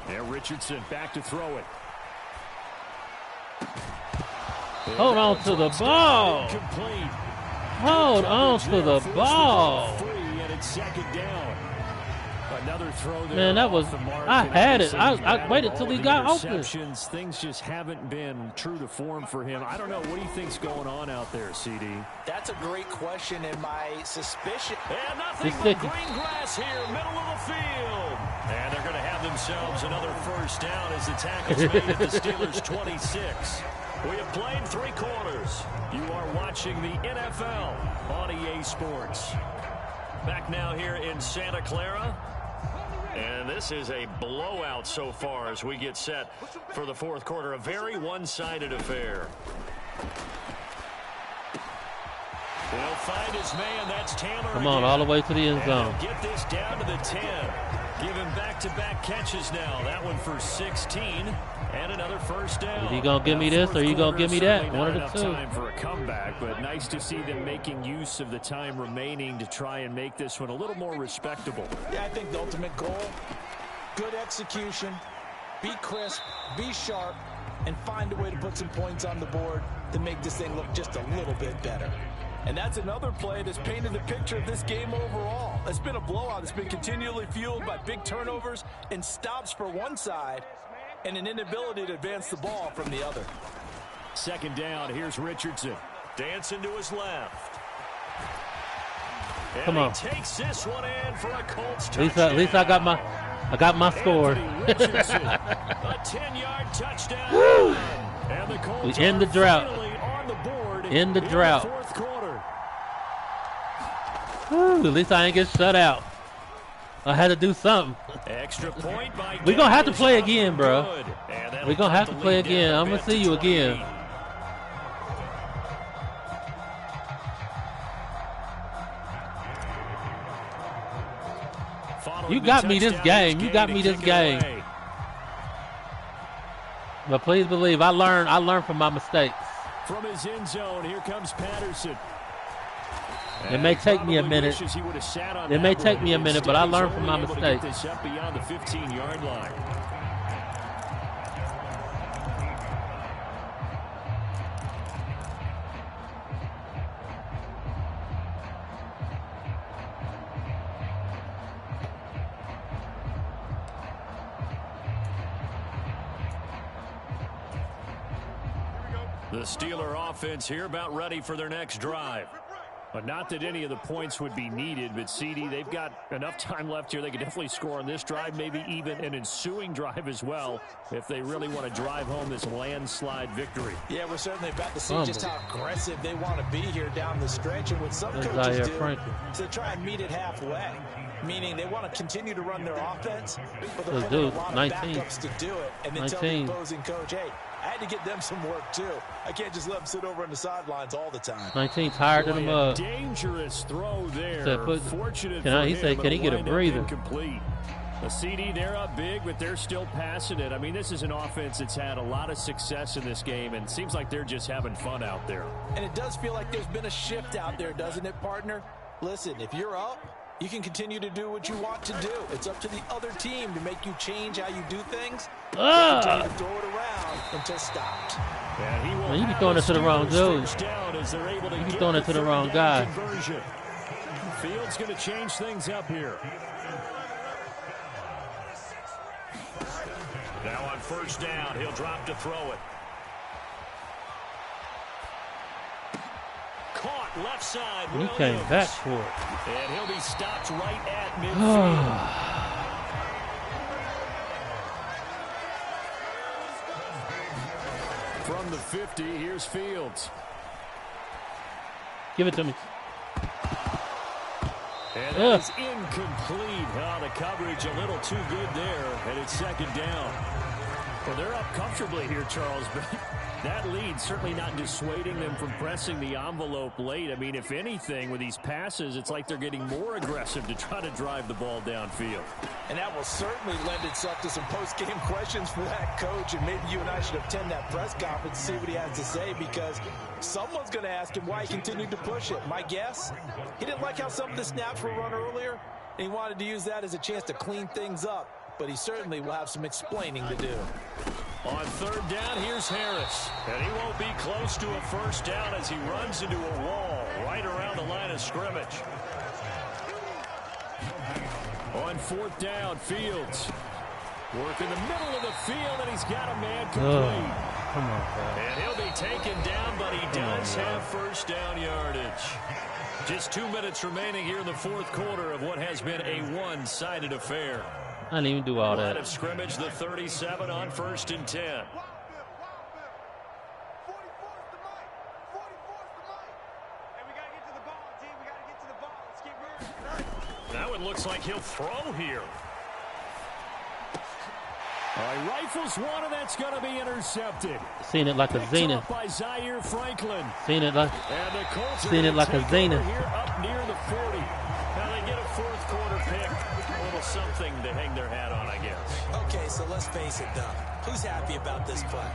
S2: There, Richardson back to throw it.
S7: Hold on to the ball.
S2: Complete.
S7: Hold on to the ball.
S2: And it's second down. Another throw there.
S7: Man, that was, I had it. I waited till he got open.
S2: Things just haven't been true to form for him. I don't know. What do you think's going on out there, CD?
S3: That's a great question, and my suspicion.
S2: And nothing but green grass here, middle of the field. And they're going to have themselves another first down as the tackle's made at the Steelers' 26. We have played 3 quarters. You are watching the NFL on EA Sports. Back now here in Santa Clara. And this is a blowout so far as we get set for the 4th quarter. A very one-sided affair. He'll find his man. That's Taylor.
S7: Come on, all the way to the end zone.
S2: Get this down to the 10. Give him back-to-back catches now. That one for 16. And another first down.
S7: Is he going to give me this or are you going to give me that? One of the two.
S2: Time for a comeback, but nice to see them making use of the time remaining to try and make this one a little more respectable.
S3: Yeah, I think the ultimate goal, good execution, be crisp, be sharp, and find a way to put some points on the board to make this thing look just a little bit better. And that's another play that's painted the picture of this game overall. It's been a blowout. It's been continually fueled by big turnovers and stops for one side and an inability to advance the ball from the other.
S2: Second down, here's Richardson. Dancing to his left. And
S7: come on.
S2: He takes this one in for a Colts touchdown.
S7: At least I got my score.
S2: A 10-yard touchdown. And the Colts
S7: we end the drought.
S2: On the board
S7: in the drought.
S2: The 4th quarter.
S7: Whew, at least I ain't get shut out. I had to do something.
S2: Extra point by
S7: we're going to have to play again, bro. We're going to have to play again. I'm going to see you again. You got me this game. You got me this game. But please believe, I learned from my mistakes.
S4: From his end zone, here comes Patterson.
S7: It may take me a minute. It may take me a minute, but I learned from my mistakes.
S4: Get this up beyond the 15-yard line. The Steeler offense here about ready for their next drive. But not that any of the points would be needed, but CD, they've got enough time left here. They could definitely score on this drive, maybe even an ensuing drive as well, if they really want to drive home this landslide victory.
S3: Yeah, we're certainly about to see just how aggressive they want to be here down the stretch. And what some coaches do is they try and meet it halfway, meaning they want to continue to run their offense, but they're putting a lot of backups to do it. And then tell the opposing coach, hey, I had to get them some work too. I can't just let them sit over on the sidelines all the time.
S7: 19 tired in the mud.
S4: Dangerous throw there. Fortunate for him,
S7: he said, can he get a breather?
S4: Incomplete. The CD, they're up big, but they're still passing it. I mean, this is an offense that's had a lot of success in this game, and it seems like they're just having fun out there.
S3: And it does feel like there's been a shift out there, doesn't it, partner? Listen, if you're up, you can continue to do what you want to do. It's up to the other team to make you change how you do things. Continue to throw it around until stopped.
S7: Man, you be throwing it to the wrong dude. You be throwing it to the wrong guy.
S4: Fields going to change things up here. Now on first down, he'll drop to throw it. Caught left side.
S7: He came back for it.
S4: And he'll be stopped right at midfield. From the 50, here's Fields.
S7: Give it to me.
S4: And that is incomplete. Oh, the coverage a little too good there, and it's second down. Well, they're up comfortably here, Charles, but that lead certainly not dissuading them from pressing the envelope late. I mean, if anything, with these passes, it's like they're getting more aggressive to try to drive the ball downfield.
S3: And that will certainly lend itself to some post-game questions for that coach, and maybe you and I should attend that press conference and see what he has to say, because someone's going to ask him why he continued to push it. My guess, he didn't like how some of the snaps were run earlier, and he wanted to use that as a chance to clean things up. But he certainly will have some explaining to do.
S4: On third down, here's Harris. And he won't be close to a first down as he runs into a wall right around the line of scrimmage. On fourth down, Fields. Work in the middle of the field, and he's got a man complete.
S7: Come on, bro.
S4: And he'll be taken down, but he does have first down yardage. Just 2 minutes remaining here in the fourth quarter of what has been a one-sided affair.
S7: I didn't even do all that.
S4: Line of scrimmage, the 37 on first and 10. That one looks like he'll throw here. All right, rifles one, and that's going to be intercepted.
S7: Seen it like a zenith.
S4: By Zaire Franklin.
S7: Seen it like a zenith.
S4: Here up near the 40. Now they get a fourth quarter pick. A little something to hang their hat on, I guess.
S3: Okay, so let's face it, though. Who's happy about this play?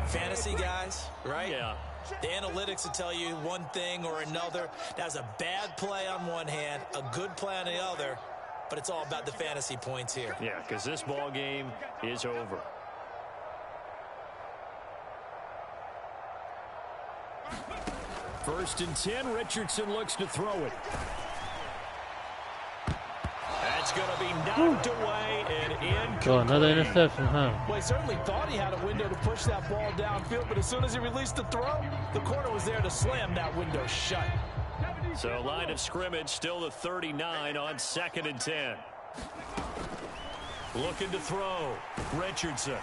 S3: Fantasy guys, right?
S4: Yeah.
S3: The analytics will tell you one thing or another. That's a bad play on one hand, a good play on the other. But it's all about the fantasy points here.
S4: Yeah, because this ball game is over. First and 10, Richardson looks to throw it. That's going to be knocked away and incomplete.
S7: Oh, another interception, huh?
S3: Well, he certainly thought he had a window to push that ball downfield, but as soon as he released the throw, the corner was there to slam that window shut.
S4: So line of scrimmage still the 39 on second and 10. Looking to throw. Richardson.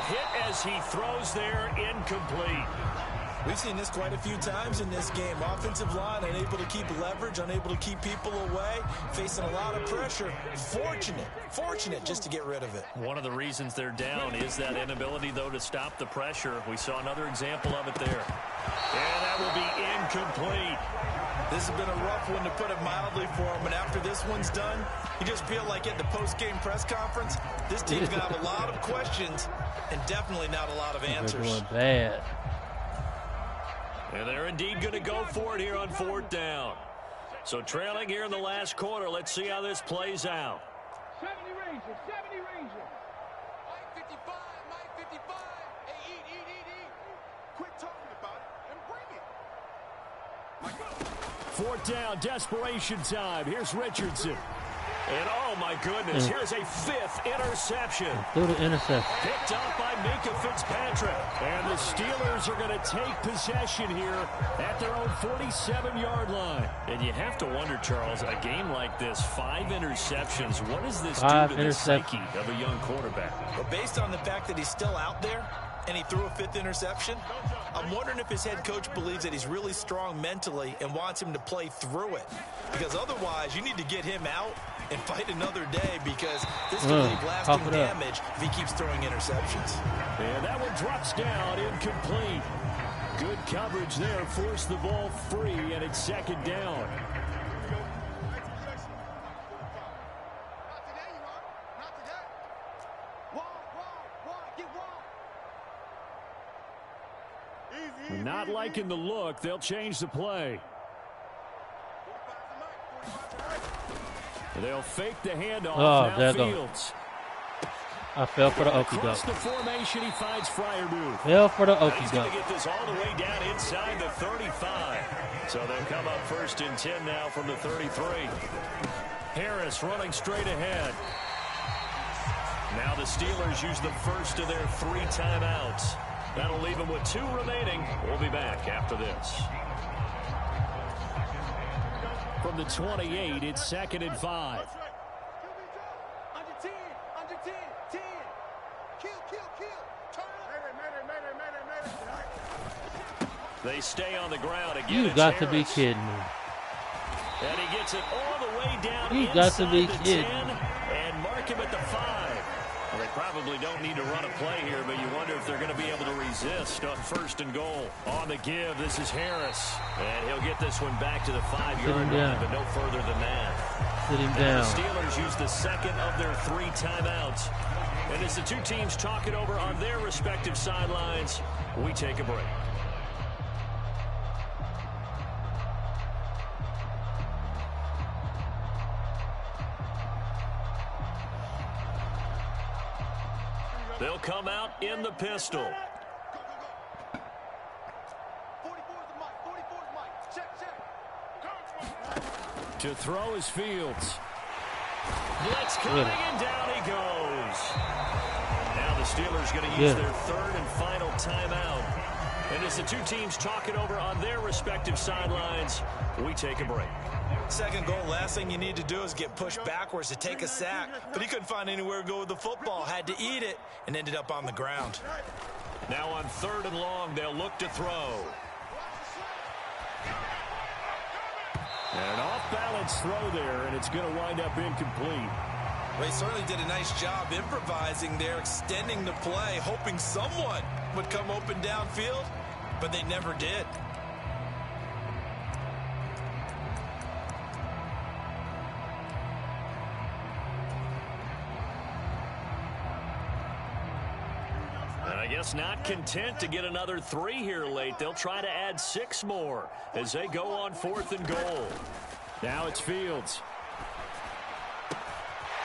S4: Hit as he throws there, incomplete.
S3: We've seen this quite a few times in this game. Offensive line unable to keep leverage, unable to keep people away, facing a lot of pressure. Fortunate just to get rid of it.
S4: One of the reasons they're down is that inability, though, to stop the pressure. We saw another example of it there. And that will be incomplete.
S3: This has been a rough one, to put it mildly, for him. And after this one's done, you just feel like at the post-game press conference, this team's going to have a lot of questions and definitely not a lot of answers.
S7: They're doing bad.
S2: And they're indeed going to go for it here on 4th down. So trailing here in the last quarter. Let's see how this plays out.
S8: 70 Ranger, 70 Ranger.
S5: Mike 55, Mike 55. Hey, eat. Quit talking about it and bring it.
S2: 4th down, desperation time. Here's Richardson. And oh my goodness, here's a 5th interception.
S7: Through the interception.
S2: Picked up by Minka Fitzpatrick. And the Steelers are going to take possession here at their own 47-yard line. And you have to wonder, Charles, a game like this, 5 interceptions, what does this do to the psyche of a young quarterback?
S3: But based on the fact that he's still out there and he threw a 5th interception, I'm wondering if his head coach believes that he's really strong mentally and wants him to play through it. Because otherwise, you need to get him out and fight another day, because this can leave lasting damage if he keeps throwing interceptions.
S2: And that one drops down, incomplete. Good coverage there, forced the ball free, and it's 2nd down. Not liking the look. They'll change the play. They'll fake the handoff. Now Fields.
S7: I fell for the okie doke.
S2: Across the formation, he finds Freiermuth.
S7: Fell for the okie doke.
S2: He's going to get this all the way down inside the 35. So they'll come up 1st and 10 now from the 33. Harris running straight ahead. Now the Steelers use the first of their 3 timeouts. That'll leave them with 2 remaining. We'll be back after this. From the 28, it's 2nd and 5.
S5: Under 10, 10. Kill. Turn up.
S2: They stay on the ground again.
S7: You got to be kidding me.
S2: And he gets it all the way down.
S7: You got to be kidding
S2: 10 and mark him at the 5. Well, they probably don't need to run a play here, but you wonder if they're going to be able to resist on 1st and goal. On the give, this is Harris. And he'll get this one back to the 5-yard line, but no further than that.
S7: Sitting
S2: The
S7: down.
S2: Steelers use the 2nd of their 3 timeouts. And as the 2 teams talk it over on their respective sidelines, we take a break. They'll come out in the pistol.
S5: 44's the mic. Check.
S2: To throw is Fields. Blitz coming, and down he goes. Now the Steelers going to use their 3rd and final timeout. And as the 2 teams talk it over on their respective sidelines, we take a break.
S3: 2nd goal, last thing you need to do is get pushed backwards to take a sack. But he couldn't find anywhere to go with the football, had to eat it, and ended up on the ground.
S2: Now on 3rd and long, they'll look to throw. And an off-balance throw there, and it's going to wind up incomplete.
S3: They certainly did a nice job improvising there, extending the play, hoping someone would come open downfield, but they never did.
S2: I guess not content to get another 3 here late. They'll try to add 6 more as they go on 4th and goal. Now it's Fields.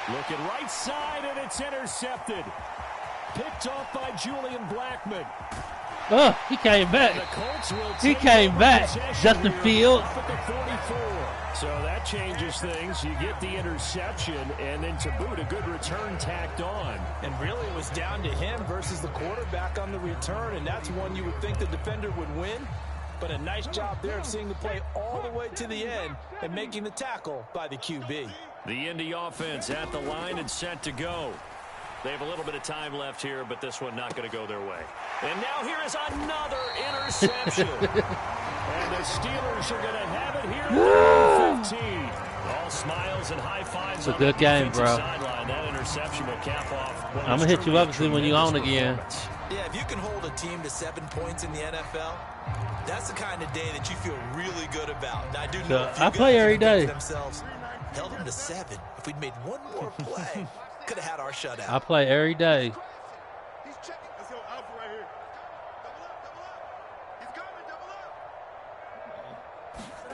S2: Looking right side, and it's intercepted. Picked off by Julian Blackman.
S7: Oh, he came back. He came back. Justin Fields.
S2: So that changes things. You get the interception, and then to boot, a good return tacked on.
S3: And really, it was down to him versus the quarterback on the return, and that's one you would think the defender would win. But a nice job there of seeing the play all the way to the end and making the tackle by the QB.
S2: The Indy offense at the line and set to go. They have a little bit of time left here, but this one not going to go their way. And now here is another interception. And the Steelers are going to have it here at 15. All smiles and high fives.
S7: It's a good game, bro.
S2: Sideline. That interception will cap off.
S7: I'm going to hit you up and see when you're on again.
S3: Yeah, if you can hold a team to 7 points in the NFL, that's the kind of day that you feel really good about. Now, I do know
S7: I play every day.
S3: Themselves held them to 7. If we'd made one more play, could have had our shutout.
S7: I play every day.
S8: He's checking. Let's go Alpha right here. Double up. He's coming. Double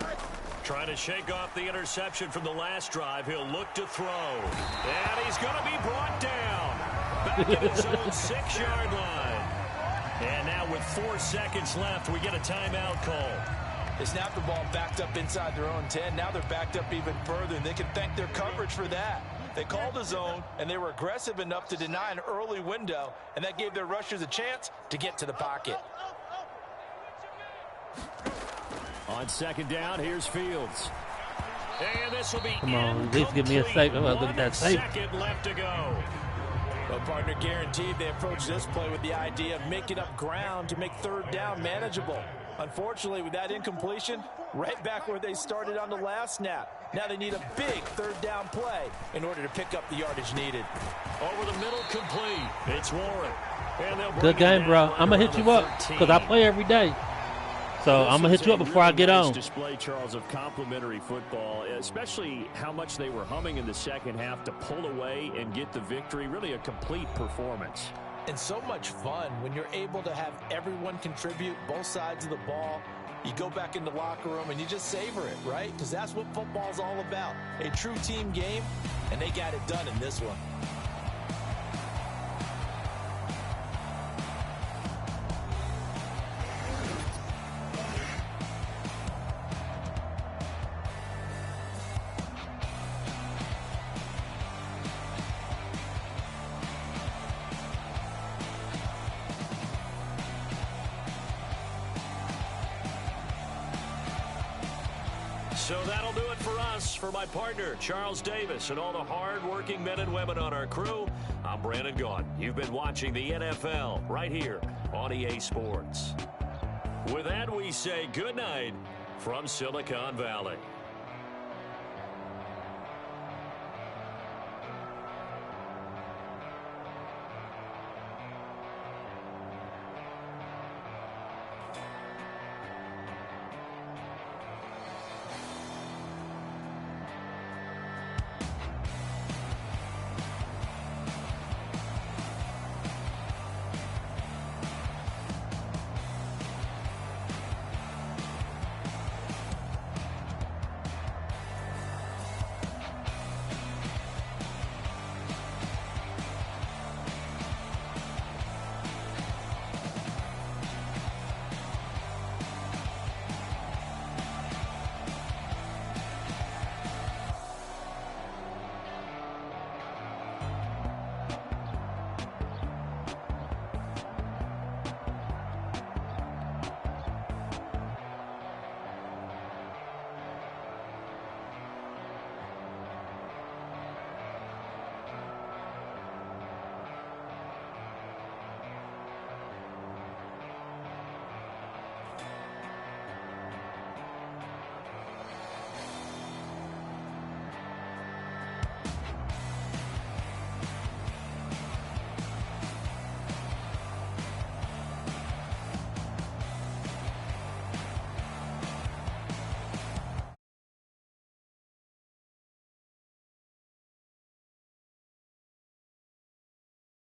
S8: up.
S2: Trying to shake off the interception from the last drive. He'll look to throw. And he's going to be brought down. Back at his own 6-yard line. And now with 4 seconds left, we get a timeout call.
S3: They snapped the ball backed up inside their own 10. Now they're backed up even further, and they can thank their coverage for that. They called a zone, and they were aggressive enough to deny an early window, and that gave their rushers a chance to get to the pocket.
S2: On second down, here's Fields. And this will be
S7: Come on, at least give me a safe. Look at that safe.
S2: 1 second left to go.
S3: Well, partner, guaranteed they approached this play with the idea of making up ground to make third down manageable. Unfortunately, with that incompletion, right back where they started on the last snap. Now they need a big third down play in order to pick up the yardage needed.
S2: Over the middle, complete. It's Warren. And
S7: good game, bro. I'm going to hit you up because I play every day. So I'm going to hit you up before I get on.
S4: Display, Charles, of complimentary football, especially how much they were humming in the second half to pull away and get the victory. Really a complete performance.
S3: And so much fun when you're able to have everyone contribute both sides of the ball. You go back in the locker room and you just savor it, right? Because that's what football's all about. A true team game, and they got it done in this one.
S2: So that'll do it for us. For my partner, Charles Davis, and all the hard-working men and women on our crew, I'm Brandon Gaughan. You've been watching the NFL right here on EA Sports. With that, we say good night from Silicon Valley.